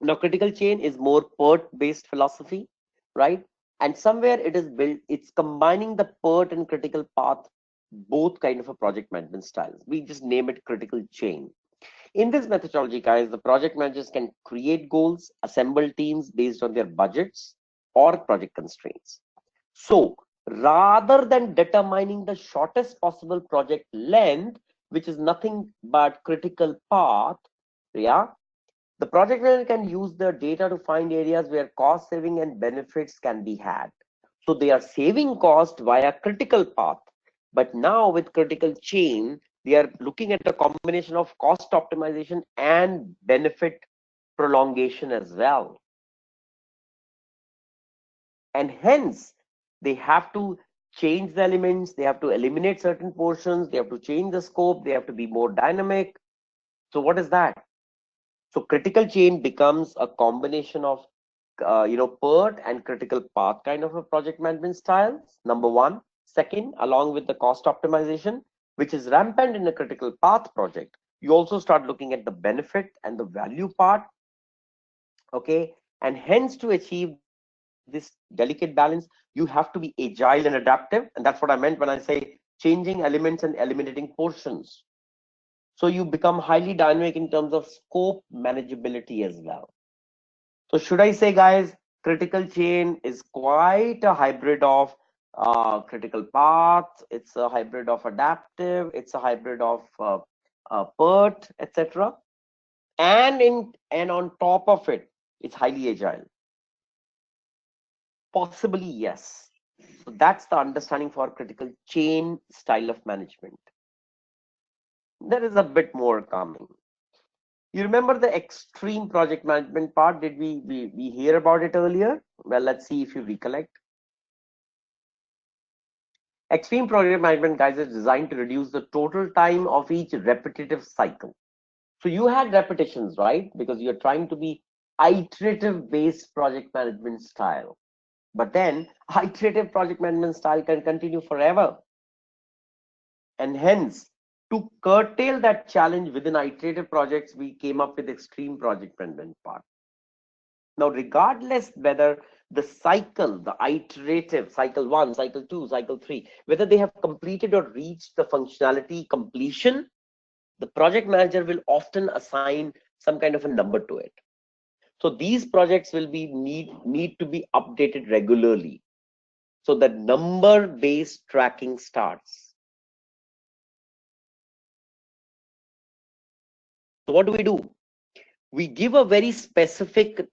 Now critical chain is more PERT based philosophy, right? And somewhere it is built, it's combining the PERT and critical path, both kind of a project management styles. We just name it critical chain. In this methodology, guys, the project managers can create goals, assemble teams based on their budgets or project constraints. So rather than determining the shortest possible project length, which is nothing but critical path, yeah, the project manager can use the data to find areas where cost saving and benefits can be had. So they are saving cost via critical path. But now with critical chain, they are looking at a combination of cost optimization and benefit prolongation as well. And hence, They have to change the elements, they have to eliminate certain portions, they have to change the scope, they have to be more dynamic. So what is that? So critical chain becomes a combination of PERT and critical path kind of a project management style. Number one. Second, along with the cost optimization, which is rampant in a critical path project, you also start looking at the benefit and the value part. Okay, and hence to achieve this delicate balance, you have to be agile and adaptive, and that's what I meant when I say changing elements and eliminating portions. So you become highly dynamic in terms of scope manageability as well. So should I say, guys, critical chain is quite a hybrid of critical path. It's a hybrid of adaptive. It's a hybrid of PERT, etc. And on top of it, it's highly agile. Possibly yes. So that's the understanding for critical chain style of management. There is a bit more coming. You remember the extreme project management part? Did we hear about it earlier? Well, let's see if you recollect. Extreme project management, guys, is designed to reduce the total time of each repetitive cycle. So you had repetitions, right? Because you're trying to be iterative based project management style. But then iterative project management style can continue forever. And hence, to curtail that challenge within iterative projects, we came up with extreme project management part. Now, regardless whether the cycle, the iterative cycle 1, cycle 2, cycle 3, whether they have completed or reached the functionality completion, the project manager will often assign some kind of a number to it. So these projects will be need to be updated regularly. So the number based tracking starts. So what do? We give a very specific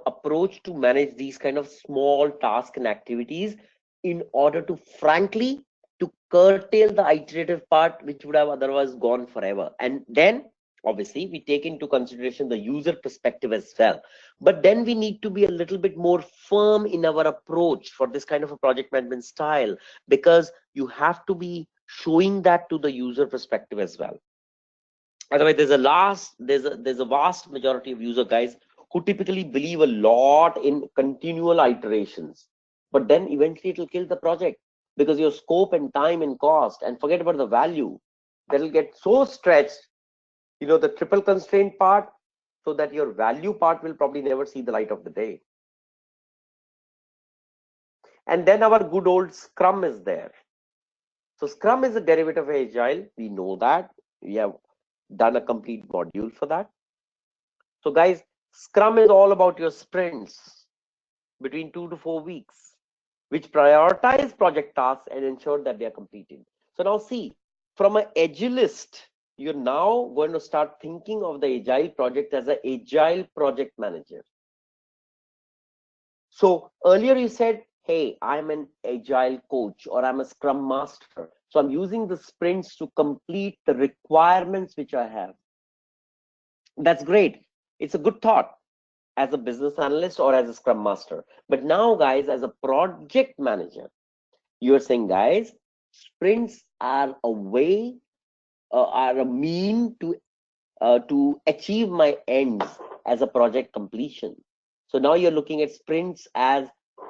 approach to manage these kind of small tasks and activities in order to frankly to curtail the iterative part which would have otherwise gone forever. And then obviously we take into consideration the user perspective as well, but then we need to be a little bit more firm in our approach for this kind of a project management style, because you have to be showing that to the user perspective as well. Otherwise, there's a vast majority of user guys who typically believe a lot in continual iterations, but then eventually it will kill the project, because your scope and time and cost, and forget about the value, that'll get so stretched, the triple constraint part, so that your value part will probably never see the light of the day. And then our good old Scrum is there. So Scrum is a derivative of Agile. We know that. We have done a complete module for that. So guys, Scrum is all about your sprints between 2 to 4 weeks, which prioritize project tasks and ensure that they are completed. So now see, from an agilist, you're now going to start thinking of the agile project as an agile project manager. So earlier you said, hey, I'm an agile coach or I'm a scrum master. So I'm using the sprints to complete the requirements which I have. That's great. It's a good thought as a business analyst or as a scrum master. But now, guys, as a project manager, you're saying, guys, sprints are a way, are a mean to achieve my ends as a project completion. So now you're looking at sprints as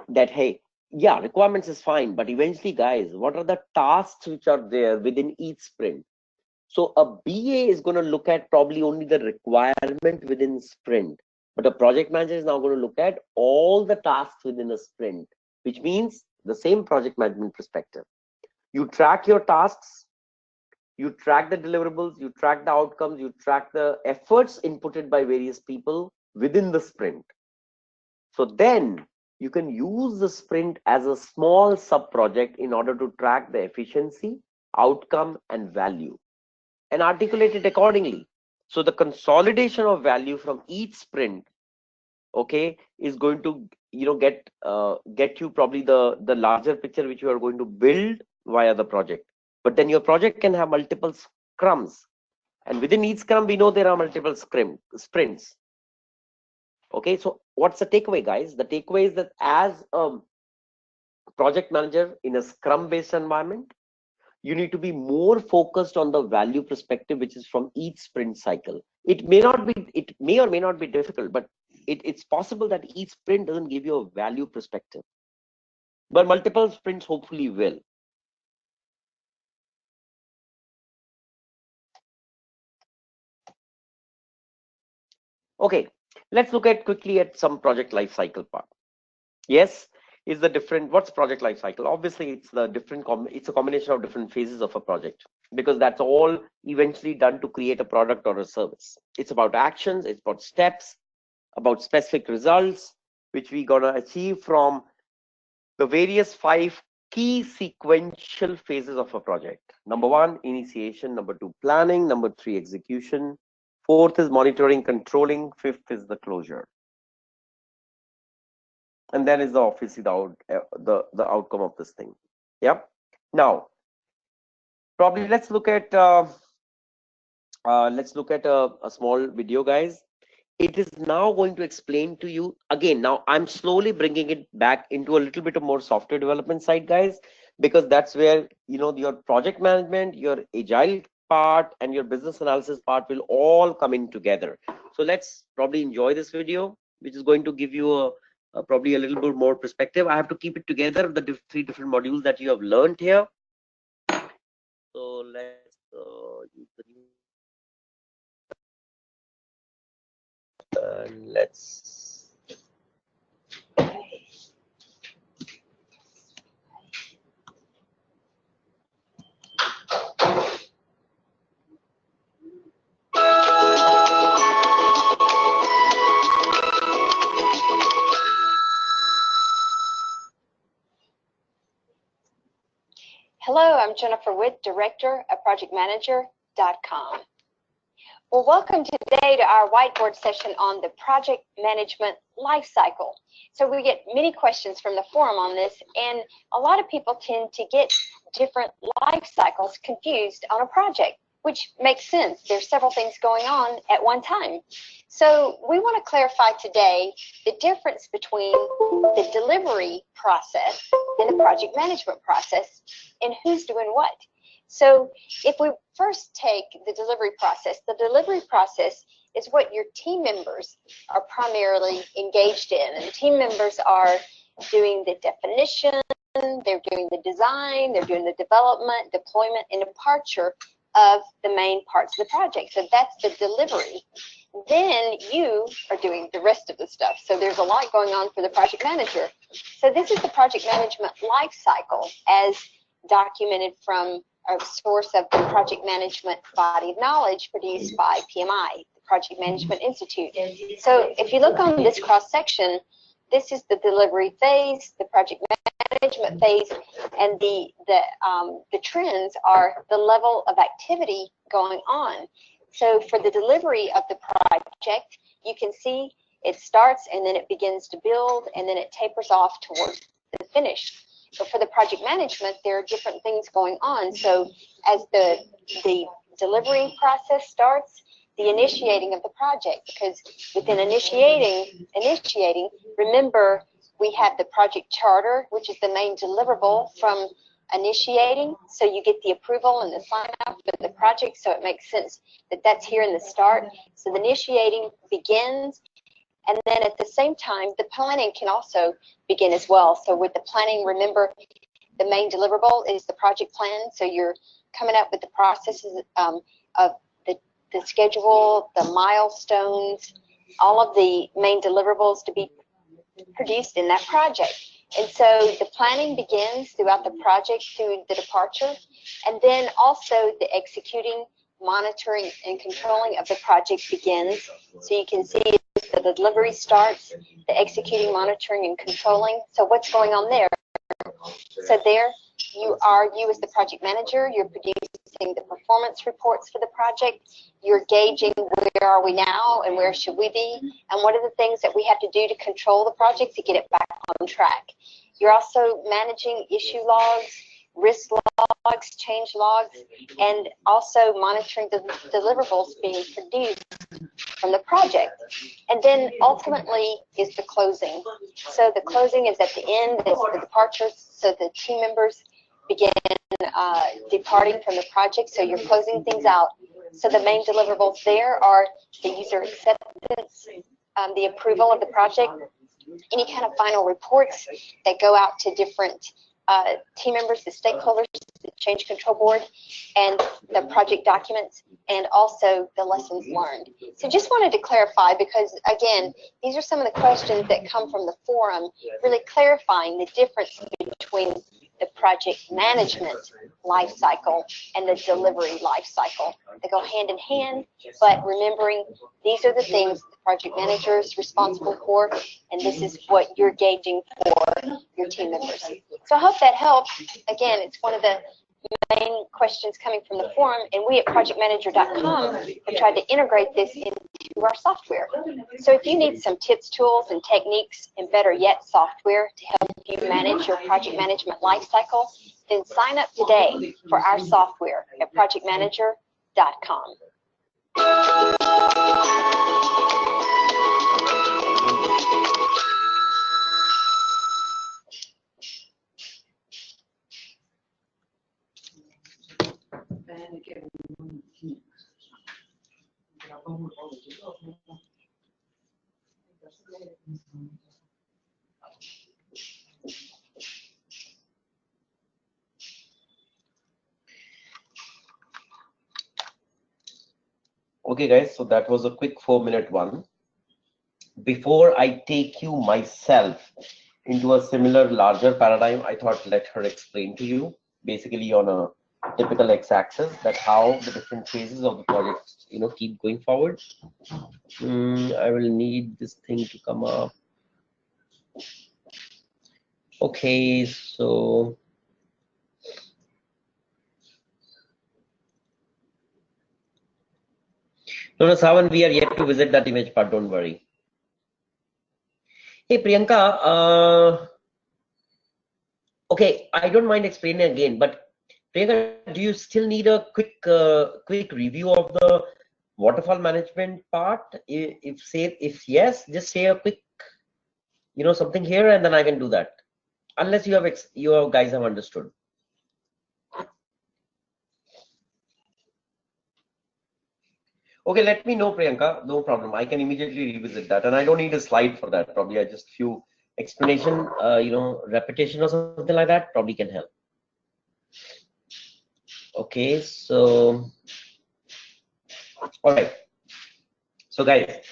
that, hey, yeah, requirements is fine, but eventually, guys, what are the tasks which are there within each sprint? So a BA is going to look at probably only the requirement within sprint, but a project manager is now going to look at all the tasks within a sprint, which means the same project management perspective. You track your tasks, you track the deliverables, you track the outcomes, you track the efforts inputted by various people within the sprint. So then you can use the sprint as a small sub project in order to track the efficiency, outcome, and value, and articulate it accordingly. So the consolidation of value from each sprint, okay, is going to get you probably the larger picture which you are going to build via the project. But then your project can have multiple scrums, and within each scrum we know there are multiple sprints. Okay, so what's the takeaway, guys? The takeaway is that as a project manager in a Scrum based environment, you need to be more focused on the value perspective, which is from each sprint cycle. It may or may not be difficult, but it's possible that each sprint doesn't give you a value perspective, but multiple sprints hopefully will. Okay, let's look at quickly at some project life cycle part. Yes, is the different, what's project life cycle? Obviously it's the different it's a combination of different phases of a project, because that's all eventually done to create a product or a service. It's about actions, it's about steps, about specific results which we gonna achieve from the various 5 key sequential phases of a project. Number 1, initiation. Number 2, planning. Number 3, execution. 4th is monitoring, controlling. 5th is the closure. And then is the obviously the outcome of this thing. Yep. Now, probably let's look at a small video, guys. It is now going to explain to you again. Now I'm slowly bringing it back into a little bit of more software development side, guys, because that's where, you know, your project management, your agile part, and your business analysis part will all come in together. So let's probably enjoy this video, which is going to give you probably a little bit more perspective. I have to keep it together, the 3 different modules that you have learned here. So let's use the new. Let's. Hello, I'm Jennifer Witt, Director at ProjectManager.com. Well, welcome today to our whiteboard session on the project management life cycle. So we get many questions from the forum on this, and a lot of people tend to get different life cycles confused on a project, which makes sense. There's several things going on at one time. So we want to clarify today the difference between the delivery process and the project management process and who's doing what. So if we first take the delivery process is what your team members are primarily engaged in. And the team members are doing the definition, they're doing the design, they're doing the development, deployment, and departure of the main parts of the project. So that's the delivery. Then you are doing the rest of the stuff. So there's a lot going on for the project manager. So this is the project management life cycle as documented from a source of the project management body of knowledge produced by PMI, the Project Management Institute. So if you look on this cross section, this is the delivery phase, the project management phase, and the trends are the level of activity going on. So for the delivery of the project, you can see it starts and then it begins to build and then it tapers off towards the finish. But for the project management, there are different things going on. So as the delivery process starts, the initiating of the project, because within initiating, remember we have the project charter, which is the main deliverable from initiating. So you get the approval and the sign off for the project. So it makes sense that that's here in the start. So the initiating begins. And then at the same time, the planning can also begin as well. So with the planning, remember the main deliverable is the project plan. So you're coming up with the processes of the schedule, the milestones, all of the main deliverables to be produced in that project. And so the planning begins throughout the project through the departure, and then also the executing, monitoring, and controlling of the project begins. So you can see the delivery starts, the executing, monitoring, and controlling. So what's going on there? So there you as the project manager, you're producing the performance reports for the project. You're gauging where are we now and where should we be, and what are the things that we have to do to control the project to get it back on track. You're also managing issue logs, risk logs, change logs, and also monitoring the deliverables being produced from the project. And then ultimately is the closing. So the closing is at the end, is the departures, so the team members begin departing from the project, so you're closing things out. So the main deliverables there are the user acceptance, the approval of the project, any kind of final reports that go out to different team members, the stakeholders, the change control board, and the project documents, and also the lessons learned. So just wanted to clarify, because again, these are some of the questions that come from the forum, really clarifying the difference between the project management life cycle and the delivery life cycle. They go hand in hand, but remembering these are the things the project manager is responsible for, and this is what you're gauging for your team members. So I hope that helped. Again, it's one of the main questions coming from the forum, and we at projectmanager.com have tried to integrate this into our software. So if you need some tips, tools, and techniques, and better yet, software to help you manage your project management lifecycle, then sign up today for our software at projectmanager.com. Okay, guys, so that was a quick 4-minute one. Before I take you myself into a similar larger paradigm, I thought let her explain to you, basically on a typical x-axis, that how the different phases of the project, keep going forward. I will need this thing to come up. Okay, so no, Savan, we are yet to visit that image part, don't worry. Hey, Priyanka, okay, I don't mind explaining again, but Priyanka, do you still need a quick review of the waterfall management part? If yes, just say a quick, something here, and then I can do that. Unless you guys have understood. Okay, let me know, Priyanka. No problem. I can immediately revisit that, and I don't need a slide for that. Probably I just few explanation, repetition or something like that. Probably can help. Okay, so all right. So guys,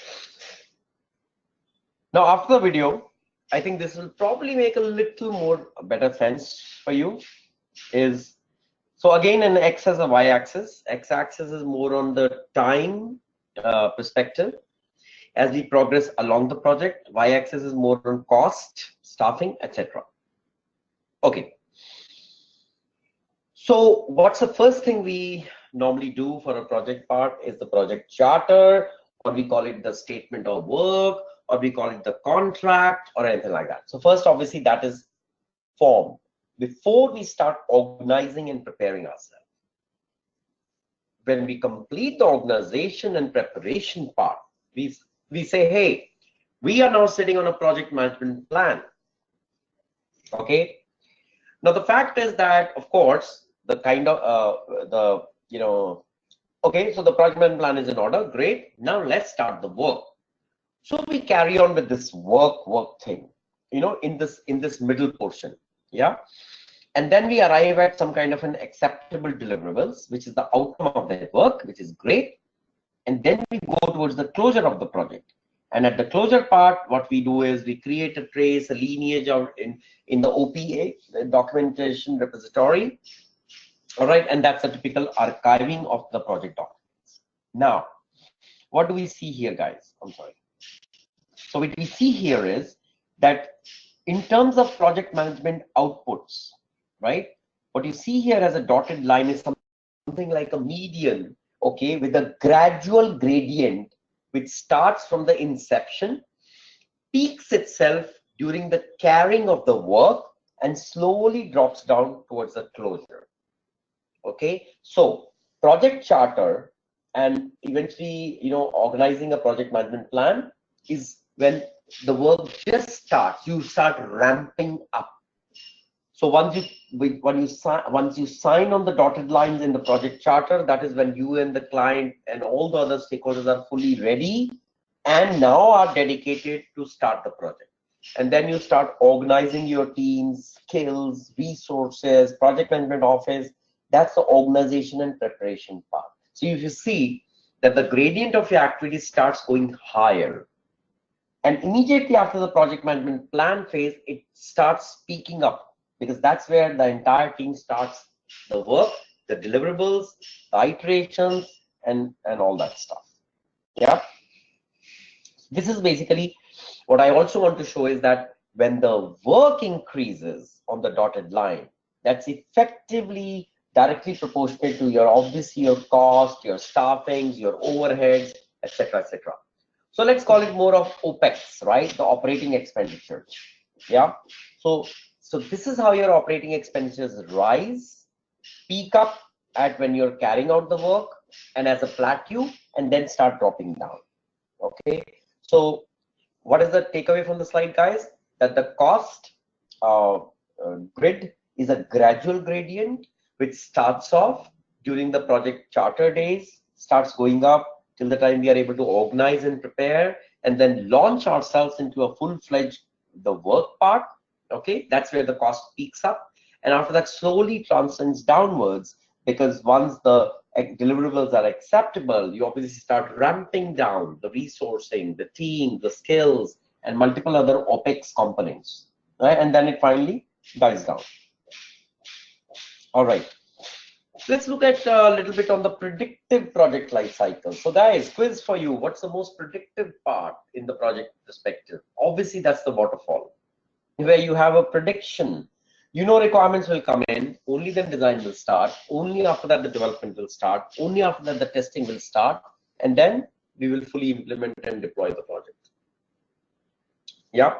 now after the video, I think this will probably make a little more better sense for you. So again, an X as a Y-axis. X-axis is more on the time perspective as we progress along the project. Y-axis is more on cost, staffing, etc. Okay. So what's the first thing we normally do for a project part is the project charter, or we call it the statement of work, or we call it the contract, or anything like that. So first, obviously, that is form before we start organizing and preparing ourselves. When we complete the organization and preparation part, we say, hey, we are now sitting on a project management plan. Okay. Now the fact is that, of course, the kind of okay, so the project management plan is in order. Great. Now let's start the work. So we carry on with this work thing, in this middle portion. Yeah. And then we arrive at some kind of an acceptable deliverables, which is the outcome of that work, which is great. And then we go towards the closure of the project. And at the closure part, what we do is we create a trace, a lineage out in the OPA, the documentation repository. All right, and that's a typical archiving of the project documents. Now, what do we see here, guys? I'm sorry. So what we see here is that in terms of project management outputs, right? What you see here as a dotted line is something like a median, okay, with a gradual gradient which starts from the inception, peaks itself during the carrying of the work, and slowly drops down towards the closure. Okay, so project charter and eventually, organizing a project management plan is when the work just starts. You start ramping up. So once you sign on the dotted lines in the project charter, that is when you and the client and all the other stakeholders are fully ready and now are dedicated to start the project. And then you start organizing your teams, skills, resources, project management office. That's the organization and preparation part. So if you see that the gradient of your activity starts going higher, and immediately after the project management plan phase, it starts peaking up, because that's where the entire team starts the work, the deliverables, the iterations, and all that stuff. Yeah. This is basically what I also want to show, is that when the work increases on the dotted line, that's effectively directly proportional to your, obviously, your cost, your staffings, your overheads, etc., etc. So let's call it more of OPEX, right? The operating expenditure. Yeah. So this is how your operating expenditures rise, peak up at when you're carrying out the work, and as a plateau, and then start dropping down. Okay. So what is the takeaway from the slide, guys? That the cost grid is a gradual gradient which starts off during the project charter days, starts going up till the time we are able to organize and prepare, and then launch ourselves into a full-fledged the work part. Okay, that's where the cost peaks up, and after that slowly transcends downwards, because once the deliverables are acceptable, you obviously start ramping down the resourcing, the team, the skills, and multiple other OPEX components, right? And then it finally dies down. All right. Let's look at a little bit on the predictive project life cycle. So guys, quiz for you. What's the most predictive part in the project perspective? Obviously, that's the waterfall, where you have a prediction. Requirements will come in, only then design will start, only after that the development will start, only after that the testing will start, and then we will fully implement and deploy the project. Yeah.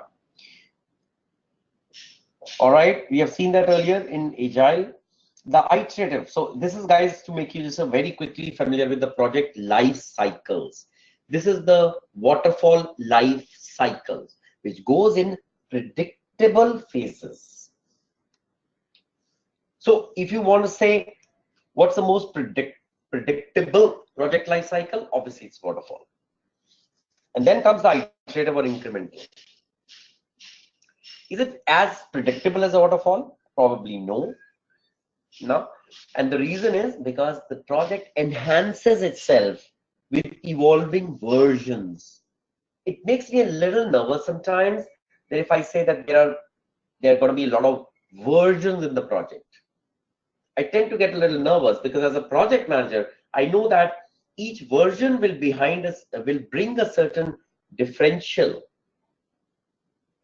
All right, we have seen that earlier in Agile. The iterative. So this is, guys, to make you just very quickly familiar with the project life cycles. This is the waterfall life cycles, which goes in predictable phases. So if you want to say what's the most predictable project life cycle, obviously it's waterfall. And then comes the iterative or incremental. Is it as predictable as a waterfall? Probably no. No. And the reason is because the project enhances itself with evolving versions. It makes me a little nervous sometimes that if I say that there are going to be a lot of versions in the project. I tend to get a little nervous, because as a project manager, I know that each version will bring a certain differential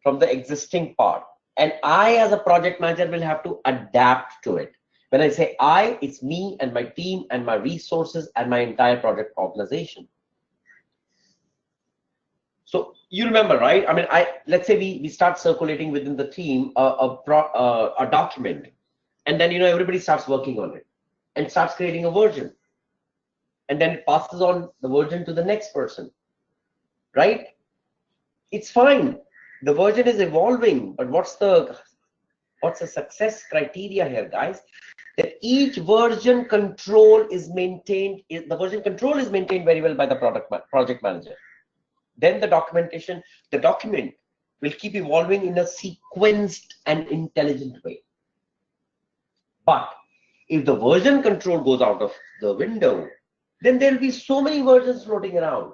from the existing part, and I as a project manager will have to adapt to it. When I say I, it's me and my team and my resources and my entire project organization. So you remember, right? I mean, let's say we start circulating within the team a document, and then everybody starts working on it and starts creating a version, and then it passes on the version to the next person, right? It's fine. The version is evolving, but what's the success criteria here, guys? That each version control is maintained. The version control is maintained very well by the project manager. Then the document will keep evolving in a sequenced and intelligent way. But if the version control goes out of the window, then there will be so many versions floating around.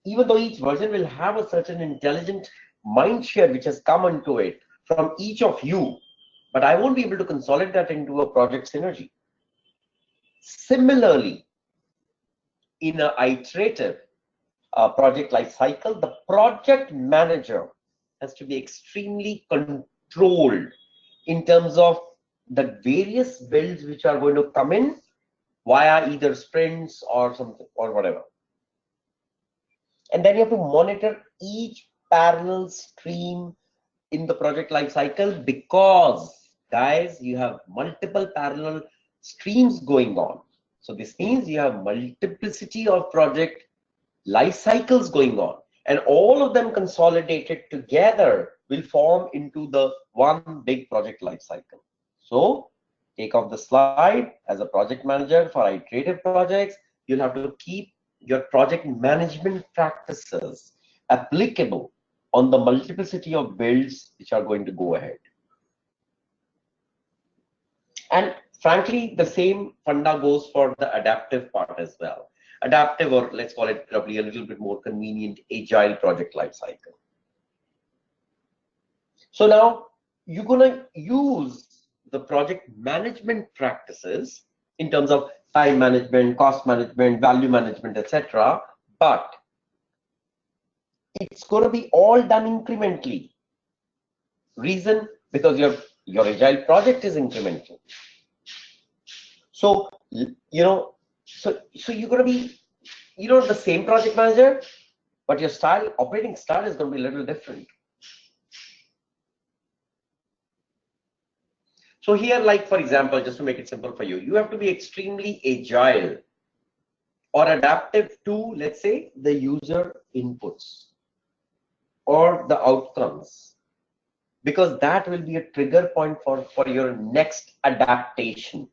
Even though each version will have a certain intelligent mind share which has come into it from each of you, but I won't be able to consolidate that into a project synergy. Similarly, in an iterative project life cycle, the project manager has to be extremely controlled in terms of the various builds which are going to come in via either sprints or something or whatever. And then you have to monitor each parallel stream in the project life cycle, because, guys, you have multiple parallel streams going on. So this means you have multiplicity of project life cycles going on, and all of them consolidated together will form into the one big project life cycle. So take off the slide. As a project manager for iterative projects, you'll have to keep your project management practices applicable on the multiplicity of builds which are going to go ahead. And frankly, the same funda goes for the adaptive part as well. Adaptive, or let's call it probably a little bit more convenient, agile project life cycle. So now you're going to use the project management practices in terms of time management, cost management, value management, etc. But it's going to be all done incrementally. Reason? Because your agile project is incremental. So so you're going to be the same project manager, but your operating style is going to be a little different. So here, like for example, just to make it simple for you, you have to be extremely agile or adaptive to, let's say, the user inputs or the outcomes, because that will be a trigger point for your next adaptation.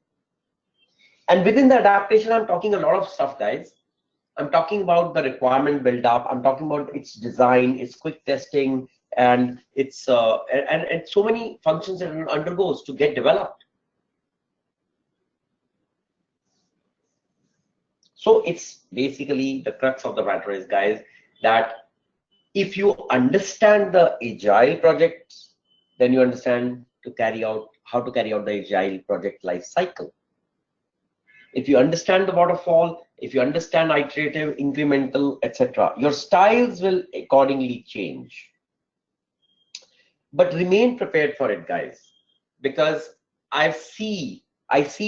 And within the adaptation, I'm talking a lot of stuff, guys. I'm talking about the requirement build up. I'm talking about its design, its quick testing, and its and so many functions that it undergoes to get developed. So it's basically the crux of the matter is, guys, that if you understand the agile projects, then you understand how to carry out the agile project life cycle. If you understand the waterfall, if you understand iterative, incremental, etc., your styles will accordingly change. But remain prepared for it, guys, because I see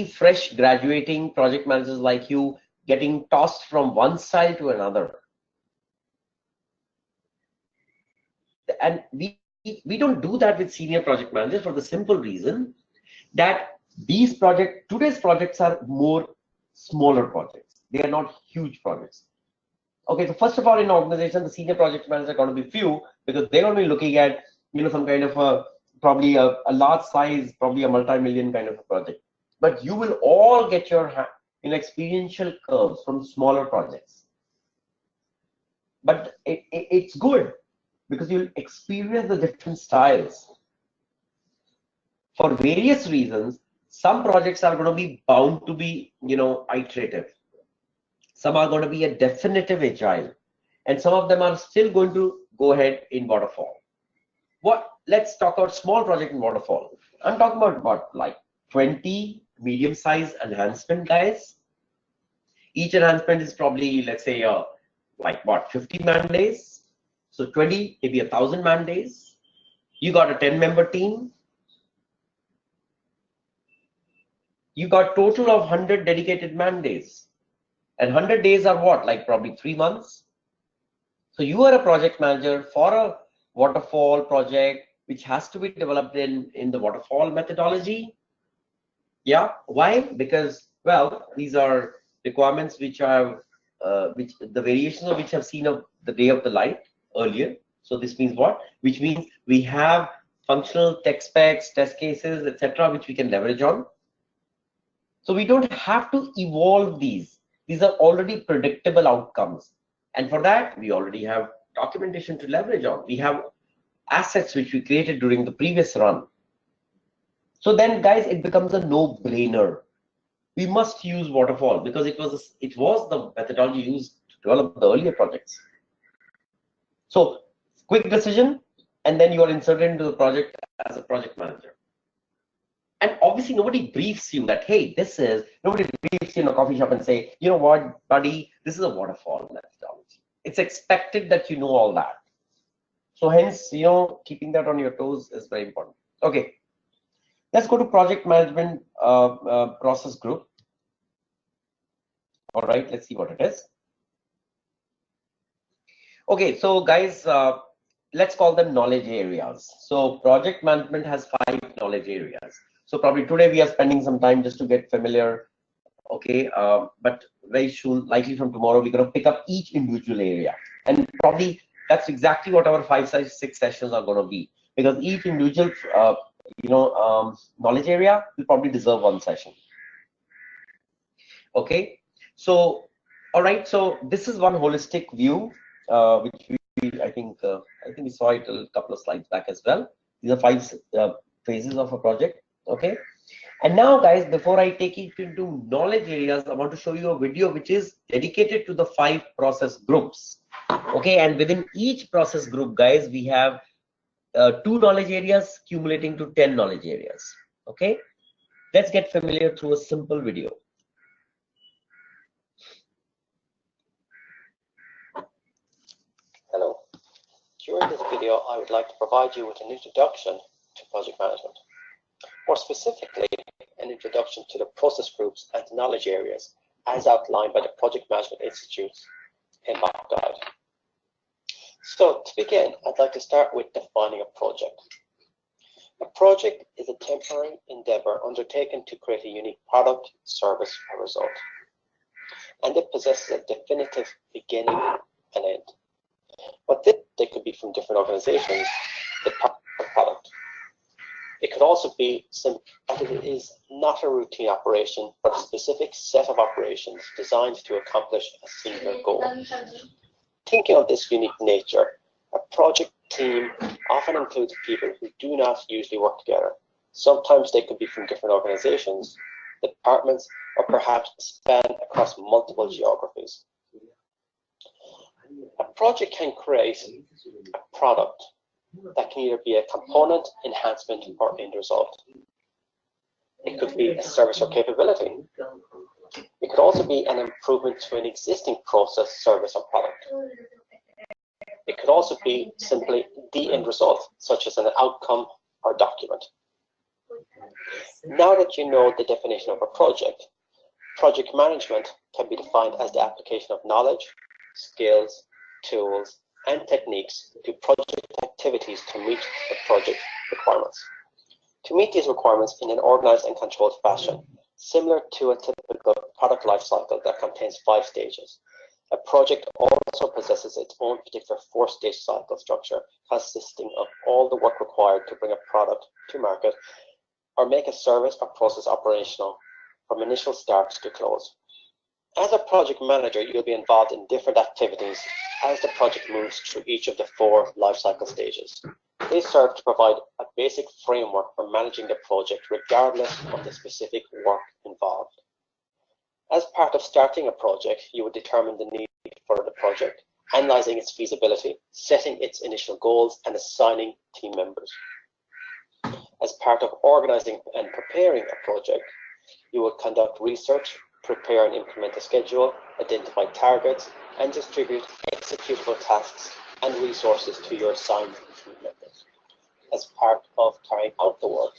fresh graduating project managers like you getting tossed from one style to another. And we don't do that with senior project managers for the simple reason that today's projects are more smaller projects. They are not huge projects. Okay, so first of all, in an organization, the senior project managers are going to be few, because they're going to be looking at some kind of probably a large size, probably a multi-million kind of a project. But you will all get your experiential curves from smaller projects. But it's good because you'll experience the different styles. For various reasons, some projects are going to be bound to be, iterative. Some are going to be a definitive agile, and some of them are still going to go ahead in waterfall. Let's talk about small project in waterfall. I'm talking about what, like 20 medium-sized enhancement, guys. Each enhancement is probably, let's say, like what, 50 man days. So 20, maybe 1,000 man days. You got a 10-member team. You got total of 100 dedicated man days. And 100 days are what, like probably 3 months. So you are a project manager for a waterfall project, which has to be developed in the waterfall methodology. Yeah, why? Because, well, these are requirements which the variations of which have seen the day of the light earlier. So this means what? Which means we have functional tech specs, test cases, etc., which we can leverage on. So we don't have to evolve these. These are already predictable outcomes. And for that, we already have documentation to leverage on. We have assets which we created during the previous run. So then, guys, it becomes a no-brainer. We must use waterfall because it was the methodology used to develop the earlier projects. So quick decision, and then you are inserted into the project as a project manager. And obviously, nobody briefs you that, hey, nobody briefs you in a coffee shop and say, you know what, buddy, this is a waterfall methodology. It's expected that you know all that. So hence, keeping that on your toes is very important. Okay, let's go to project management process group. All right, let's see what it is. Okay, so guys, let's call them knowledge areas. So project management has 5 knowledge areas. So probably today we are spending some time just to get familiar okay, but very soon, likely from tomorrow, we're going to pick up each individual area, and probably that's exactly what our 5, 6 sessions are going to be, because each individual knowledge area will probably deserve one session. Okay, so all right, so this is one holistic view, which I think we saw it a couple of slides back as well. These are 5 phases of a project. Okay, and now guys, before I take it into knowledge areas, I want to show you a video which is dedicated to the 5 process groups. Okay, and within each process group, guys, we have 2 knowledge areas accumulating to 10 knowledge areas. Okay, let's get familiar through a simple video. Hello. During this video, I would like to provide you with an introduction to project management. More specifically, an introduction to the process groups and knowledge areas as outlined by the Project Management Institute's PMBOK guide. So to begin, I'd like to start with defining a project. A project is a temporary endeavor undertaken to create a unique product, service, or result. And it possesses a definitive beginning and end. But they could be from different organizations, the product. It could also be that it is not a routine operation, but a specific set of operations designed to accomplish a single goal. Thinking of this unique nature, a project team often includes people who do not usually work together. Sometimes they could be from different organizations, departments, or perhaps span across multiple geographies. A project can create a product that can either be a component, enhancement, or end result. It could be a service or capability. It could also be an improvement to an existing process, service, or product. It could also be simply the end result, such as an outcome or document. Now that you know the definition of a project management can be defined as the application of knowledge, skills, tools, and techniques to project activities to meet the project requirements. To meet these requirements in an organized and controlled fashion, similar to a typical product life cycle that contains 5 stages, a project also possesses its own particular 4-stage cycle structure, consisting of all the work required to bring a product to market or make a service or process operational from initial start to close. As a project manager, you'll be involved in different activities as the project moves through each of the 4 life cycle stages. They serve to provide a basic framework for managing the project regardless of the specific work involved. As part of starting a project, you would determine the need for the project, analyzing its feasibility, setting its initial goals, and assigning team members. As part of organizing and preparing a project, you will conduct research, prepare and implement a schedule, identify targets, and distribute executable tasks and resources to your assigned team members. As part of carrying out the work,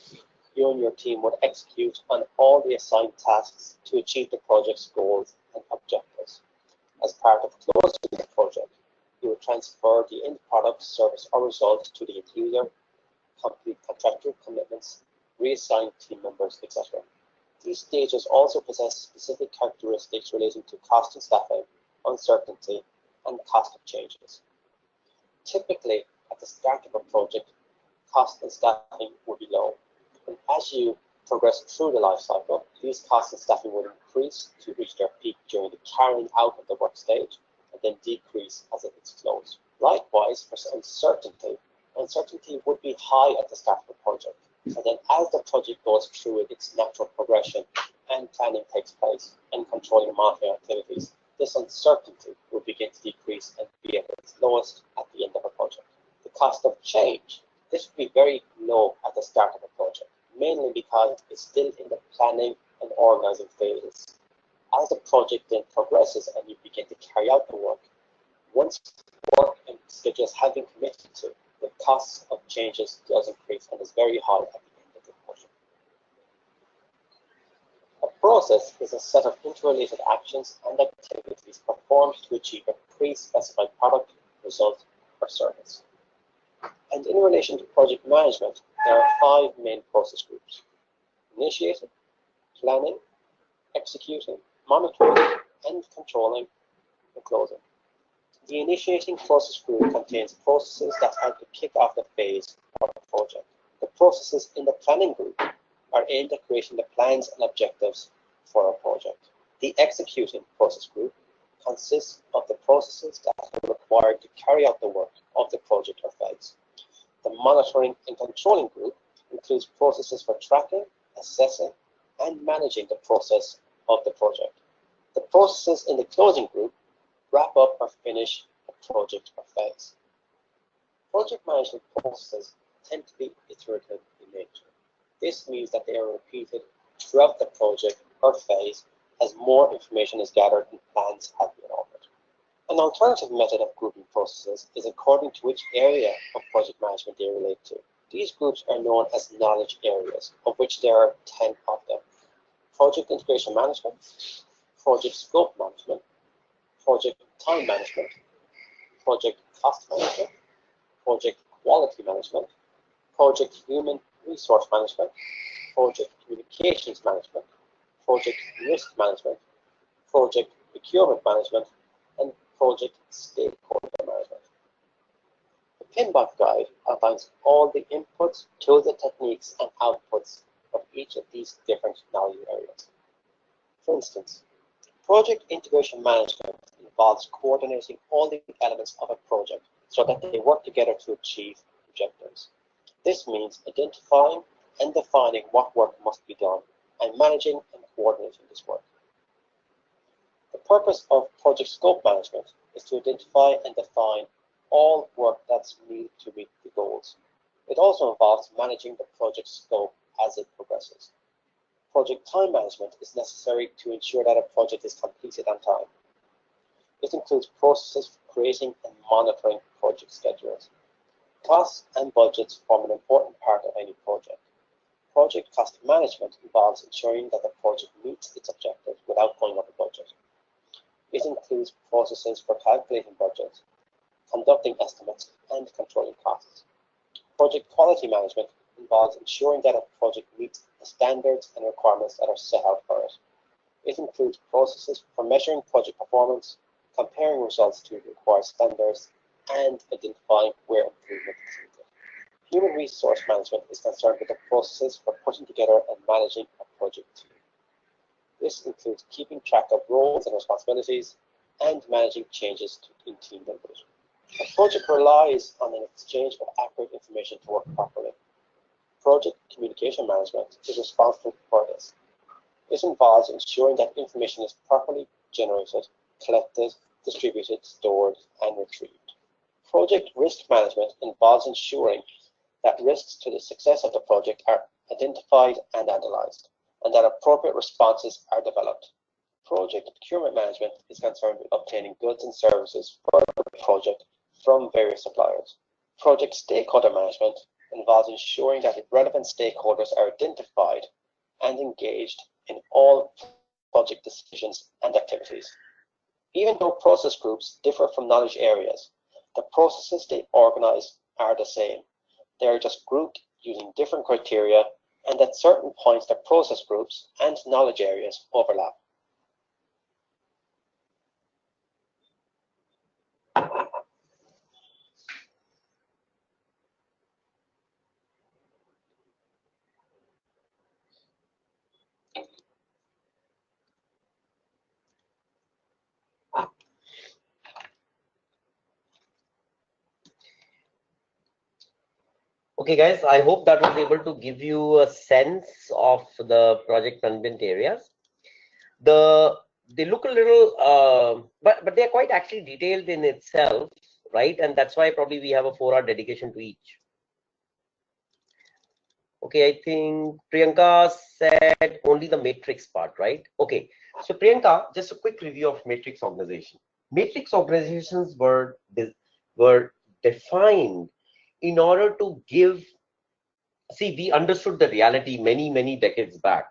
you and your team would execute on all the assigned tasks to achieve the project's goals and objectives. As part of closing the project, you would transfer the end product, service, or result to the end user, complete contractual commitments, reassign team members, etc. These stages also possess specific characteristics relating to cost and staffing, uncertainty, and cost of changes. Typically, at the start of a project, cost and staffing would be low. And as you progress through the life cycle, these costs and staffing will increase to reach their peak during the carrying out of the work stage, and then decrease as it hits close. Likewise, for uncertainty would be high at the start of the project. And then as the project goes through its natural progression and planning takes place and controlling and monitoring activities, this uncertainty will begin to decrease and be at its lowest at the end of a project. The cost of change, this will be very low at the start of a project, mainly because it's still in the planning and organizing phases. As the project then progresses and you begin to carry out the work, once work and schedules have been committed to, the cost of changes does increase and is very high at the end of the project. A process is a set of interrelated actions and activities performed to achieve a pre-specified product, result, or service. And in relation to project management, there are 5 main process groups: initiating, planning, executing, monitoring, and controlling the closing. The initiating process group contains processes that help to kick off the phase of the project. The processes in the planning group are aimed at creating the plans and objectives for a project. The executing process group consists of the processes that are required to carry out the work of the project or phase. The monitoring and controlling group includes processes for tracking, assessing, and managing the process of the project. The processes in the closing group wrap up or finish a project or phase. Project management processes tend to be iterative in nature. This means that they are repeated throughout the project or phase as more information is gathered and plans have been altered. An alternative method of grouping processes is according to which area of project management they relate to. These groups are known as knowledge areas, of which there are 10 of them. Project integration management, project scope management, project time management, project cost management, project quality management, project human resource management, project communications management, project risk management, project procurement management, and project stakeholder management. The PMBOK guide outlines all the inputs, tools, and techniques and outputs of each of these different knowledge areas. For instance, project integration management involves coordinating all the elements of a project so that they work together to achieve objectives. This means identifying and defining what work must be done and managing and coordinating this work. The purpose of project scope management is to identify and define all work that's needed to meet the goals. It also involves managing the project scope as it progresses. Project time management is necessary to ensure that a project is completed on time. It includes processes for creating and monitoring project schedules. Costs and budgets form an important part of any project. Project cost management involves ensuring that the project meets its objectives without going over budget. It includes processes for calculating budgets, conducting estimates, and controlling costs. Project quality management involves ensuring that a project meets the standards and requirements that are set out for it. It includes processes for measuring project performance, comparing results to required standards, and identifying where improvement is needed. Human resource management is concerned with the processes for putting together and managing a project team. This includes keeping track of roles and responsibilities and managing changes in team members. A project relies on an exchange of accurate information to work properly. Project communication management is responsible for this. This involves ensuring that information is properly generated, collected, distributed, stored, and retrieved. Project risk management involves ensuring that risks to the success of the project are identified and analyzed, and that appropriate responses are developed. Project procurement management is concerned with obtaining goods and services for the project from various suppliers. Project stakeholder management involves ensuring that the relevant stakeholders are identified and engaged in all project decisions and activities. Even though process groups differ from knowledge areas, the processes they organize are the same. They are just grouped using different criteria, and at certain points the process groups and knowledge areas overlap. Okay, guys, I hope that was able to give you a sense of the project management areas. They look a little, but they're quite actually detailed in itself, right? And that's why probably we have a 4-hour dedication to each. Okay, I think Priyanka said only the matrix part, right? Okay, so Priyanka, just a quick review of matrix organization. Matrix organizations were defined in order to give, see, we understood the reality many decades back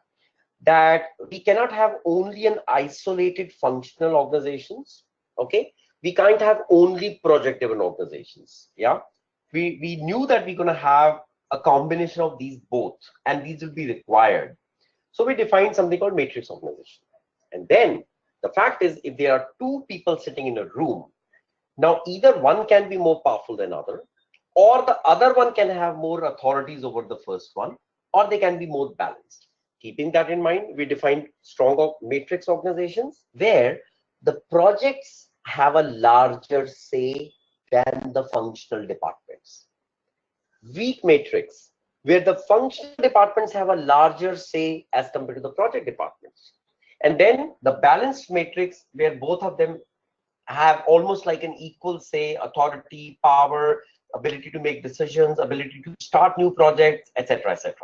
that we cannot have only an isolated functional organizations. Okay, we can't have only project driven organizations. Yeah, we knew that we're going to have a combination of these both, and these will be required. So we defined something called matrix organization. And then the fact is, if there are two people sitting in a room, now either one can be more powerful than other, or the other one can have more authorities over the first one, or they can be more balanced. Keeping that in mind, we defined strong matrix organizations where the projects have a larger say than the functional departments. Weak matrix, where the functional departments have a larger say as compared to the project departments. And then the balanced matrix, where both of them have almost like an equal say, authority, power, ability to make decisions, ability to start new projects, etc., etc.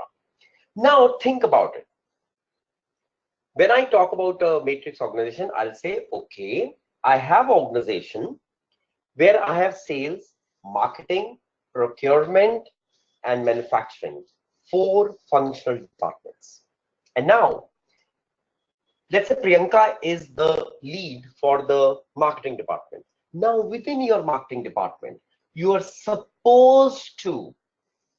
Now think about it. When I talk about a matrix organization, I'll say, okay, I have organization where I have sales, marketing, procurement, and manufacturing, 4 functional departments. And now, let's say Priyanka is the lead for the marketing department. Now, within your marketing department, you are supposed to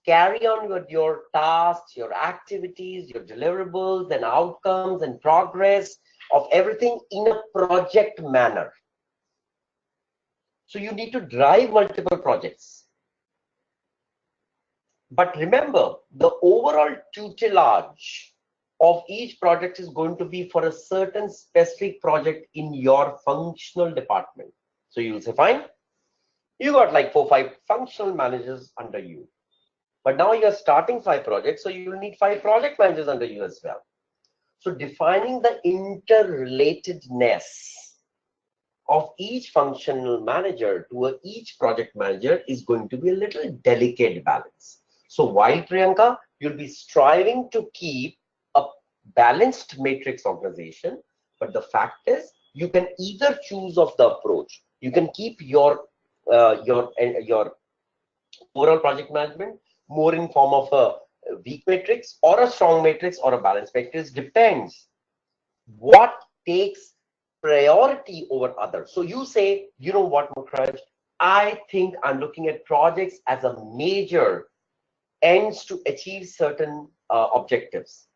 carry on with your tasks, your activities, your deliverables and outcomes and progress of everything in a project manner. So you need to drive multiple projects. But remember, the overall tutelage of each project is going to be for a certain specific project in your functional department. So you'll say, fine, you got like 4 or 5 functional managers under you. But now you're starting 5 projects, so you will need 5 project managers under you as well. So defining the interrelatedness of each functional manager to each project manager is going to be a little delicate balance. So while Priyanka, you'll be striving to keep a balanced matrix organization, but the fact is you can either choose of the approach. You can keep your overall project management more in form of a weak matrix or a strong matrix or a balanced matrix, depends what takes priority over others. So you say, you know what, Mukhraj, I think I'm looking at projects as a major ends to achieve certain objectives.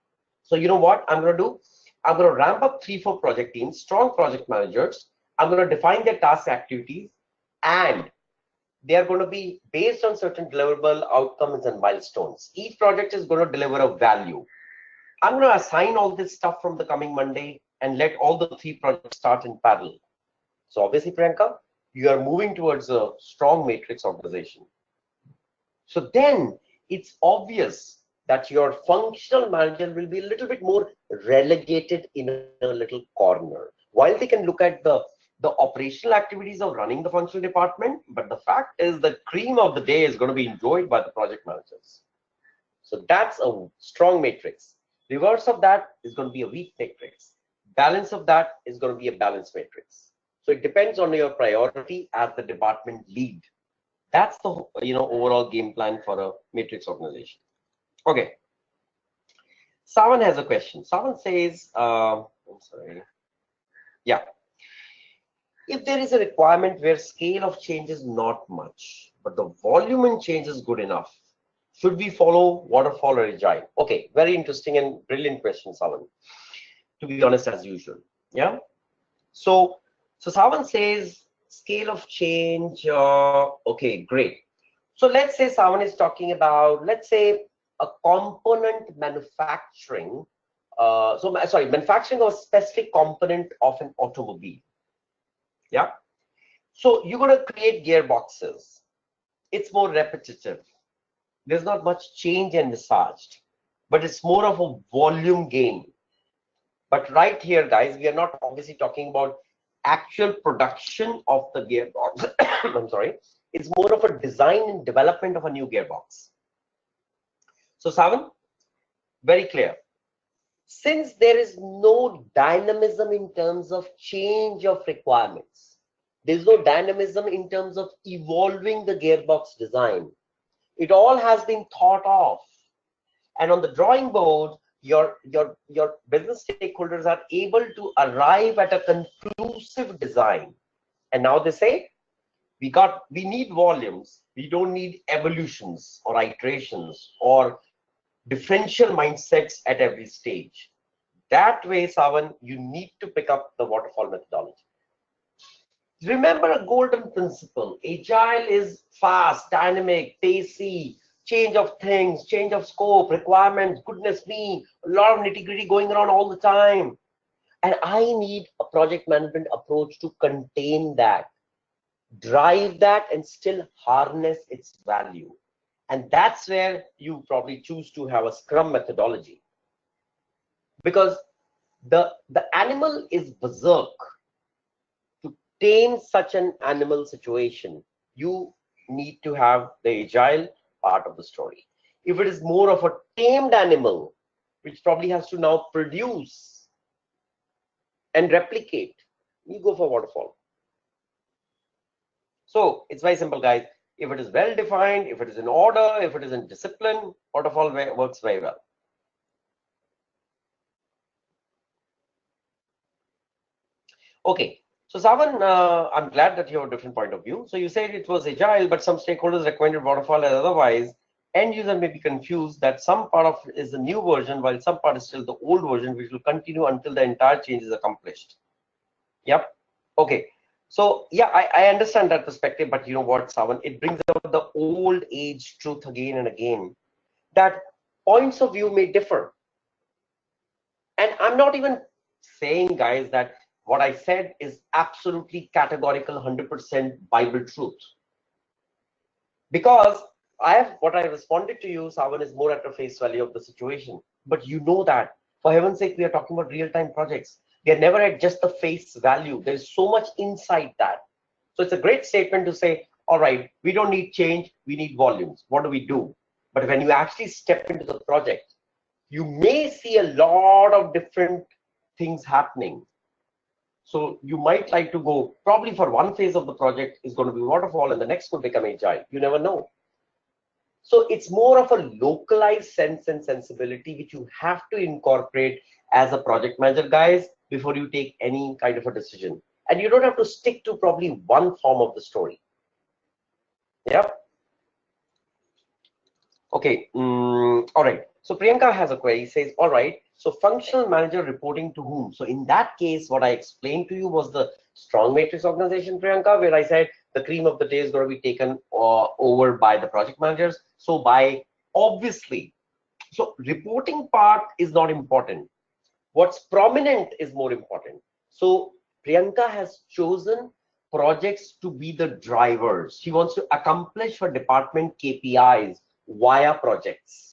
So you know what I'm going to do? I'm going to ramp up 3-4 project teams, strong project managers. I'm going to define their task activities, and they are going to be based on certain deliverable outcomes and milestones. Each project is going to deliver a value. I'm going to assign all this stuff from the coming Monday and let all the 3 projects start in parallel. So obviously, Priyanka, you are moving towards a strong matrix organization. So then it's obvious that your functional manager will be a little bit more relegated in a little corner. While they can look at the operational activities of running the functional department, but the fact is the cream of the day is going to be enjoyed by the project managers. So that's a strong matrix. Reverse of that is going to be a weak matrix. Balance of that is going to be a balanced matrix. So it depends on your priority as the department lead. That's the overall game plan for a matrix organization. Okay. Savan has a question. Savan says, I'm sorry. Yeah. If there is a requirement where scale of change is not much, but the volume in change is good enough, should we follow waterfall or agile? Okay, very interesting and brilliant question, Savan. To be honest, as usual. Yeah. So Savan says scale of change. Okay, great. So let's say Savan is talking about, let's say, a component manufacturing. Manufacturing of a specific component of an automobile. Yeah. So you're going to create gearboxes. It's more repetitive. There's not much change envisaged, but it's more of a volume gain. But right here, guys, we are not obviously talking about actual production of the gearbox. I'm sorry. It's more of a design and development of a new gearbox. So Savan, very clear. Since there is no dynamism in terms of change of requirements, there's no dynamism in terms of evolving the gearbox design. It all has been thought of. And on the drawing board, your business stakeholders are able to arrive at a conclusive design. And now they say, we need volumes. We don't need evolutions or iterations or differential mindsets at every stage. that way, Savan, you need to pick up the waterfall methodology. Remember a golden principle. Agile is fast, dynamic, pacey, change of things, change of scope, requirements, goodness me, a lot of nitty-gritty going around all the time. And I need a project management approach to contain that, drive that, and still harness its value. And that's where you probably choose to have a Scrum methodology. Because the animal is berserk. To tame such an animal situation, you need to have the agile part of the story. If it is more of a tamed animal, which probably has to now produce and replicate, you go for waterfall. So it's very simple, guys. If it is well defined, if it is in order, if it is in discipline, waterfall works very well. Okay, so Savan, I'm glad that you have a different point of view. So you said it was agile, but some stakeholders recommended waterfall as otherwise. End user may be confused that some part of it is the new version, while some part is still the old version, which will continue until the entire change is accomplished. Yep. Okay. So yeah, I understand that perspective, but you know what, Savan, it brings out the old age truth again and again, that points of view may differ. And I'm not even saying, guys, that what I said is absolutely categorical 100% Bible truth. Because what I responded to you, Savan, is more at the face value of the situation. But you know that, for heaven's sake, we are talking about real-time projects. They're never at just the face value. There's so much inside that. So it's a great statement to say, all right, we don't need change, we need volumes. What do we do? But when you actually step into the project, you may see a lot of different things happening. So you might like to go, probably for one phase of the project is going to be waterfall and the next will become agile. You never know. So it's more of a localized sense and sensibility, which you have to incorporate as a project manager, guys, before you take any kind of a decision. And you don't have to stick to probably one form of the story. Yep. Okay. All right. So Priyanka has a query, says, all right, so functional manager reporting to whom? So in that case, what I explained to you was the strong matrix organization, Priyanka, where I said the cream of the day is going to be taken over by the project managers. So by obviously, so reporting part is not important. What's prominent is more important. So Priyanka has chosen projects to be the drivers. She wants to accomplish her department KPIs via projects.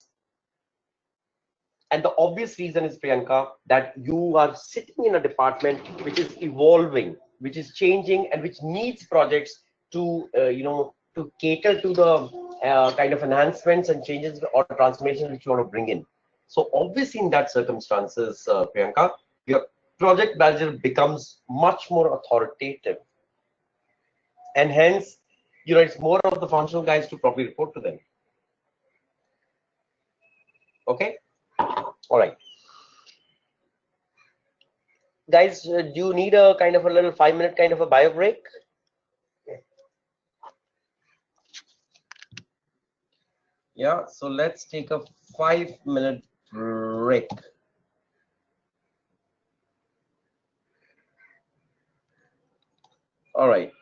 And the obvious reason is, Priyanka, that you are sitting in a department which is evolving, which is changing, and which needs projects to, to cater to the kind of enhancements and changes or transformations which you want to bring in. So obviously, in that circumstances, Priyanka, your project manager becomes much more authoritative, and hence, it's more of the functional guys to probably report to them. Okay. All right. Guys, do you need a kind of a little 5-minute kind of a bio break? Yeah, so let's take a 5-minute break. All right.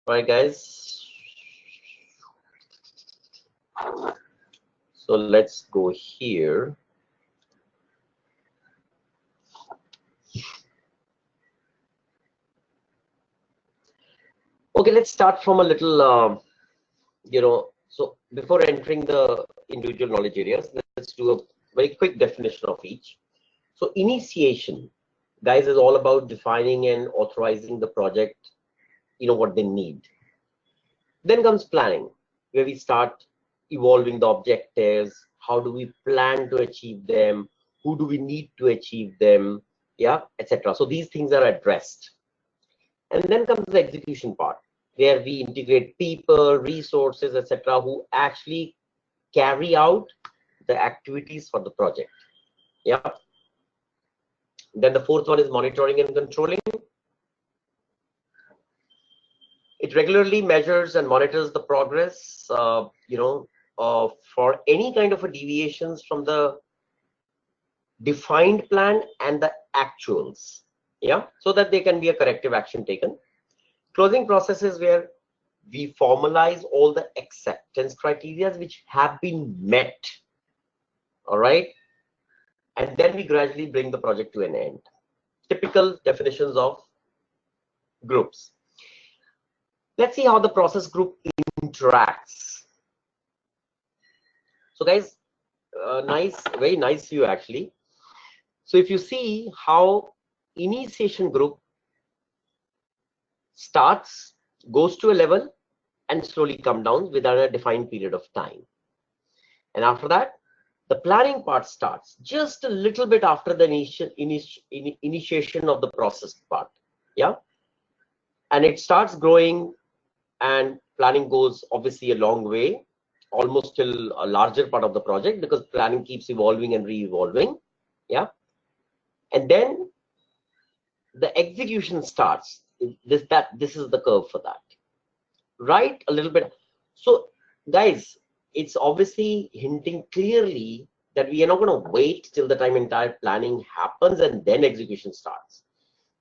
All right, guys. So let's go here. Okay, let's start from a little, so before entering the individual knowledge areas, let's do a very quick definition of each. So initiation, guys, is all about defining and authorizing the project, what they need. Then comes planning, where we start evolving the objectives. How do we plan to achieve them? Who do we need to achieve them? Yeah, etc. So these things are addressed. And then comes the execution part, where we integrate people, resources, etc., who actually carry out the activities for the project. Yeah. Then the fourth one is monitoring and controlling. It regularly measures and monitors the progress, for any kind of a deviations from the defined plan and the actuals. Yeah, so that there can be a corrective action taken. Closing processes where we formalize all the acceptance criteria which have been met. All right, and then we gradually bring the project to an end. Typical definitions of groups. Let's see how the process group interacts. So guys, very nice view actually. So if you see how initiation group starts, goes to a level and slowly come down within a defined period of time. And after that, the planning part starts just a little bit after the initiation of the process part. Yeah. And it starts growing, and planning goes obviously a long way, almost till a larger part of the project, because planning keeps evolving and re-evolving. Yeah. And then the execution starts. This is the curve for that, right? A little bit. So guys, it's obviously hinting clearly that we are not going to wait till the time entire planning happens and then execution starts.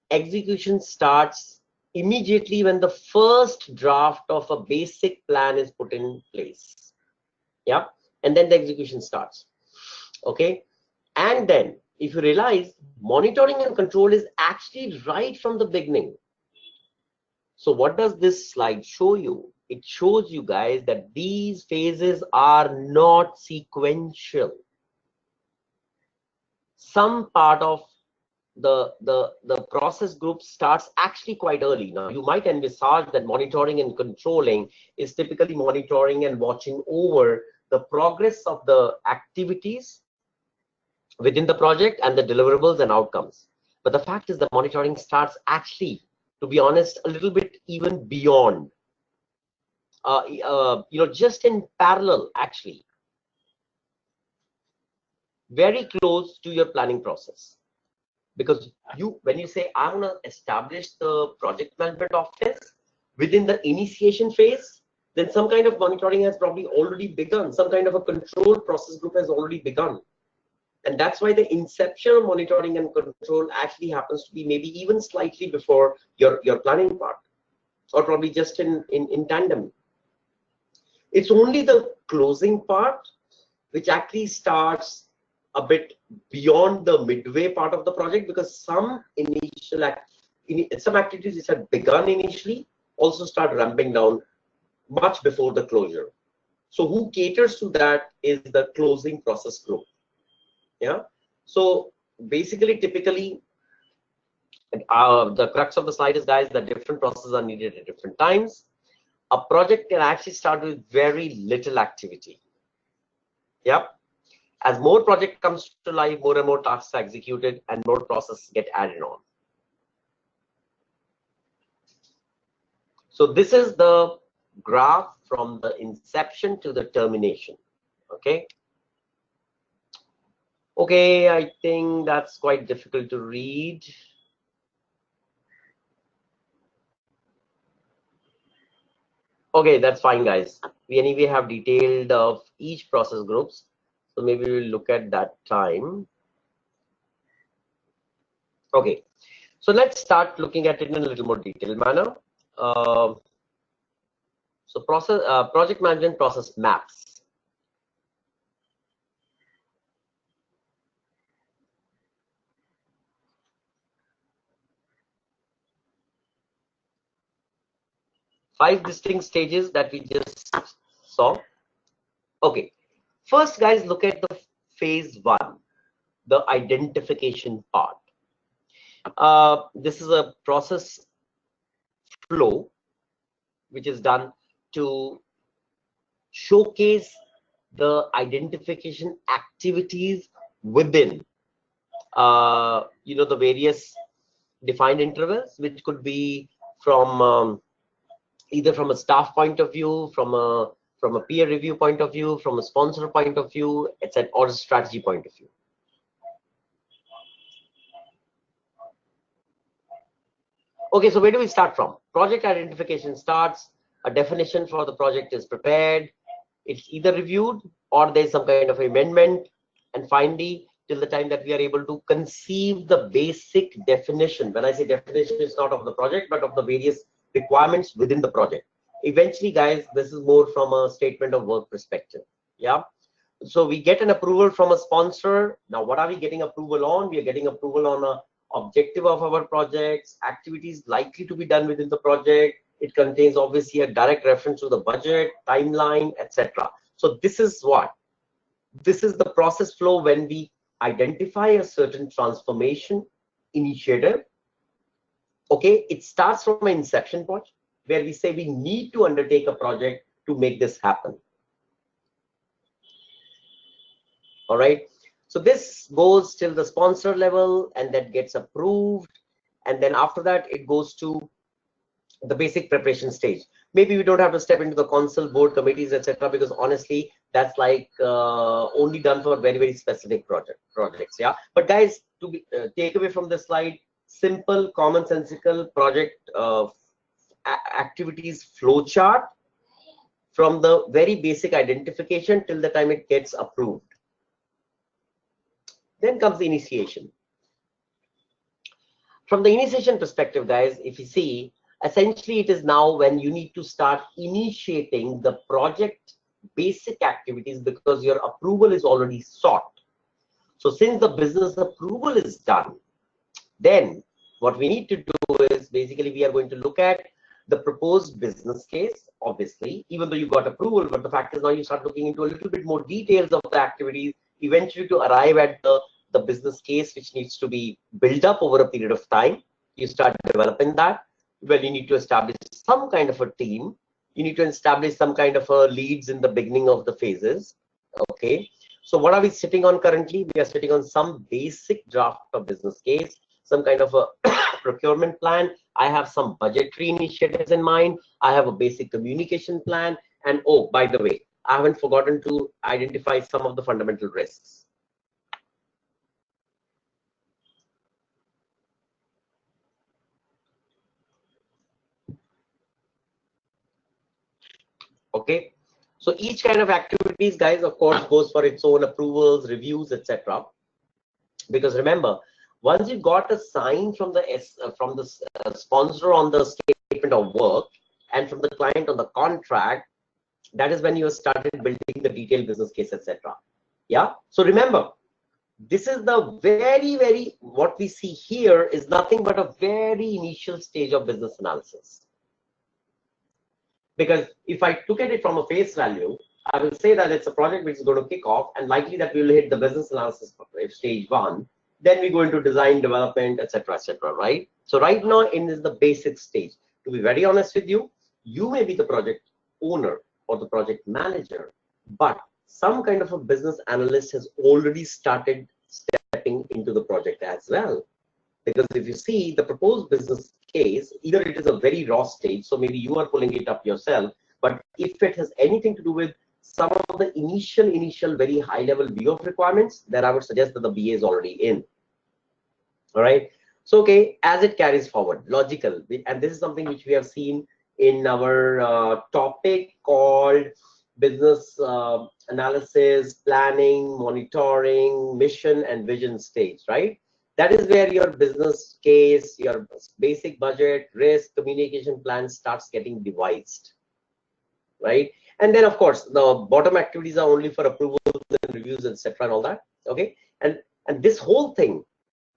Execution starts immediately when the first draft of a basic plan is put in place. Yeah. And then the execution starts. Okay. And then if you realize, monitoring and control is actually right from the beginning. So what does this slide show you? It shows you guys that these phases are not sequential. Some part of the process group starts actually quite early. Now you might envisage that monitoring and controlling is typically monitoring and watching over the progress of the activities within the project and the deliverables and outcomes. But the fact is that monitoring starts actually, to be honest, a little bit even beyond, just in parallel, actually, very close to your planning process. Because when you say, I want to establish the project management office within the initiation phase, then some kind of monitoring has probably already begun. Some kind of a control process group has already begun. And that's why the inception of monitoring and control actually happens to be maybe even slightly before your planning part, or probably just in tandem. It's only the closing part which actually starts a bit beyond the midway part of the project, because some some activities which had begun initially also start ramping down much before the closure. So who caters to that is the closing process group. Yeah. So basically, typically, the crux of the slide is, guys, that different processes are needed at different times. A project can actually start with very little activity. Yeah. As more project comes to life, more and more tasks are executed and more processes get added on. So this is the graph from the inception to the termination. Okay. Okay, I think that's quite difficult to read. Okay, that's fine, guys. We anyway have detailed of each process groups, so maybe we'll look at that time. Okay, so let's start looking at it in a little more detailed manner. So project management process maps. Five distinct stages that we just saw. Okay, first guys, look at the phase one, the identification part. This is a process flow which is done to showcase the identification activities within the various defined intervals, which could be from either from a staff point of view, from a peer review point of view, from a sponsor point of view, etc., or a strategy point of view. Okay, so where do we start from? Project identification starts, a definition for the project is prepared, it's either reviewed or there's some kind of amendment, and finally, till the time that we are able to conceive the basic definition. When I say definition, it's not of the project, but of the various requirements within the project. Eventually, guys, this is more from a statement of work perspective. Yeah. So we get an approval from a sponsor. Now, what are we getting approval on? We are getting approval on a objective of our projects, activities likely to be done within the project. It contains obviously a direct reference to the budget, timeline, etc. So this is what? This is the process flow when we identify a certain transformation initiative. Okay, it starts from an inception point where we say we need to undertake a project to make this happen. All right, so this goes till the sponsor level and that gets approved, and then after that it goes to the basic preparation stage. Maybe we don't have to step into the council, board committees, etc., because honestly that's like only done for very, very specific projects. Yeah, but guys, to be take away from this slide, simple commonsensical project activities flow chart from the very basic identification till the time it gets approved. Then comes the initiation. From the initiation perspective, guys, if you see, essentially it is now when you need to start initiating the project basic activities because your approval is already sought. So since the business approval is done, then what we need to do is basically we are going to look at the proposed business case, obviously, even though you got approval, but the fact is now you start looking into a little bit more details of the activities, eventually to arrive at the business case, which needs to be built up over a period of time. You start developing that. Well, you need to establish some kind of a team. You need to establish some kind of a leads in the beginning of the phases. Okay. So what are we sitting on currently? We are sitting on some basic draft of business case, some kind of a procurement plan. I have some budgetary initiatives in mind. I have a basic communication plan. And oh, by the way, I haven't forgotten to identify some of the fundamental risks. Okay, so each kind of activities, guys, of course, goes for its own approvals, reviews, etc. Because remember, once you got a sign from the sponsor on the statement of work and from the client on the contract, that is when you started building the detailed business case, etc. Yeah. So remember, this is the very what we see here is nothing but a very initial stage of business analysis. Because if I took at it from a face value, I will say that it's a project which is going to kick off and likely that we will hit the business analysis stage one. Then we go into design, development, etc., right? So right now in is the basic stage. To be very honest with you, you may be the project owner or the project manager, but some kind of a business analyst has already started stepping into the project as well. Because if you see the proposed business case, either it is a very raw stage, so maybe you are pulling it up yourself, but if it has anything to do with some of the initial very high level view of requirements, then I would suggest that the BA is already in. All right. So, okay, as it carries forward, logical, and this is something which we have seen in our topic called business analysis, planning, monitoring, mission, and vision stage, right? That is where your business case, your basic budget, risk, communication plan starts getting devised. right? And then of course the bottom activities are only for approvals and reviews, etc., and all that. Okay, and this whole thing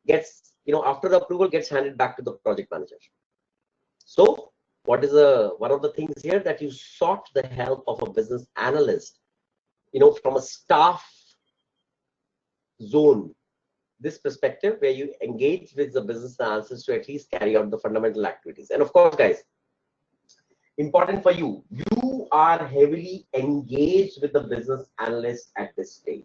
gets, after the approval, gets handed back to the project manager. So what is one of the things here, that you sought the help of a business analyst, from a staff zone, this perspective, where you engage with the business analysis to at least carry out the fundamental activities. And of course, guys, important for you, you are heavily engaged with the business analyst at this stage.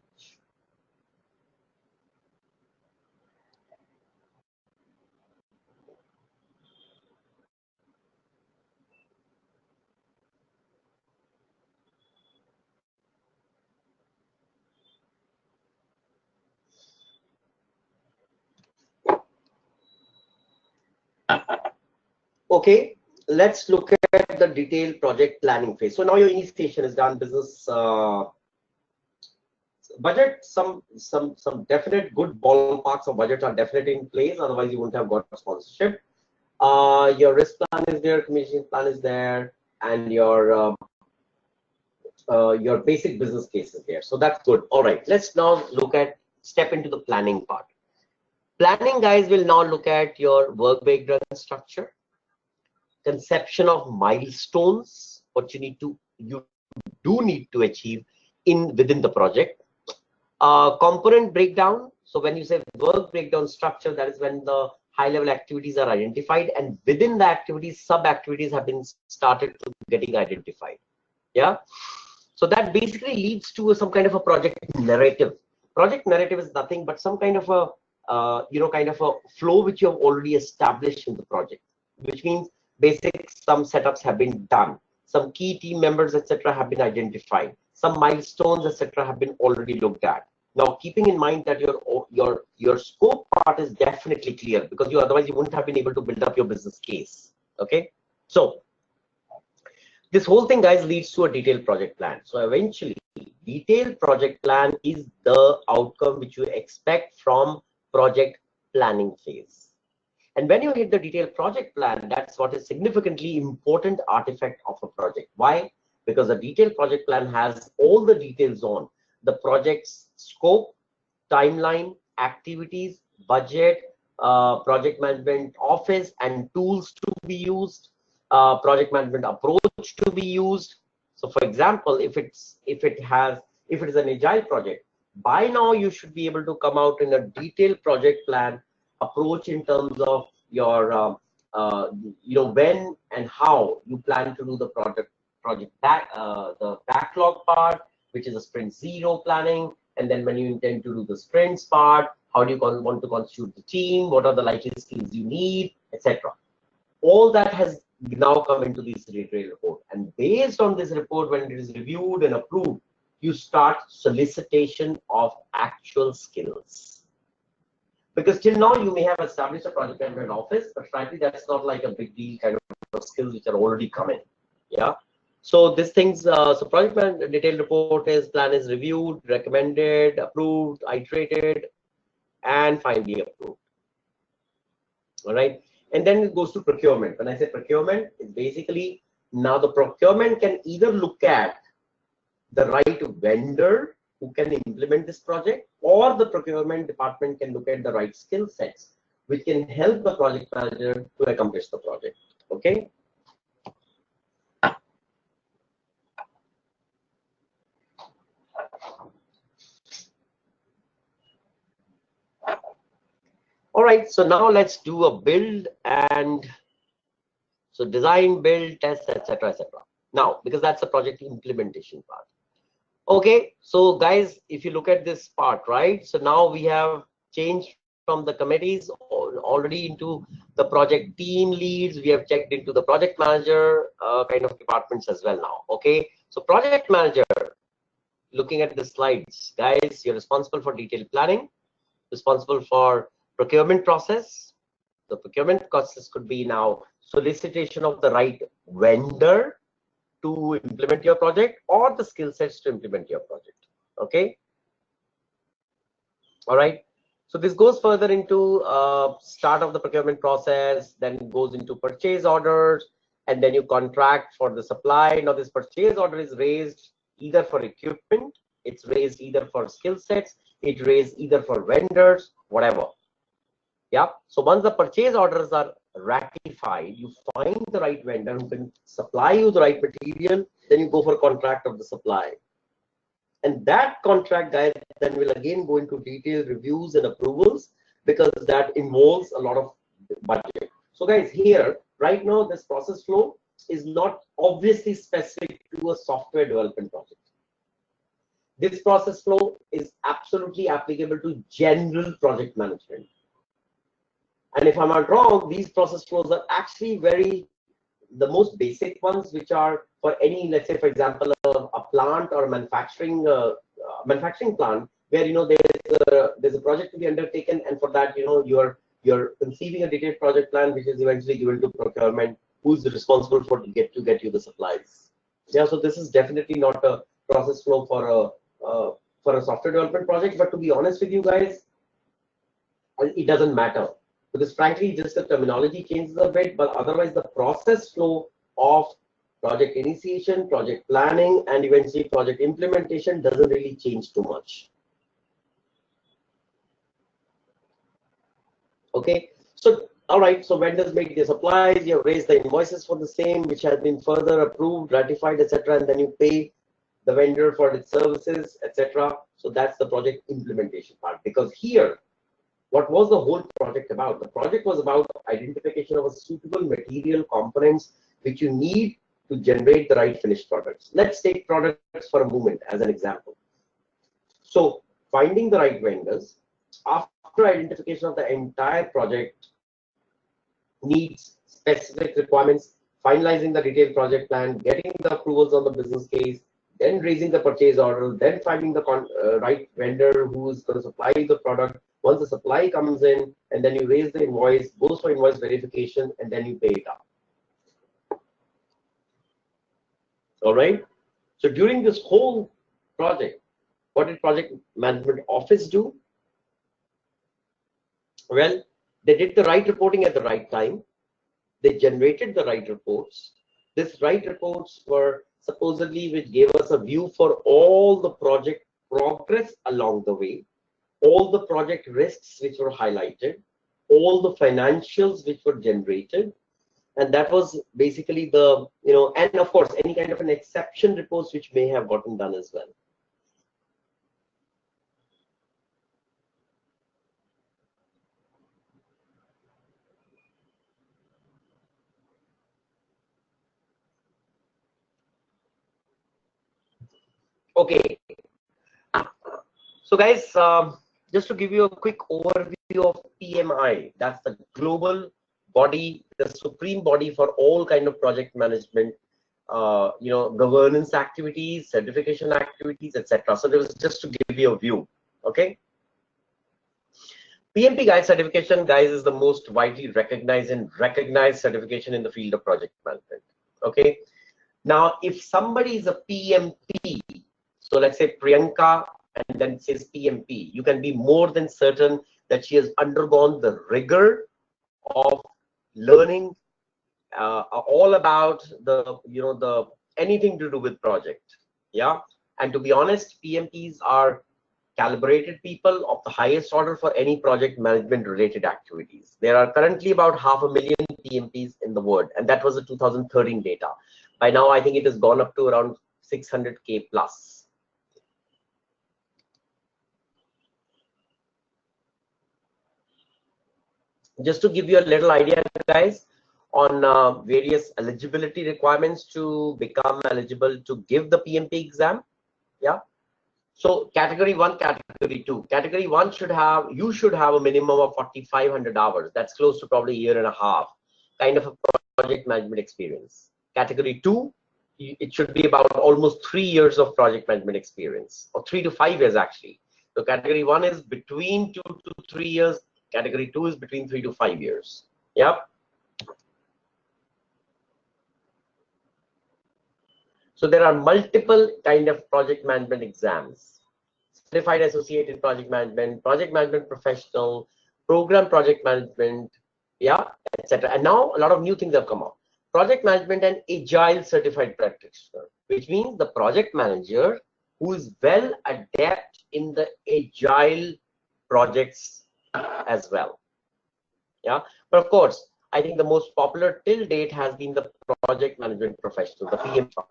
Okay, let's look at the detailed project planning phase. So now your initiation is done, business budget, some definite good ballparks of budget are definitely in place, otherwise you wouldn't have got sponsorship. Your risk plan is there, commission plan is there, and your basic business case is there. So that's good. All right, let's now step into the planning part. Planning, guys, will now look at your work breakdown structure, conception of milestones, what you do need to achieve within the project. Component breakdown. So when you say work breakdown structure, that is when the high-level activities are identified, and within the activities, sub-activities have been started to getting identified. Yeah. So that basically leads to some kind of a project narrative. Project narrative is nothing but some kind of a flow which you have already established in the project, which means some setups have been done, some key team members, etc., have been identified, some milestones, etc., have been already looked at. Now, keeping in mind that your scope part is definitely clear, because otherwise you wouldn't have been able to build up your business case. Okay, so this whole thing, guys, leads to a detailed project plan. So eventually, detailed project plan is the outcome which you expect from project planning phase. And when you hit the detailed project plan, that's what is significantly important artifact of a project. Why? Because the detailed project plan has all the details on the project's scope, timeline, activities, budget, project management office and tools to be used, project management approach to be used. So for example, if it is an agile project, by now you should be able to come out in a detailed project plan approach in terms of your when and how you plan to do the the backlog part, which is a sprint 0 planning, and then when you intend to do the sprints part, how do you want to constitute the team, what are the likely skills you need, etc. All that has now come into this detailed report, and based on this report, when it is reviewed and approved, you start solicitation of actual skills. Because till now you may have established a project management office, but frankly that's not like a big deal kind of skills which are already coming. Yeah. So these things, so project management detailed report plan is reviewed, recommended, approved, iterated, and finally approved. All right. And then it goes to procurement. When I say procurement, it's basically now the procurement can either look at the right vendor who can implement this project, or the procurement department can look at the right skill sets which can help the project manager to accomplish the project. Okay. All right, so now let's do a build, and so design, build, test, etc., etc. Now, because that's the project implementation part. Okay, so guys, if you look at this part, right? So now we have changed from the committees already into the project team leads. We have checked into the project manager kind of departments as well now. Okay, so project manager, looking at the slides, guys, you're responsible for detailed planning, responsible for procurement process. The procurement process could be now solicitation of the right vendor to implement your project, or the skill sets to implement your project. Okay. All right. So this goes further into start of the procurement process, then goes into purchase orders, and then you contract for the supply. Now this purchase order is raised either for equipment, it's raised either for skill sets, it raised either for vendors, whatever. Yeah. So once the purchase orders are ratified, you find the right vendor who can supply you the right material, then you go for contract of the supply. And that contract, guys, then will again go into detailed reviews and approvals, because that involves a lot of budget. So guys, here, right now, this process flow is not obviously specific to a software development project. This process flow is absolutely applicable to general project management. And if I'm not wrong, these process flows are actually the most basic ones, which are for any, let's say, for example, a plant or a manufacturing plant, where there's a project to be undertaken, and for that, you're conceiving a detailed project plan, which is eventually given to procurement, who's responsible for get you the supplies. Yeah, so this is definitely not a process flow for a software development project. But to be honest with you guys, it doesn't matter, because frankly, just the terminology changes a bit, but otherwise the process flow of project initiation, project planning, and eventually project implementation doesn't really change too much. Okay, so all right, so vendors make the supplies, you have raised the invoices for the same, which has been further approved, ratified, etc., and then you pay the vendor for its services, etc. So that's the project implementation part. Because here, what was the whole project about? The project was about identification of a suitable material components which you need to generate the right finished products. Let's take products for a moment as an example. So finding the right vendors, after identification of the entire project needs, specific requirements, finalizing the detailed project plan, getting the approvals on the business case, then raising the purchase order, then finding the right vendor who is going to supply the product. Once the supply comes in, and then you raise the invoice, goes for invoice verification, and then you pay it up. All right. So during this whole project, what did project management office do? Well, they did the right reporting at the right time. They generated the right reports. These right reports were supposedly which gave us a view for all the project progress along the way, all the project risks which were highlighted, all the financials which were generated, and that was basically the, and of course, any kind of an exception reports which may have gotten done as well. Okay. So guys, just to give you a quick overview of PMI, that's the global body, the supreme body for all kind of project management, governance activities, certification activities, etc. So this is just to give you a view. Okay. PMP guys, certification guys, is the most widely recognized certification in the field of project management. Okay. Now, if somebody is a PMP, so let's say Priyanka, and then it says PMP, you can be more than certain that she has undergone the rigor of learning all about the anything to do with project. Yeah. And to be honest, PMPs are calibrated people of the highest order for any project management related activities. There are currently about 500,000 PMPs in the world, and that was the 2013 data. By now, I think it has gone up to around 600K plus. Just to give you a little idea, guys, on various eligibility requirements to become eligible to give the PMP exam. Yeah. So category 1, category 2. Category 1 you should have a minimum of 4,500 hours. That's close to probably a year and a half kind of a project management experience. Category 2, it should be about almost 3 years of project management experience, or 3 to 5 years actually. So category 1 is between 2 to 3 years. Category 2 is between 3 to 5 years. Yep. So there are multiple kind of project management exams: certified associate in project management professional, program project management, yeah, etc. And now a lot of new things have come up. project management and agile certified practitioner, which means the project manager who is well adept in the agile projects as well. Yeah, but of course, I think the most popular till date has been the project management professional, the PM part.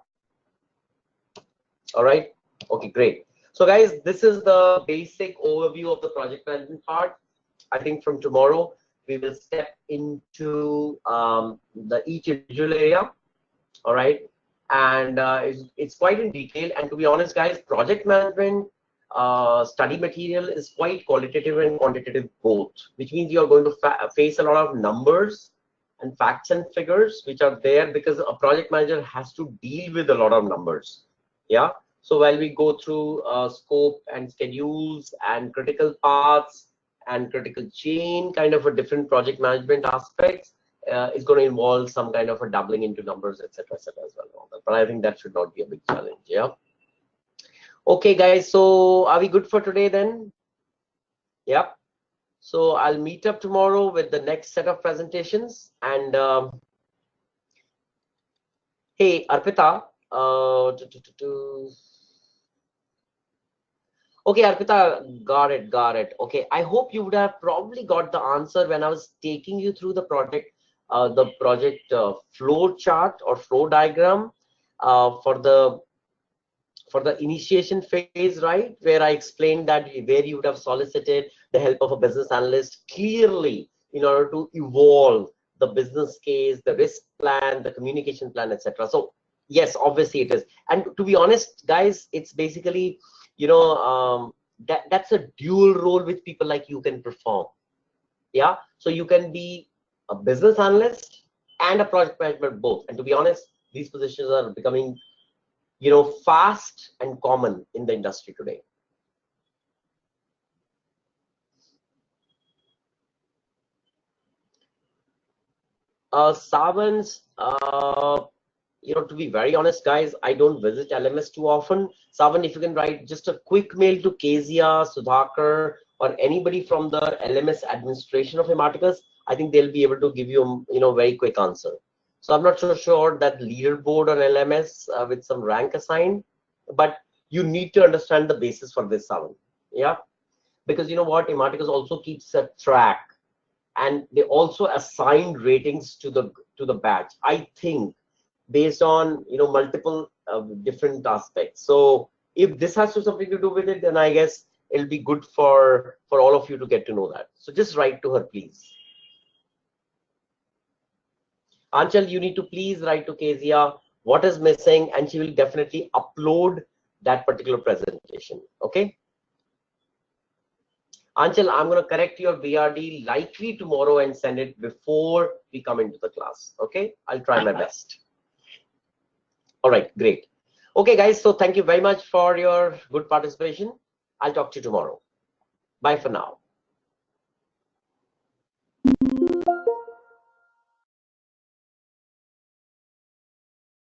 All right. Okay, great. So guys, this is the basic overview of the project management part. I think from tomorrow we will step into the each individual area. All right, and it's quite in detail. And to be honest, guys, project management study material is quite qualitative and quantitative both, which means you are going to face a lot of numbers and facts and figures which are there because a project manager has to deal with a lot of numbers. Yeah. So while we go through scope and schedules and critical paths and critical chain, kind of a different project management aspects, is going to involve some kind of a doubling into numbers, etc., as well. But I think that should not be a big challenge. Yeah. Okay, guys. So are we good for today then? Yep. So I'll meet up tomorrow with the next set of presentations. And hey, Arpita. Okay, Arpita, got it. Okay, I hope you would have probably got the answer when I was taking you through the project flow chart or flow diagram for the initiation phase, right? Where I explained that where you would have solicited the help of a business analyst clearly in order to evolve the business case, the risk plan, the communication plan, etc. So yes, obviously it is. And to be honest, guys, it's basically, you know, that's a dual role which people like you can perform. Yeah, so you can be a business analyst and a project management both. And to be honest, these positions are becoming, you know, fast and common in the industry today. Savans, you know, to be very honest, guys, I don't visit LMS too often. Savan, if you can write just a quick mail to Kezia, Sudhakar, or anybody from the LMS administration of Ematicus, I think they'll be able to give you, you know, very quick answer. So I'm not so sure that leaderboard on LMS with some rank assigned, but you need to understand the basis for this, Savan. Yeah, because you know what, Ematicus also keeps a track, and they also assign ratings to the batch, I think, based on, you know, multiple different aspects. So if this has something to do with it, then I guess it'll be good for all of you to get to know that. So just write to her, please. Anchal, you need to please write to Kezia what is missing, and she will definitely upload that particular presentation. Okay. Anchal, I'm going to correct your BRD likely tomorrow and send it before we come into the class. Okay, I'll try my best. All right, great. Okay, guys, so thank you very much for your good participation. I'll talk to you tomorrow. Bye for now.